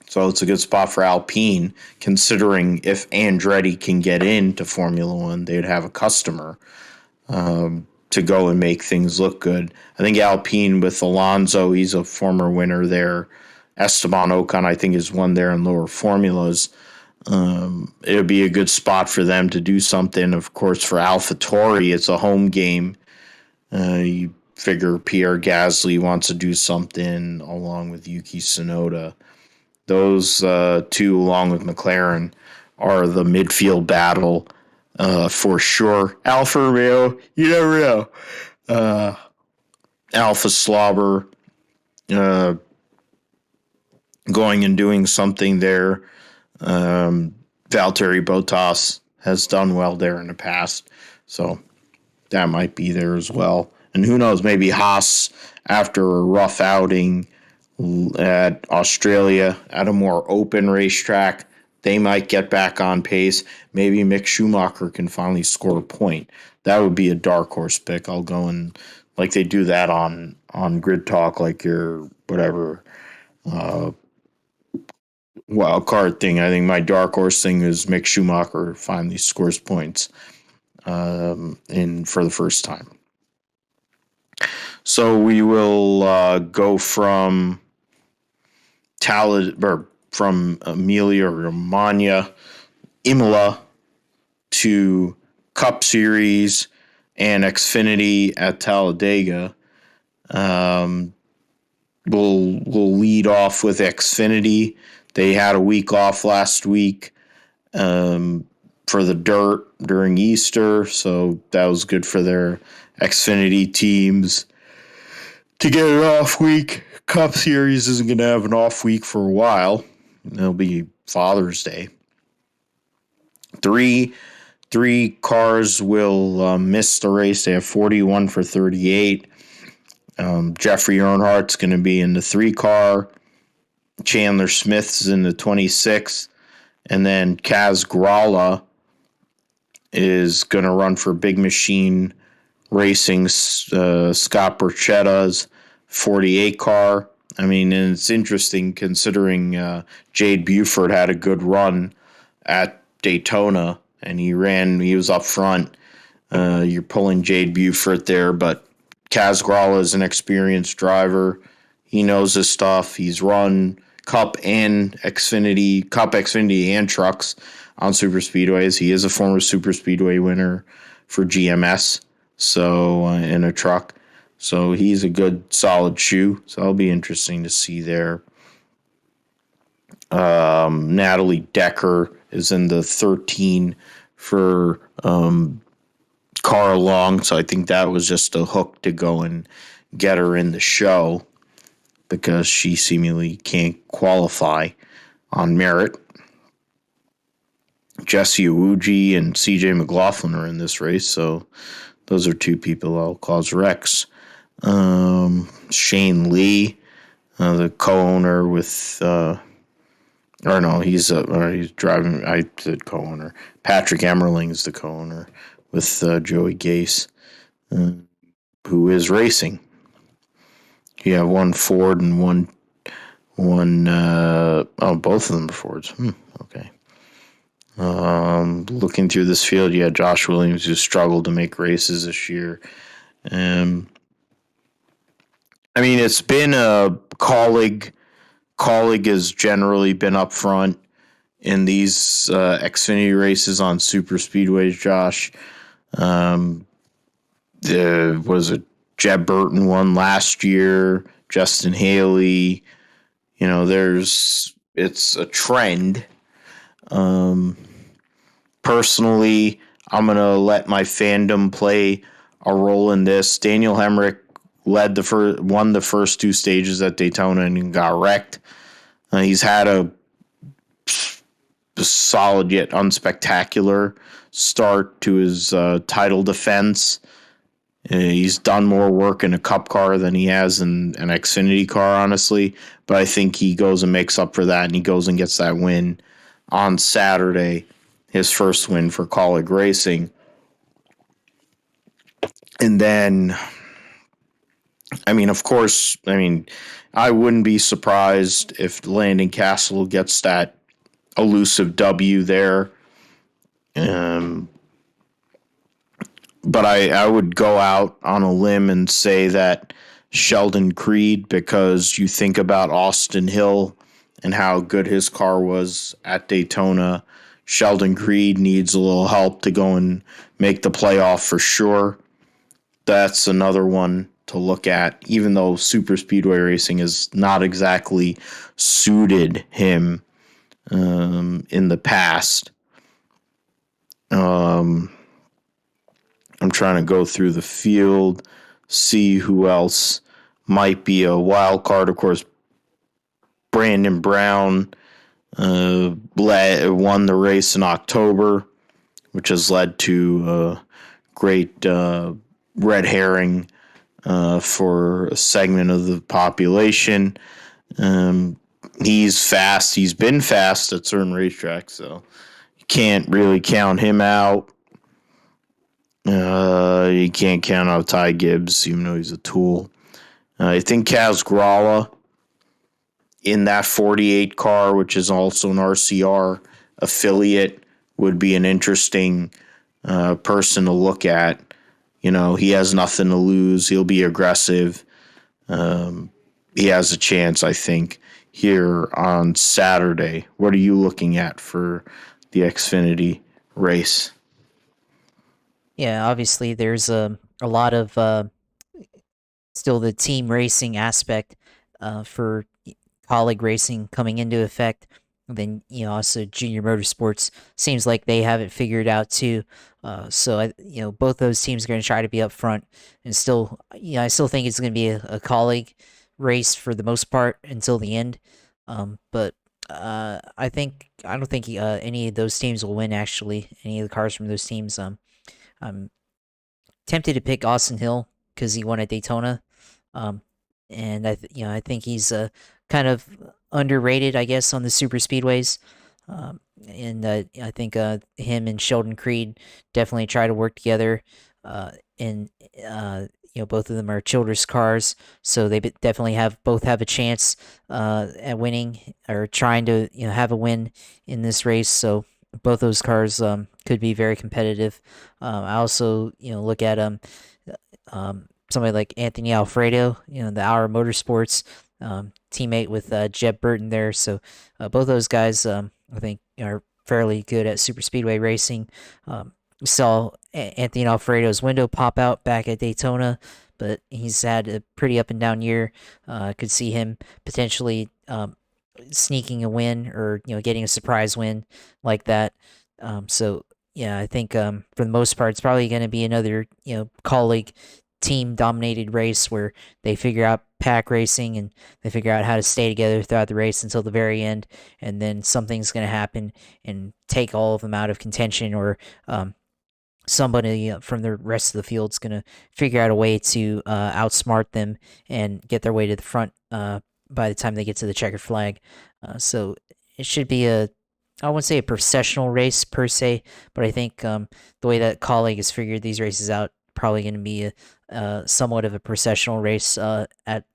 So it's a good spot for Alpine, considering if Andretti can get into Formula One, they'd have a customer to go and make things look good. I think Alpine with Alonso, he's a former winner there. Esteban Ocon, I think, has won there in lower formulas. It would be a good spot for them to do something. Of course, for AlphaTauri, it's a home game. You figure Pierre Gasly wants to do something along with Yuki Tsunoda. Those two, along with McLaren, are the midfield battle for sure. Alfa Romeo, you never know. Alpha Slobber going and doing something there. Valtteri Bottas has done well there in the past, so that might be there as well. And who knows, maybe Haas, after a rough outing at Australia at a more open racetrack, they might get back on pace. Maybe Mick Schumacher can finally score a point. That would be a dark horse pick. I'll go and like they do that on Grid Talk, like your whatever wild card thing. I think my dark horse thing is Mick Schumacher finally scores points in for the first time. So we will go from from Emilia Romagna, Imola, to Cup Series and Xfinity at Talladega. We'll lead off with Xfinity. They had a week off last week for the dirt during Easter, so that was good for their Xfinity teams to get an off week. Cup Series isn't going to have an off week for a while. It'll be Father's Day. Three cars will miss the race. They have 41 for 38. Jeffrey Earnhardt's going to be in the 3 car. Chandler Smith's in the 26. And then Kaz Grala is going to run for Big Machine Racing, Scott Borchetta's 48 car. I mean, and it's interesting considering Jade Buford had a good run at Daytona, and he was up front. You're pulling Jade Buford there, but Kaz Grala is an experienced driver. He knows his stuff. He's run Cup, Xfinity, and trucks on super speedways. He is a former super speedway winner for GMS, so in a truck. So he's a good, solid shoe. So it'll be interesting to see there. Natalie Decker is in the 13 for Carl Long. So I think that was just a hook to go and get her in the show because she seemingly can't qualify on merit. Jesse Iwuji and CJ McLaughlin are in this race, so those are 2 people that'll cause wrecks. Shane Lee, the co-owner with, he's driving. I said co-owner. Patrick Emmerling is the co-owner with Joey Gase, who is racing. You have one Ford and one. Both of them are Fords. Okay. Looking through this field, you had Josh Williams, who struggled to make races this year. I mean, it's been a colleague has generally been up front. in these Xfinity races on super speedways, Josh. Was it Jeb Burton won last year? Justin Haley. It's a trend. Personally, I'm gonna let my fandom play a role in this. Daniel Hemrick won the first two stages at Daytona and got wrecked. He's had a solid yet unspectacular start to his title defense. He's done more work in a Cup car than he has in an Xfinity car, honestly. But I think he goes and makes up for that, and he goes and gets that win on Saturday, his first win for Kaulig Racing. And then, of course, I wouldn't be surprised if Landon Cassill gets that elusive W there. But I would go out on a limb and say that Sheldon Creed, because you think about Austin Hill and how good his car was at Daytona, Sheldon Creed needs a little help to go and make the playoff for sure. That's another one to look at, even though super speedway racing is not exactly suited him in the past. I'm trying to go through the field, see who else might be a wild card. Of course, Brandon Brown won the race in October, which has led to a great red herring for a segment of the population. He's fast. He's been fast at certain racetracks, so you can't really count him out. You can't count out Ty Gibbs, even though he's a tool. I think Kaz Gralla in that 48 car, which is also an RCR affiliate, would be an interesting person to look at. He has nothing to lose. He'll be aggressive. He has a chance, I think, here on Saturday. What are you looking at for the Xfinity race? Yeah, obviously there's a lot of still the team racing aspect for Kaulig racing coming into effect. And then also Junior Motorsports seems like they have it figured out too. So both those teams are going to try to be up front, and still I still think it's going to be a Kaulig race for the most part until the end. But I don't think any of those teams will win. Actually, any of the cars from those teams. I'm tempted to pick Austin Hill because he won at Daytona, and I think he's kind of underrated, I guess, on the super speedways. And I think him and Sheldon Creed definitely try to work together. And both of them are Childress cars, so they definitely both have a chance at winning or trying to have a win in this race. So both those cars could be very competitive. I also look at somebody like Anthony Alfredo, the Hour Motorsports teammate with Jeb Burton there. So both those guys, I think, are fairly good at super speedway racing. We saw Anthony Alfredo's window pop out back at Daytona, but he's had a pretty up and down year. Could see him potentially sneaking a win or getting a surprise win like that. So yeah, I think for the most part, it's probably going to be another Kaulig team dominated race where they figure out pack racing and they figure out how to stay together throughout the race until the very end, and then something's going to happen and take all of them out of contention, or somebody from the rest of the field's going to figure out a way to outsmart them and get their way to the front by the time they get to the checkered flag. So it should be I wouldn't say a processional race per se, but I think the way that Kaulig has figured these races out, probably going to be somewhat of a processional race at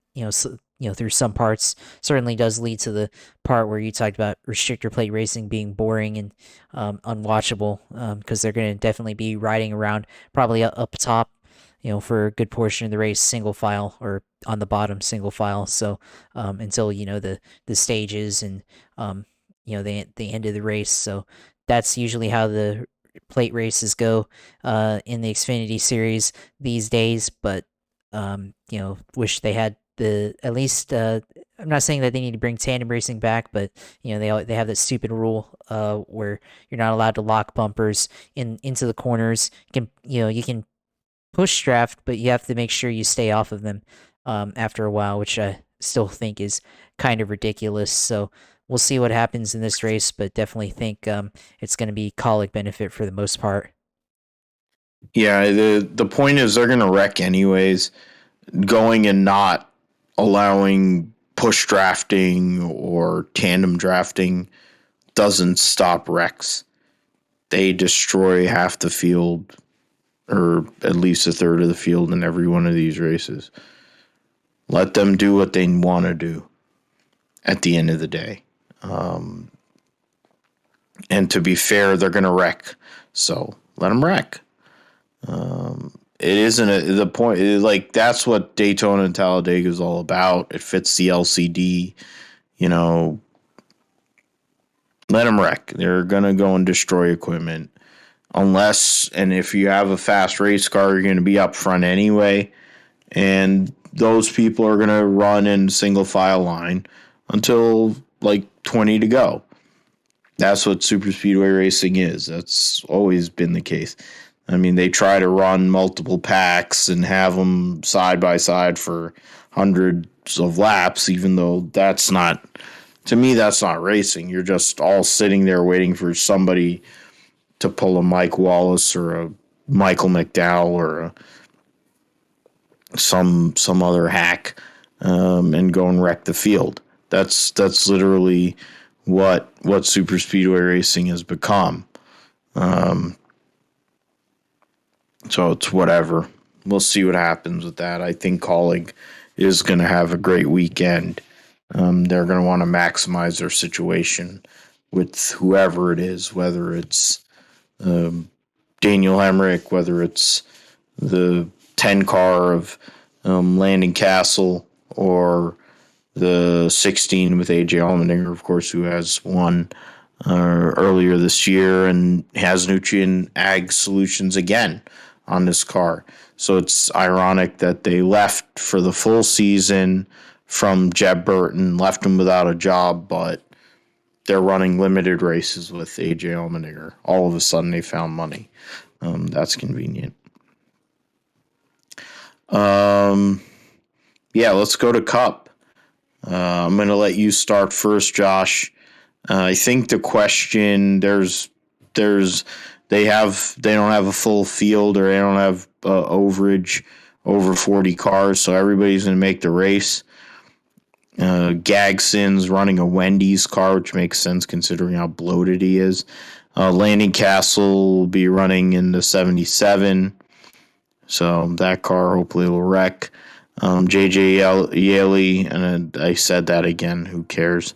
through some parts. Certainly does lead to the part where you talked about restrictor plate racing being boring and unwatchable, because they're going to definitely be riding around probably up top, for a good portion of the race single file or on the bottom single file. So until the stages and the end of the race. So that's usually how the plate races go in the Xfinity series these days. But wish they had the at least. I'm not saying that they need to bring tandem racing back, but they have that stupid rule where you're not allowed to lock bumpers into the corners. You can push draft, but you have to make sure you stay off of them after a while, which I still think is kind of ridiculous. So we'll see what happens in this race, but definitely think it's going to be Kaulig benefit for the most part. Yeah, the point is they're going to wreck anyways. Going and not allowing push drafting or tandem drafting doesn't stop wrecks. They destroy half the field, or at least a third of the field in every one of these races. Let them do what they want to do at the end of the day. And to be fair, they're going to wreck. So let them wreck. It isn't the point. Like, that's what Daytona and Talladega is all about. It fits the LCD. Let them wreck. They're going to go and destroy equipment. Unless, and if you have a fast race car, you're going to be up front anyway. And those people are going to run in single file line until like 20 to go. That's what super speedway racing is. That's always been the case. I mean, they try to run multiple packs and have them side by side for hundreds of laps, even though that's not, to me, that's not racing. You're just all sitting there waiting for somebody to pull a Mike Wallace or a Michael McDowell or some other hack and go and wreck the field. That's literally what super speedway racing has become. So it's whatever. We'll see what happens with that. I think Kaulig is going to have a great weekend. They're going to want to maximize their situation with whoever it is, whether it's Daniel Hemrick, whether it's the 10 car of Landon Castle, or the 16 with AJ Allmendinger, of course, who has won earlier this year and has Nutrien Ag Solutions again on this car. So it's ironic that they left for the full season from Jeb Burton, left him without a job, but they're running limited races with AJ Allmendinger. All of a sudden, they found money. That's convenient. Yeah, let's go to Cup. I'm going to let you start first, Josh. I think the question they don't have a full field, or they don't have overage over 40 cars, so everybody's going to make the race. Gagson's running a Wendy's car, which makes sense considering how bloated he is. Landon Castle will be running in the 77, so that car hopefully will wreck. JJ Yaley, and I said that again, who cares?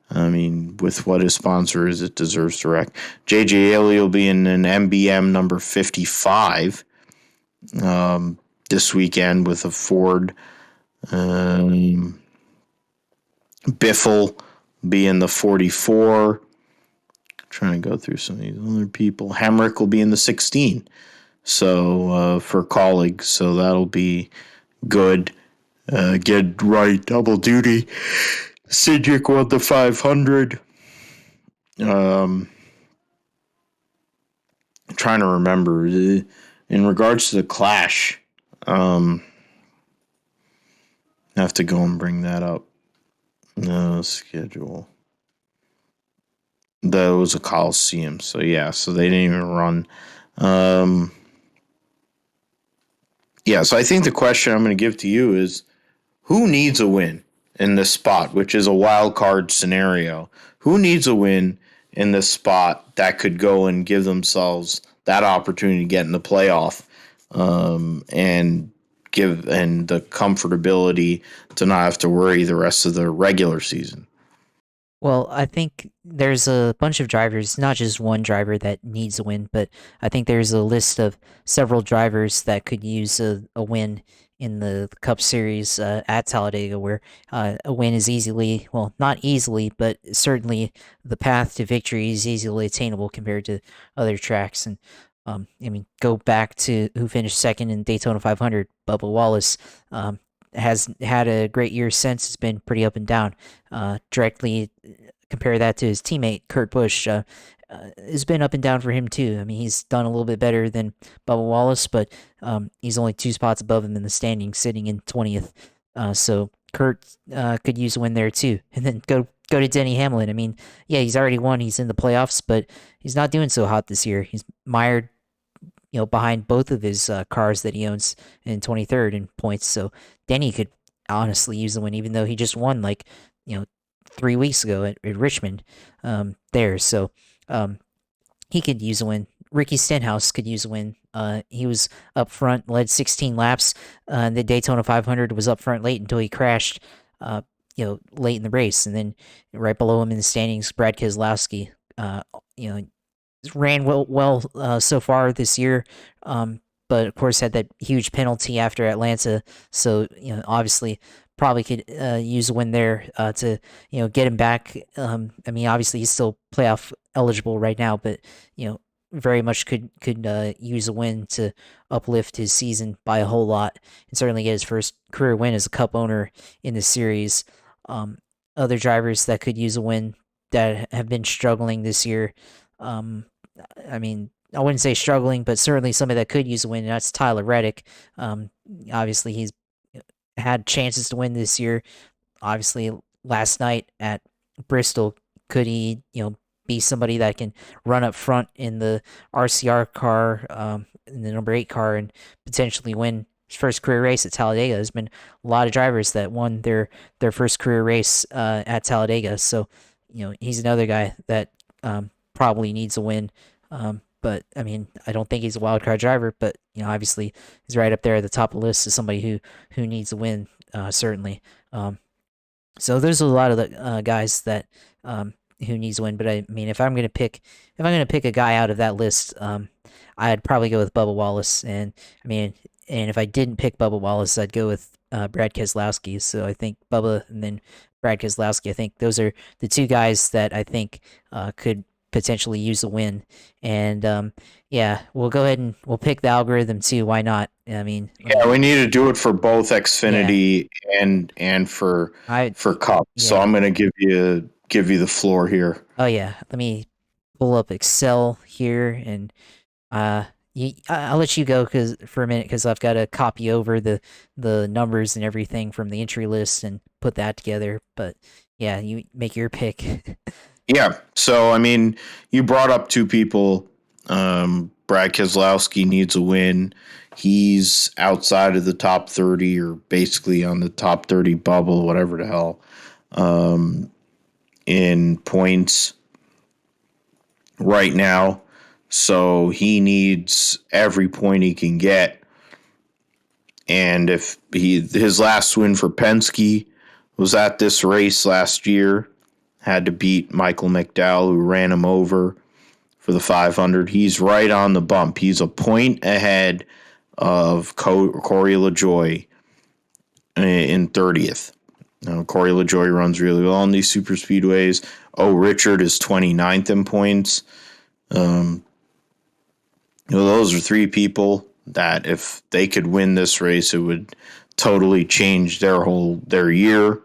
I mean, with what his sponsor is, it deserves to wreck. JJ Yaley will be in an MBM number 55 this weekend with a Ford. Biffle will be in the 44. Trying to go through some of these other people. Hemrick will be in the 16. So for Kaulig, so that'll be good. Get right, double duty. Cedric won the 500. I'm trying to remember in regards to the Clash. I have to go and bring that up. No schedule. That was a Coliseum, so yeah. So they didn't even run. Yeah, so I think the question I'm going to give to you is, who needs a win in this spot, which is a wild card scenario? Who needs a win in this spot that could go and give themselves that opportunity to get in the playoff and the comfortability to not have to worry the rest of the regular season? Well, I think there's a bunch of drivers, not just one driver that needs a win, but I think there's a list of several drivers that could use a win in the Cup Series at Talladega, where a win is easily, well, not easily, but certainly the path to victory is easily attainable compared to other tracks. And I mean, go back to who finished second in Daytona 500. Bubba Wallace has had a great year since. It's been pretty up and down. Directly compare that to his teammate Kurt Busch. Has been up and down for him too. I mean, he's done a little bit better than Bubba Wallace, but he's only 2 spots above him in the standings, sitting in 20th. So Kurt could use a win there too. And then go to Denny Hamlin. I mean, yeah, he's already won. He's in the playoffs, but he's not doing so hot this year. He's mired, behind both of his cars that he owns in 23rd in points. So Denny could honestly use the win, even though he just won 3 weeks ago at Richmond there. So he could use a win. Ricky Stenhouse could use a win. He was up front, led 16 laps. The Daytona 500 was up front late until he crashed, late in the race. And then right below him in the standings, Brad Keselowski, ran well so far this year. But of course had that huge penalty after Atlanta. So, obviously probably could use a win there to get him back. I mean, obviously he's still playoff eligible right now, but very much could use a win to uplift his season by a whole lot and certainly get his first career win as a Cup owner in the series. Other drivers that could use a win that have been struggling this year. I mean, I wouldn't say struggling, but certainly somebody that could use a win, and that's Tyler Reddick. Obviously, he's had chances to win this year. Obviously, last night at Bristol, could he, be somebody that can run up front in the RCR car, in the number 8 car, and potentially win his first career race at Talladega? There's been a lot of drivers that won their first career race at Talladega, so he's another guy that probably needs a win. But I mean, I don't think he's a wild card driver, but obviously he's right up there at the top of the list as somebody who needs a win, certainly. So there's a lot of the guys that who needs a win. But I mean, if I'm gonna pick a guy out of that list, I'd probably go with Bubba Wallace. And I mean, and if I didn't pick Bubba Wallace, I'd go with Brad Keselowski. So I think Bubba and then Brad Keselowski. I think those are the two guys that I think could potentially use a win. And yeah, we'll go ahead and we'll pick the algorithm too. Why not? I mean, yeah, we need to do it for both Xfinity and for Cup. Yeah. So I'm going to give you the floor here. Oh yeah, let me pull up Excel here, and I'll let you go for a minute because I've got to copy over the numbers and everything from the entry list and put that together. But yeah, you make your pick. Yeah. So, I mean, you brought up two people. Brad Keselowski needs a win. He's outside of the top 30 or basically on the top 30 bubble, whatever the hell, in points right now. So he needs every point he can get. And if his last win for Penske was at this race last year, had to beat Michael McDowell, who ran him over for the 500. He's right on the bump. He's a point ahead of Corey LaJoie in 30th. Now, Corey LaJoie runs really well on these super speedways. Richard is 29th in points. Those are three people that if they could win this race, it would totally change their year.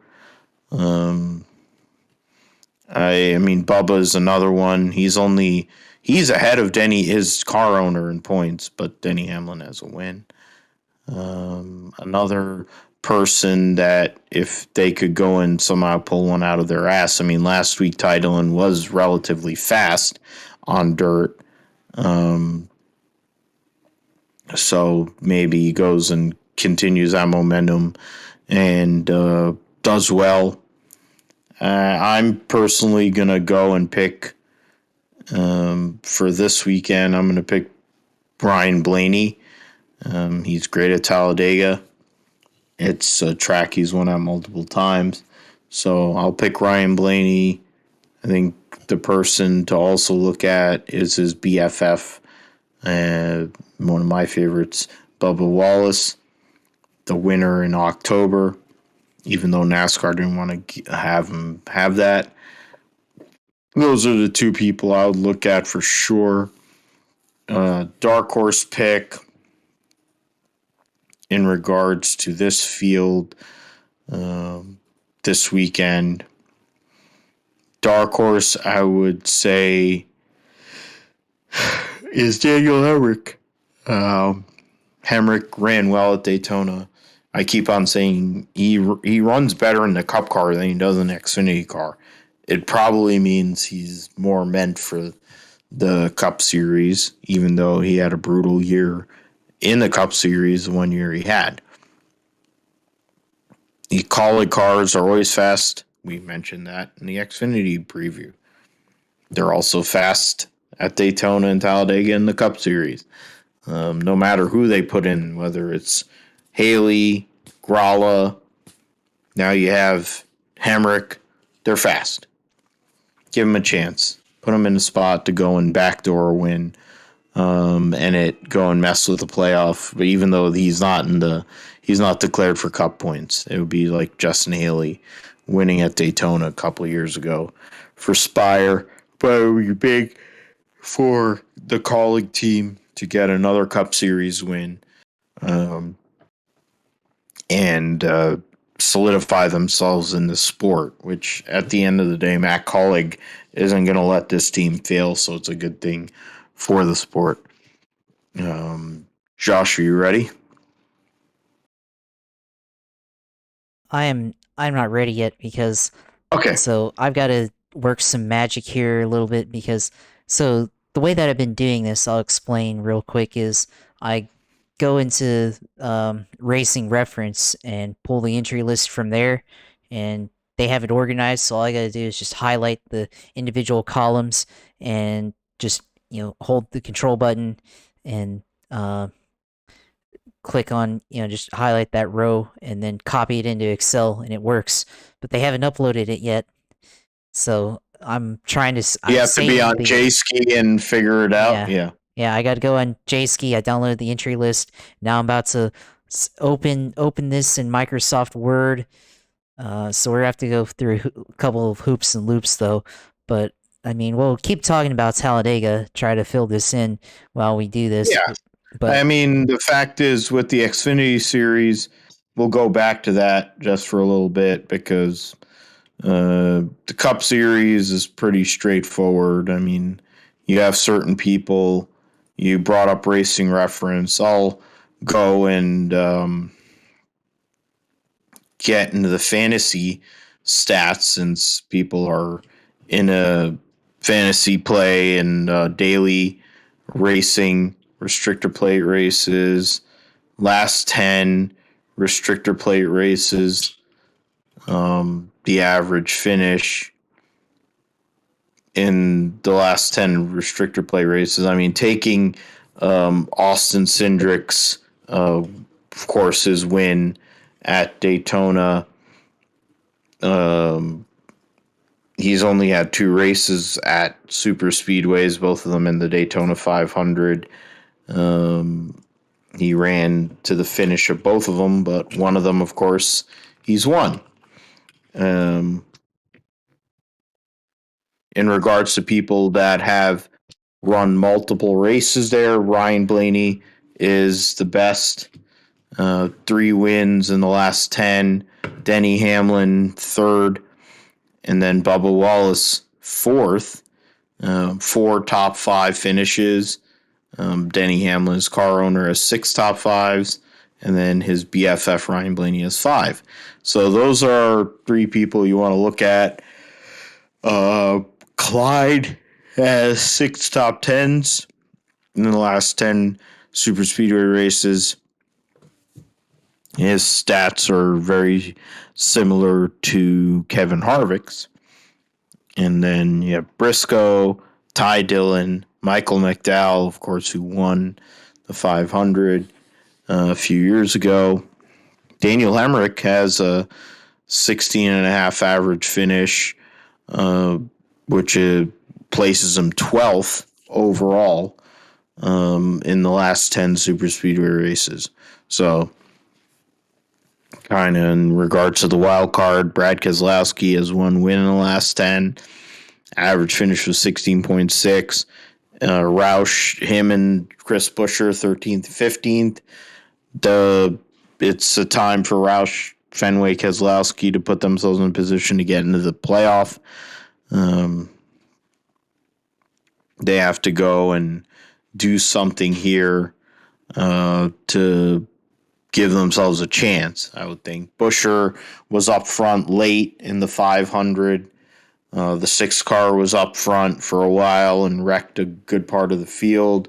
I mean, Bubba is another one. He's ahead of Denny, his car owner, in points, but Denny Hamlin has a win. Another person that if they could go and somehow pull one out of their ass. I mean, last week Titlein was relatively fast on dirt. So maybe he goes and continues that momentum and does well. I'm personally going to go and pick, for this weekend, I'm going to pick Ryan Blaney. He's great at Talladega. It's a track he's won at multiple times. So I'll pick Ryan Blaney. I think the person to also look at is his BFF, one of my favorites, Bubba Wallace. the winner in October, even though NASCAR didn't want to have him have that. Those are the two people I would look at for sure. Dark horse pick in regards to this field this weekend. Dark horse, I would say, is Daniel Hemric. Hemric ran well at Daytona. I keep on saying he runs better in the Cup car than he does in the Xfinity car. It probably means he's more meant for the Cup Series, even though he had a brutal year in the Cup Series the 1 year he had. The Kaulig cars are always fast. We mentioned that in the Xfinity preview. They're also fast at Daytona and Talladega in the Cup Series. No matter who they put in, whether it's Haley, Gralla, now you have Hemric, they're fast. Give them a chance. Put them in a spot to go and backdoor win, and go and mess with the playoff. But even though he's not declared for Cup points, it would be like Justin Haley winning at Daytona a couple of years ago for Spire. But it would be big for the Kaulig team to get another Cup Series win, and solidify themselves in the sport, which at the end of the day, Matt Kaulig isn't going to let this team fail, so it's a good thing for the sport. Josh, are you ready? I'm not ready yet because Okay. so I've got to work some magic here a little bit because so the way that I've been doing this, I'll explain real quick, is I go into racing reference and pull the entry list from there, and they have it organized. So all I got to do is just highlight the individual columns and just hold the control button and click on just highlight that row and then copy it into Excel, and it works. But they haven't uploaded it yet, so I'm trying to. You I'm have to be on saving the J-Ski and figure it out. Yeah. yeah. I got to go on JSki. I downloaded the entry list. Now I'm about to open this in Microsoft Word. So we're gonna have to go through a couple of hoops and loops though. But I mean, we'll keep talking about Talladega. Try to fill this in while we do this. Yeah. But I mean, the fact is, with the Xfinity series, we'll go back to that just for a little bit because the Cup Series is pretty straightforward. I mean, you have certain people. You brought up Racing Reference. I'll go and get into the fantasy stats since people are in a fantasy play and daily racing, restrictor plate races, last 10 restrictor plate races, the average finish in the last 10 restrictor plate races. I mean, taking Austin Cindric's, of course, his win at Daytona. He's only had 2 races at super speedways, both of them in the Daytona 500. He ran to the finish of both of them, but one of them, of course, he's won. In regards to people that have run multiple races there, Ryan Blaney is the best. 3 wins in the last 10. Denny Hamlin, 3rd. And then Bubba Wallace, 4th. 4 top 5 finishes. Denny Hamlin, his car owner, has 6 top 5s. And then his BFF, Ryan Blaney, has 5. So those are 3 people you want to look at. Clyde has 6 top 10s in the last 10 super speedway races. His stats are very similar to Kevin Harvick's. And then you have Briscoe, Ty Dillon, Michael McDowell, of course, who won the 500 a few years ago. Daniel Hemric has a 16.5 average finish, which places him 12th overall in the last 10 super speedway races. So kind of in regards to the wild card, Brad Keselowski has one win in the last 10. Average finish was 16.6. Roush, him and Chris Buescher, 13th, 15th. It's a time for Roush, Fenway, Keselowski to put themselves in position to get into the playoff. They have to go and do something here to give themselves a chance, I would think. Buescher was up front late in the 500. The 6 car was up front for a while and wrecked a good part of the field.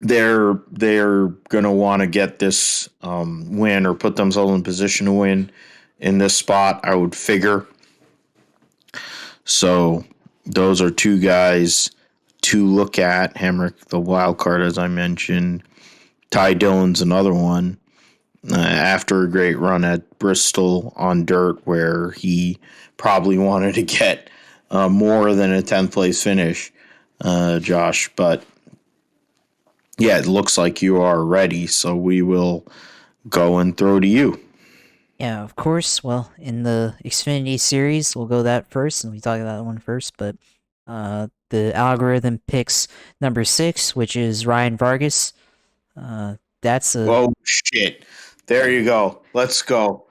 They're going to want to get this win or put themselves in position to win in this spot, I would figure. So those are 2 guys to look at. Hemrick, the wild card, as I mentioned. Ty Dillon's another one. After a great run at Bristol on dirt, where he probably wanted to get more than a 10th place finish, Josh. But yeah, it looks like you are ready, so we will go and throw to you. Yeah, of course. Well, in the Xfinity series, we'll go that first, and we talk about that one first. But the algorithm picks number 6, which is Ryan Vargas. That's a Oh shit! There you go. Let's go.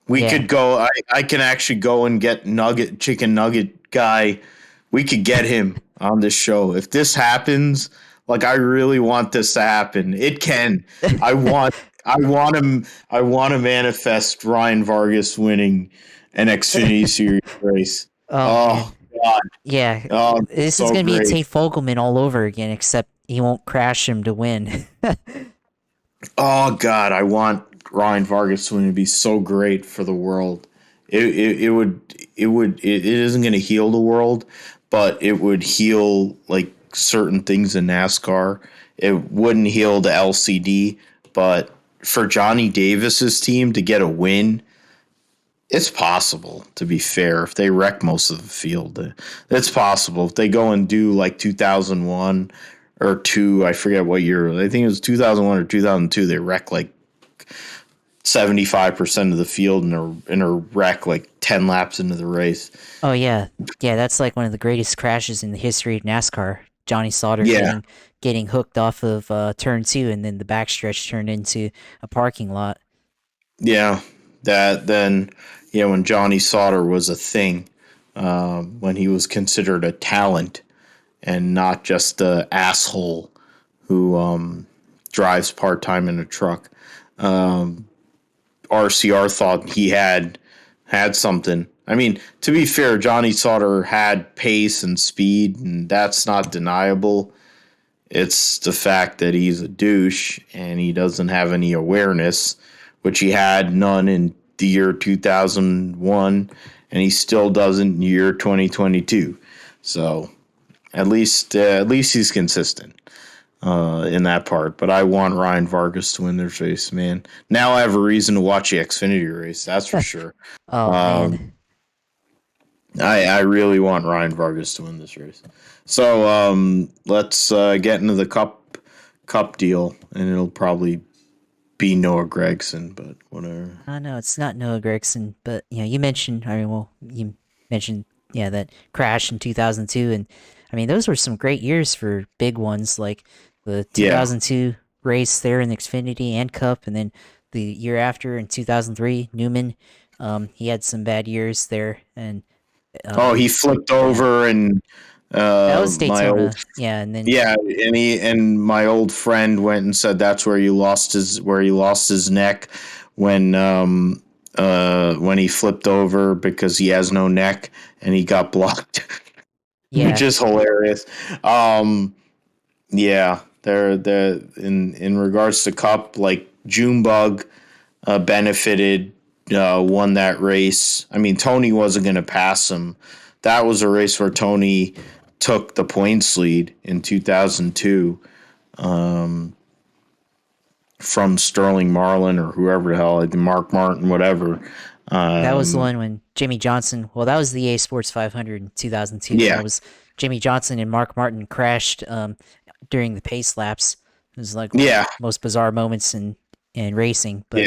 We could go. I can actually go and get chicken nugget guy. We could get him on this show if this happens. Like, I really want this to happen. It can. I want him. I want to manifest Ryan Vargas winning an Xfinity Series race. Oh, God. yeah. Oh, This so is gonna be great. Tate Fogelman all over again, except he won't crash him to win. Oh God, I want Ryan Vargas to win. It'd be so great for the world. It isn't going to heal the world, but it would heal like certain things in NASCAR. It wouldn't heal the LCD, but for Johnny Davis's team to get a win, it's possible. To be fair, if they wreck most of the field, it's possible. If they go and do like 2001 or 2, I forget what year. I think it was 2001 or 2002. They wreck like 75% of the field in a wreck like 10 laps into the race. Oh yeah, that's like one of the greatest crashes in the history of NASCAR. Johnny Sauter Yeah, getting hooked off of turn 2, and then the backstretch turned into a parking lot. yeah. When Johnny Sauter was a thing, when he was considered a talent and not just the asshole who drives part time in a truck. RCR thought he had something. I mean, to be fair, Johnny Sauter had pace and speed, and that's not deniable. It's the fact that he's a douche and he doesn't have any awareness, which he had none in the year 2001, and he still doesn't in year 2022. So at least he's consistent in that part. But I want Ryan Vargas to win this race, man. Now I have a reason to watch the Xfinity race. That's for sure. Oh Um, man. I really want Ryan Vargas to win this race. So let's get into the cup deal, and it'll probably be Noah Gragson, but whatever. No, it's not Noah Gragson, but you mentioned. You mentioned that crash in 2002, and I mean those were some great years for big ones, like the Yeah. 2002 race there in Xfinity and Cup, and then the year after in 2003 Newman. He had some bad years there, and Oh, he flipped yeah, over and that was my old Daytona. Yeah, and then yeah, and my old friend went and said that's where he lost his neck when he flipped over because he has no neck and he got blocked, which yeah, is hilarious. Yeah, they're in regards to Cup, like Junebug benefited, won that race. I mean, Tony wasn't going to pass him. That was a race where Tony took the points lead in 2002 from Sterling Marlin or whoever the hell, like Mark Martin, whatever. that was the one when Jimmy Johnson. Well, that was the A Sports 500 in 2002, and Yeah, that was Jimmy Johnson and Mark Martin crashed during the pace laps. It was like one of the yeah, most bizarre moments in in racing. But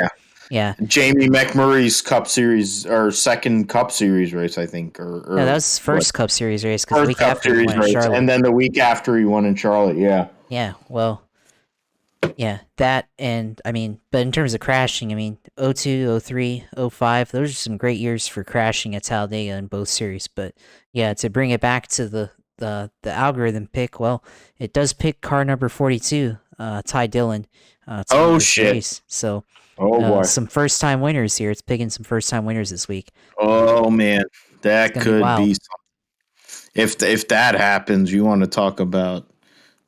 yeah, Jamie McMurray's Cup Series or second Cup Series race, I think, no, that or was his what? first Cup Series race because the First week Cup after he Series won at race, Charlotte. and then the week after he won in Charlotte. Yeah, Yeah, well, yeah, that and I mean, but in terms of crashing, I mean, 02, 03, 05, those are some great years for crashing at Talladega in both series. But yeah, to bring it back to the algorithm pick, well, it does pick car number 42, Ty Dillon, to win oh this shit. race. So Oh boy. some first time winners here. It's picking some first time winners this week. Oh man, It's that gonna be could be wild. something. If that happens, you want to talk about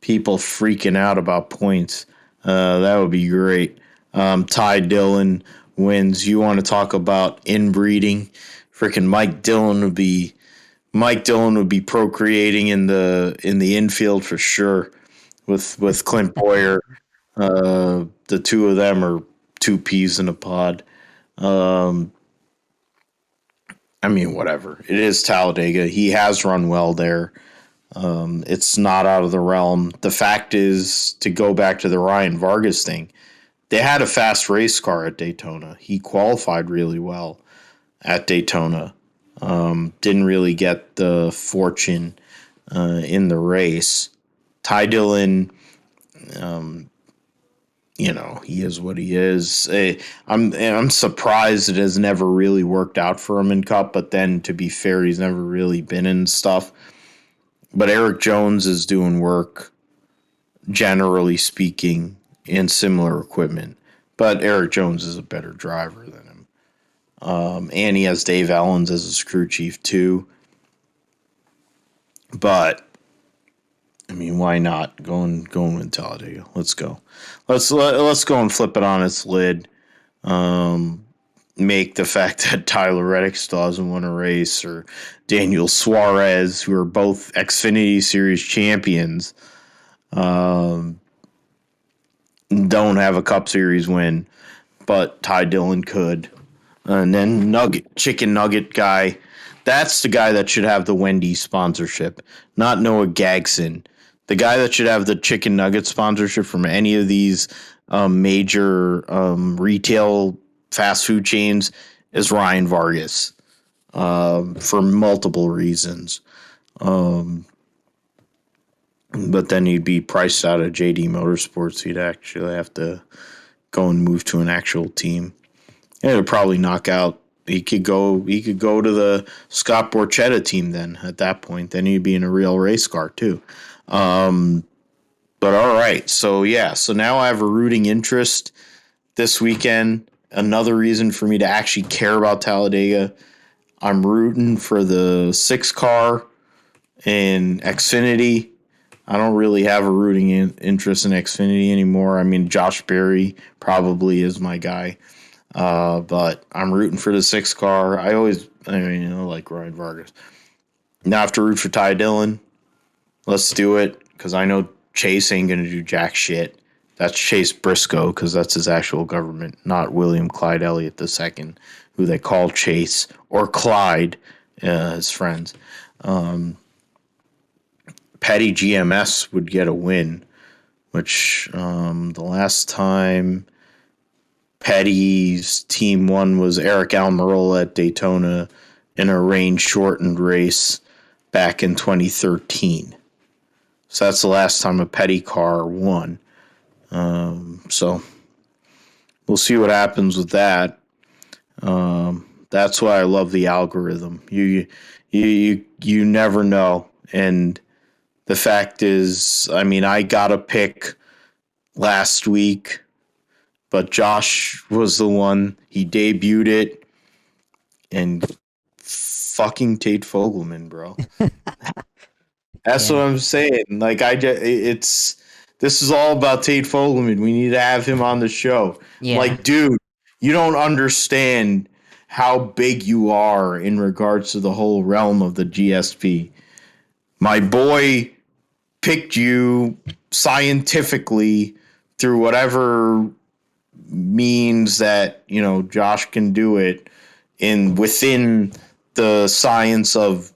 people freaking out about points. That would be great. Ty Dillon wins. You want to talk about inbreeding? Freaking Mike Dillon would be procreating in the infield for sure with Clint Boyer. The two of them are two peas in a pod. Um, I mean, whatever. It is Talladega. He has run well there. It's not out of the realm. The fact is, to go back to the Ryan Vargas thing, they had a fast race car at Daytona. He qualified really well at Daytona. Didn't really get the fortune in the race. Ty Dillon, he is what he is. I'm surprised it has never really worked out for him in Cup. But then, to be fair, he's never really been in stuff. But Eric Jones is doing work, generally speaking, in similar equipment. But Eric Jones is a better driver than him. And he has Dave Ellens as his crew chief, too. But, I mean, why not? Going with Talladega. Let's go. Let's go and flip it on its lid. Make the fact that Tyler Reddick still hasn't won a race, or Daniel Suarez, who are both Xfinity Series champions, don't have a Cup Series win, but Ty Dillon could. And then Chicken Nugget guy, that's the guy that should have the Wendy's sponsorship, not Noah Gagson. The guy that should have the Chicken Nugget sponsorship from any of these major retail fast food chains is Ryan Vargas, for multiple reasons. But then he'd be priced out of JD Motorsports. He'd actually have to go and move to an actual team. It'd probably knock out. He could go to the Scott Borchetta team then at that point. Then he'd be in a real race car too. But all right. So yeah. So now I have a rooting interest this weekend. Another reason for me to actually care about Talladega. I'm rooting for the 6 car in Xfinity. I don't really have a rooting interest in Xfinity anymore. I mean, Josh Berry probably is my guy. But I'm rooting for the 6 car. I like Ryan Vargas. Now I have to root for Ty Dillon. Let's do it, because I know Chase ain't going to do jack shit. That's Chase Briscoe, because that's his actual government, not William Clyde Elliott II, who they call Chase, or Clyde, his friends. Petty GMS would get a win, which the last time Petty's team won was Eric Almirola at Daytona in a rain-shortened race back in 2013. So that's the last time a Petty car won. So we'll see what happens with that. That's why I love the algorithm. You never know. And the fact is, I mean, I got a pick last week, but Josh was the one. He debuted it, and fucking Tate Fogelman, bro. That's what Yeah, I'm saying. Like, this is all about Tate Fogelman. We need to have him on the show. I'm yeah, like, dude, you don't understand how big you are in regards to the whole realm of the GSP. My boy picked you scientifically through whatever means that, Josh can do it within the science of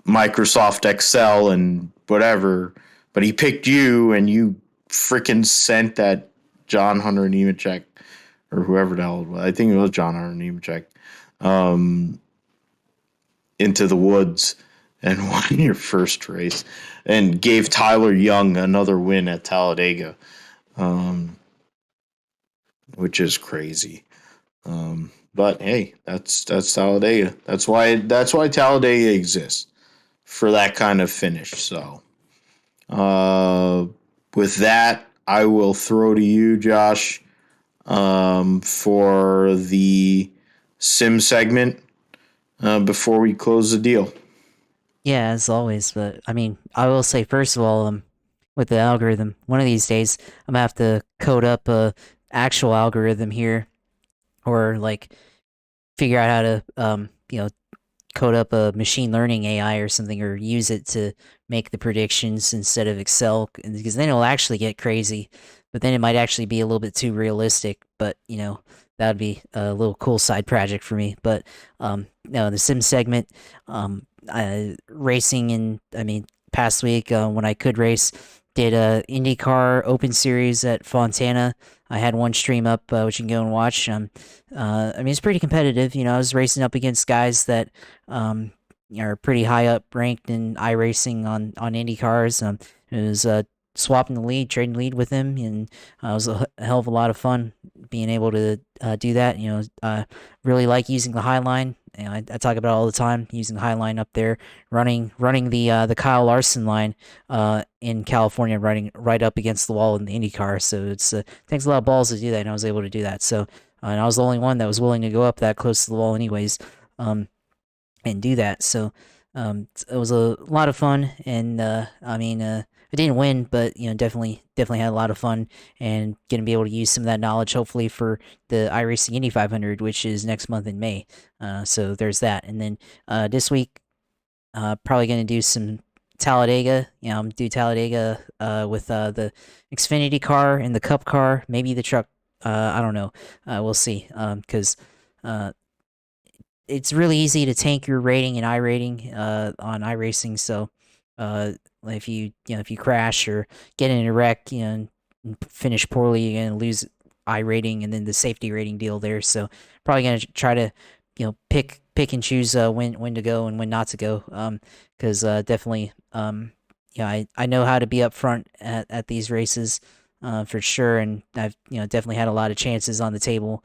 Microsoft Excel and whatever. But he picked you, and you freaking sent that John Hunter Nemechek, or whoever the hell it was. I think it was John Hunter Nemechek, into the woods and won your first race and gave Tyler Young another win at Talladega, which is crazy. But hey, that's Talladega. That's why Talladega exists, for that kind of finish. So with that, I will throw to you, Josh, for the sim segment before we close the deal. Yeah, as always. But I mean, I will say first of all, with the algorithm, one of these days I'm gonna have to code up a actual algorithm here, or like figure out how to code up a machine learning AI or something, or use it to make the predictions instead of Excel, because then it'll actually get crazy. But then it might actually be a little bit too realistic. But that would be a little cool side project for me. But no, the sim segment, racing, and I mean, past week when I could race, did a IndyCar Open Series at Fontana. I had one stream up, which you can go and watch. I mean, it's pretty competitive. I was racing up against guys that are pretty high up ranked in iRacing on Indy cars. It was swapping the lead, trading lead with him, and it was a hell of a lot of fun being able to do that. Really like using the high line. I talk about it all the time, using the high line up there, running the Kyle Larson line in California, running right up against the wall in the IndyCar. So it takes a lot of balls to do that, and I was able to do that. So and I was the only one that was willing to go up that close to the wall, anyways, and do that. So it was a lot of fun, and I mean, I didn't win, but definitely had a lot of fun, and gonna be able to use some of that knowledge hopefully for the iRacing Indy 500, which is next month in May. So there's that, and then this week, probably gonna do some Talladega. Do Talladega with the Xfinity car and the Cup car, maybe the truck. I don't know. We'll see. Because it's really easy to tank your rating and iRating on iRacing. So if you crash or get in a wreck, and finish poorly, you're gonna lose iRating and then the safety rating deal there. So probably gonna try to pick and choose when to go and when not to go. Because definitely I know how to be up front at these races for sure, and I've definitely had a lot of chances on the table.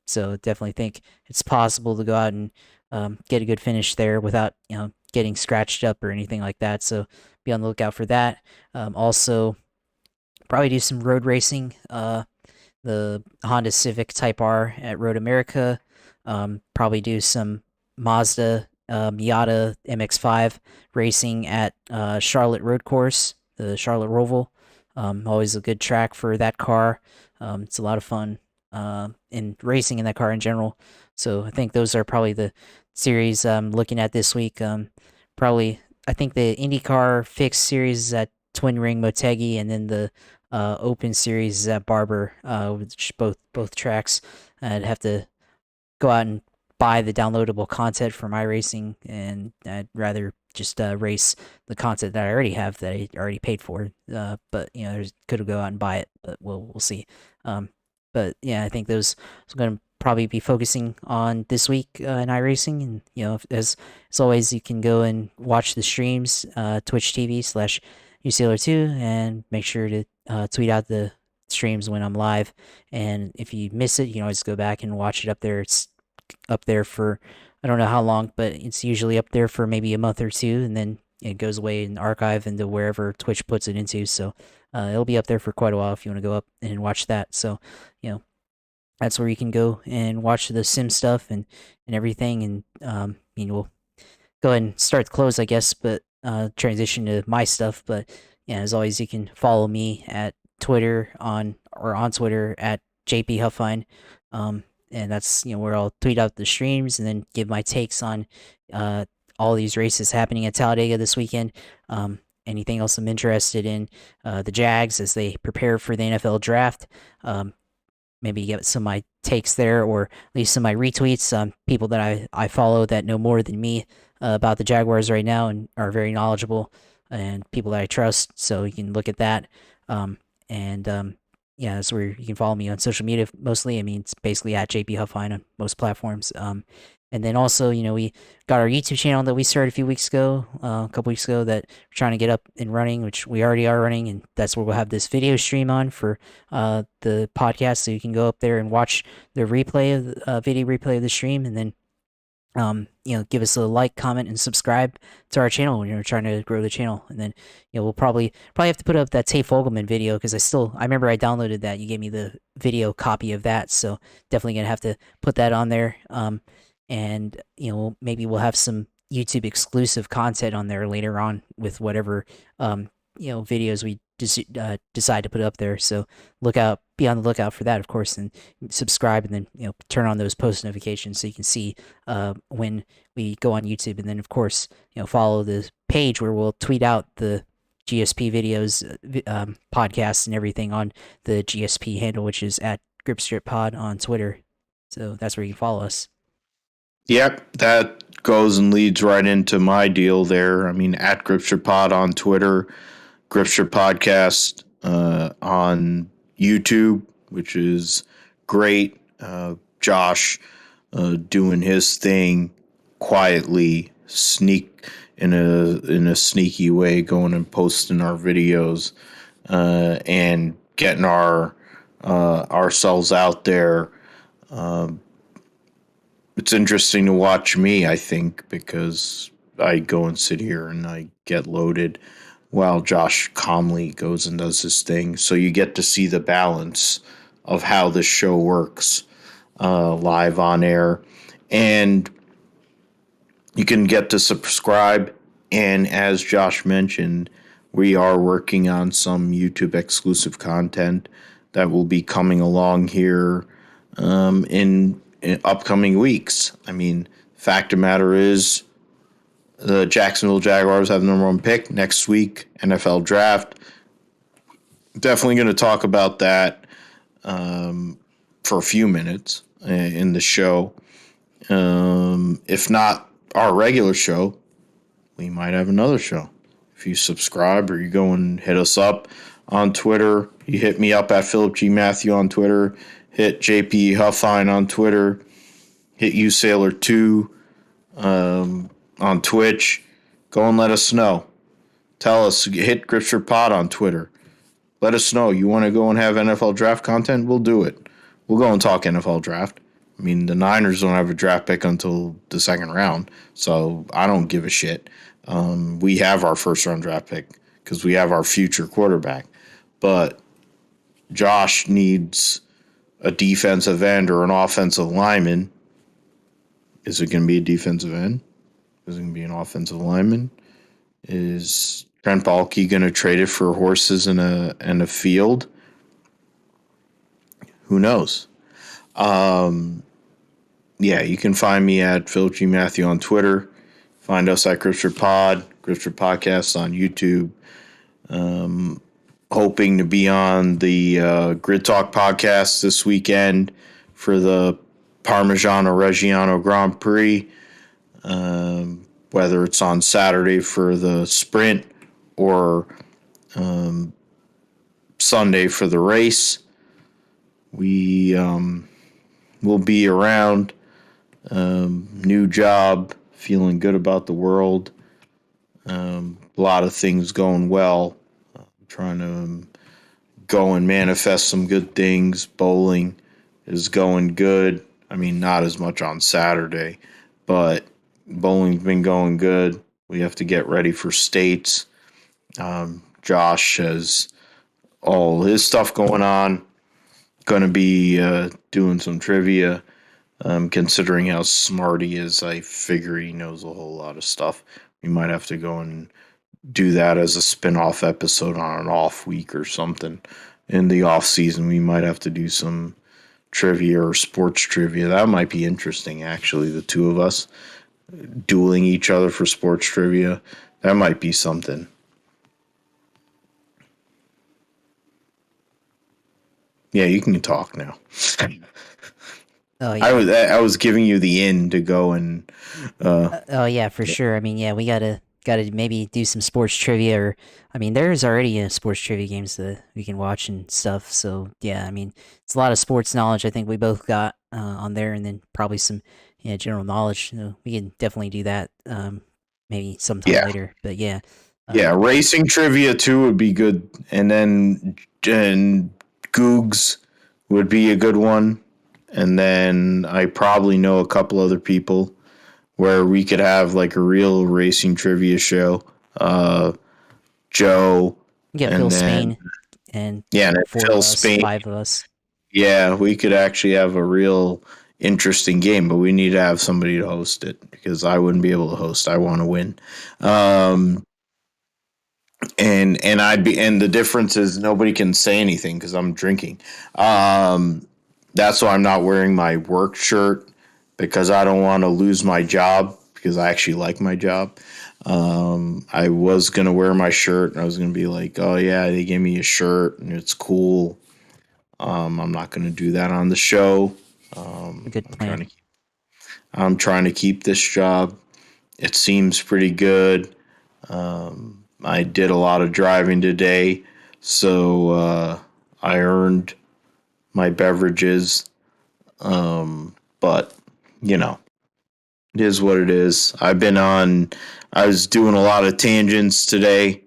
So definitely think it's possible to go out and get a good finish there without getting scratched up or anything like that. So be on the lookout for that. Also, probably do some road racing. The Honda Civic Type R at Road America. Probably do some Mazda Miata MX-5 racing at Charlotte Road Course, the Charlotte Roval. Always a good track for that car. It's a lot of fun in racing in that car in general. So I think those are probably the series I'm looking at this week. Probably, I think the IndyCar Fixed Series is at Twin Ring Motegi, and then the Open Series is at Barber, which both tracks. I'd have to go out and buy the downloadable content from iRacing, and I'd rather just race the content that I already have that I already paid for. But could go out and buy it, but we'll see. But yeah, I think those are going to probably be focusing on this week in iRacing, and as always, you can go and watch the streams, Twitch TV/UCLR2, and make sure to tweet out the streams when I'm live. And if you miss it, you can always go back and watch it up there. It's up there for I don't know how long, but it's usually up there for maybe a month or two, and then it goes away and archive into wherever Twitch puts it into. So it'll be up there for quite a while if you want to go up and watch that. So that's where you can go and watch the sim stuff and everything. And we'll go ahead and start the close, I guess, but transition to my stuff. But yeah, as always, you can follow me at Twitter on Twitter at JP Huffine. And that's where I'll tweet out the streams and then give my takes on all these races happening at Talladega this weekend. Anything else I'm interested in, the Jags as they prepare for the NFL draft. Maybe get some of my takes there, or at least some of my retweets. People that I follow that know more than me about the Jaguars right now and are very knowledgeable, and people that I trust. So you can look at that. And yeah, that's where you can follow me on social media mostly. I mean, it's basically at JP Huffine on most platforms. And then also, we got our YouTube channel that we started a few weeks ago, a couple weeks ago, that we're trying to get up and running, which we already are running, and that's where we'll have this video stream on for the podcast, so you can go up there and watch the replay of the video replay of the stream, and then give us a like, comment, and subscribe to our channel when you're trying to grow the channel. And then, we'll probably have to put up that Tate Fogelman video, because I remember I downloaded that. You gave me the video copy of that, so definitely gonna have to put that on there. And maybe we'll have some YouTube exclusive content on there later on with whatever videos we decide to put up there. So be on the lookout for that, of course, and subscribe, and then turn on those post notifications so you can see when we go on YouTube. And then, of course, follow the page where we'll tweet out the GSP videos, podcasts, and everything on the GSP handle, which is at GripStripPod on Twitter. So that's where you can follow us. Yep, that goes and leads right into my deal there. I mean, at GripStripPod on Twitter, GripStrip Podcast on YouTube, which is great. Josh doing his thing quietly, in a sneaky way, going and posting our videos and getting ourselves out there. It's interesting to watch me, I think, because I go and sit here and I get loaded while Josh calmly goes and does his thing. So you get to see the balance of how this show works live on air. And you can get to subscribe. And as Josh mentioned, we are working on some YouTube exclusive content that will be coming along here in upcoming weeks. I mean, fact of the matter is, the Jacksonville Jaguars have the number one pick next week, NFL draft. Definitely going to talk about that for a few minutes in the show. If not our regular show, we might have another show. If you subscribe or you go and hit us up on Twitter, you hit me up at Philip G. Matthew on Twitter, hit JP Huffine on Twitter, hit uSailor2 on Twitch. Go and let us know. Tell us, hit Gripster Pod on Twitter. Let us know. You want to go and have NFL draft content? We'll do it. We'll go and talk NFL draft. I mean, the Niners don't have a draft pick until the second round, so I don't give a shit. We have our first round draft pick because we have our future quarterback. But Josh needs a defensive end or an offensive lineman. Is it going to be a defensive end? Is it going to be an offensive lineman? Is Trent Baalke going to trade it for horses in a field? Who knows? Yeah, you can find me at Phil G. Matthew on Twitter. Find us at Gripster Pod, Gripster Podcast on YouTube. Hoping to be on the Grid Talk podcast this weekend for the Parmigiano Reggiano Grand Prix. Whether it's on Saturday for the sprint or Sunday for the race. We will be around. New job, feeling good about the world. A lot of things going well. Trying to go and manifest some good things. Bowling is going good. I mean, not as much on Saturday, but bowling's been going good. We have to get ready for states. Josh has all his stuff going on. Going to be doing some trivia. Considering how smart he is, I figure he knows a whole lot of stuff. We might have to go and do that as a spin-off episode on an off week or something. In the off season, we might have to do some trivia or sports trivia. That might be interesting, actually, the two of us dueling each other for sports trivia. That might be something. Yeah, you can talk now. Oh yeah. I was giving you the in to go and oh yeah, for sure. I mean, yeah, we gotta got to maybe do some sports trivia, or I mean, there's already sports trivia games that we can watch and stuff. So yeah, I mean, it's a lot of sports knowledge. I think we both got on there, and then probably some general knowledge. We can definitely do that maybe sometime Yeah. later. But yeah, Yeah, racing trivia too would be good, and then Googs would be a good one, and then I probably know a couple other people where we could have like a real racing trivia show. Joe, we get Phil and then Spain, and yeah, and then four Phil of us, Spain. 5 of us. Yeah, we could actually have a real interesting game, but we need to have somebody to host it because I wouldn't be able to host. I want to win. And I'd be, and the difference is nobody can say anything because I'm drinking. That's why I'm not wearing my work shirt because I don't want to lose my job because I actually like my job. I was gonna wear my shirt and I was gonna be like, oh yeah, they gave me a shirt and it's cool. I'm not gonna do that on the show. A good plan. I'm trying to keep this job. It seems pretty good. I did a lot of driving today, so I earned my beverages. But, you know, it is what it is. I was doing a lot of tangents today,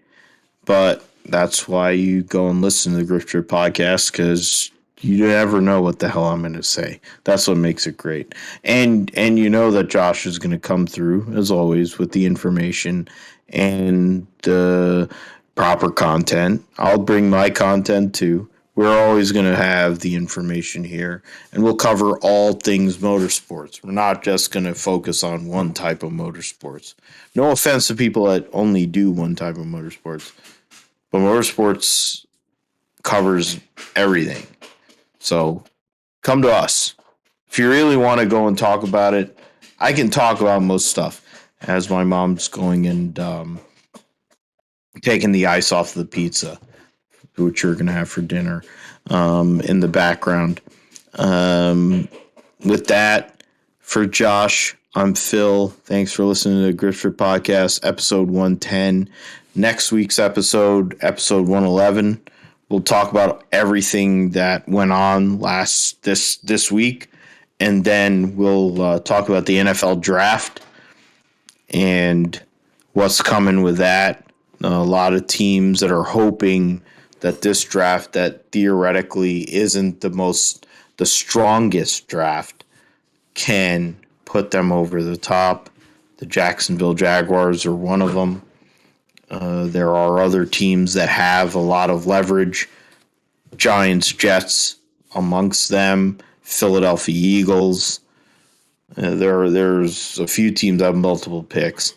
but that's why you go and listen to the Grifter podcast because you never know what the hell I'm going to say. That's what makes it great. And you know that Josh is going to come through, as always, with the information and the proper content. I'll bring my content too. We're always going to have the information here, and we'll cover all things motorsports. We're not just going to focus on one type of motorsports. No offense to people that only do one type of motorsports, but motorsports covers everything. So come to us. If you really want to go and talk about it, I can talk about most stuff. As my mom's going and taking the ice off the pizza, which you're going to have for dinner in the background. With that, for Josh, I'm Phil. Thanks for listening to the Grifter Podcast, episode 110. Next week's episode 111, we'll talk about everything that went on this week, and then we'll talk about the NFL draft and what's coming with that. A lot of teams that are hoping that this draft that theoretically isn't the strongest draft can put them over the top. The Jacksonville Jaguars are one of them. There are other teams that have a lot of leverage. Giants, Jets amongst them. Philadelphia Eagles. There's a few teams that have multiple picks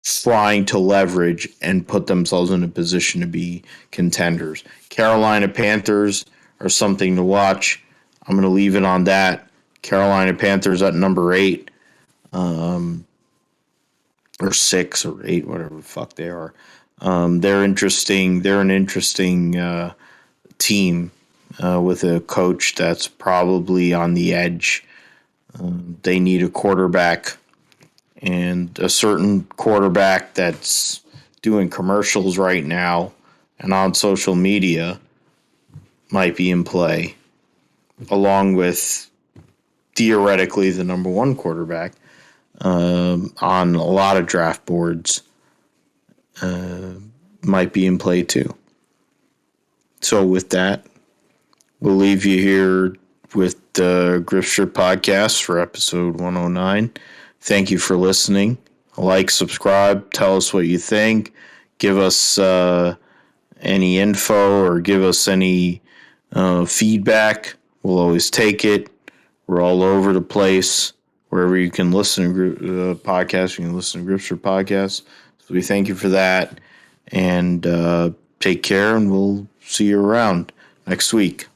trying to leverage and put themselves in a position to be contenders. Carolina Panthers are something to watch. I'm going to leave it on that. Carolina Panthers at number 8. Or 6 or 8, whatever the fuck they are. They're interesting. They're an interesting team with a coach that's probably on the edge. They need a quarterback, and a certain quarterback that's doing commercials right now and on social media might be in play, along with theoretically the number 1 quarterback on a lot of draft boards might be in play too. So with that, we'll leave you here with the Grifter Podcast for episode 109. Thank you for listening. Like, subscribe, tell us what you think. Give us any info or give us any feedback. We'll always take it. We're all over the place. Wherever you can listen to podcasts, you can listen to Grifter Podcasts. So we thank you for that. And take care, and we'll see you around next week.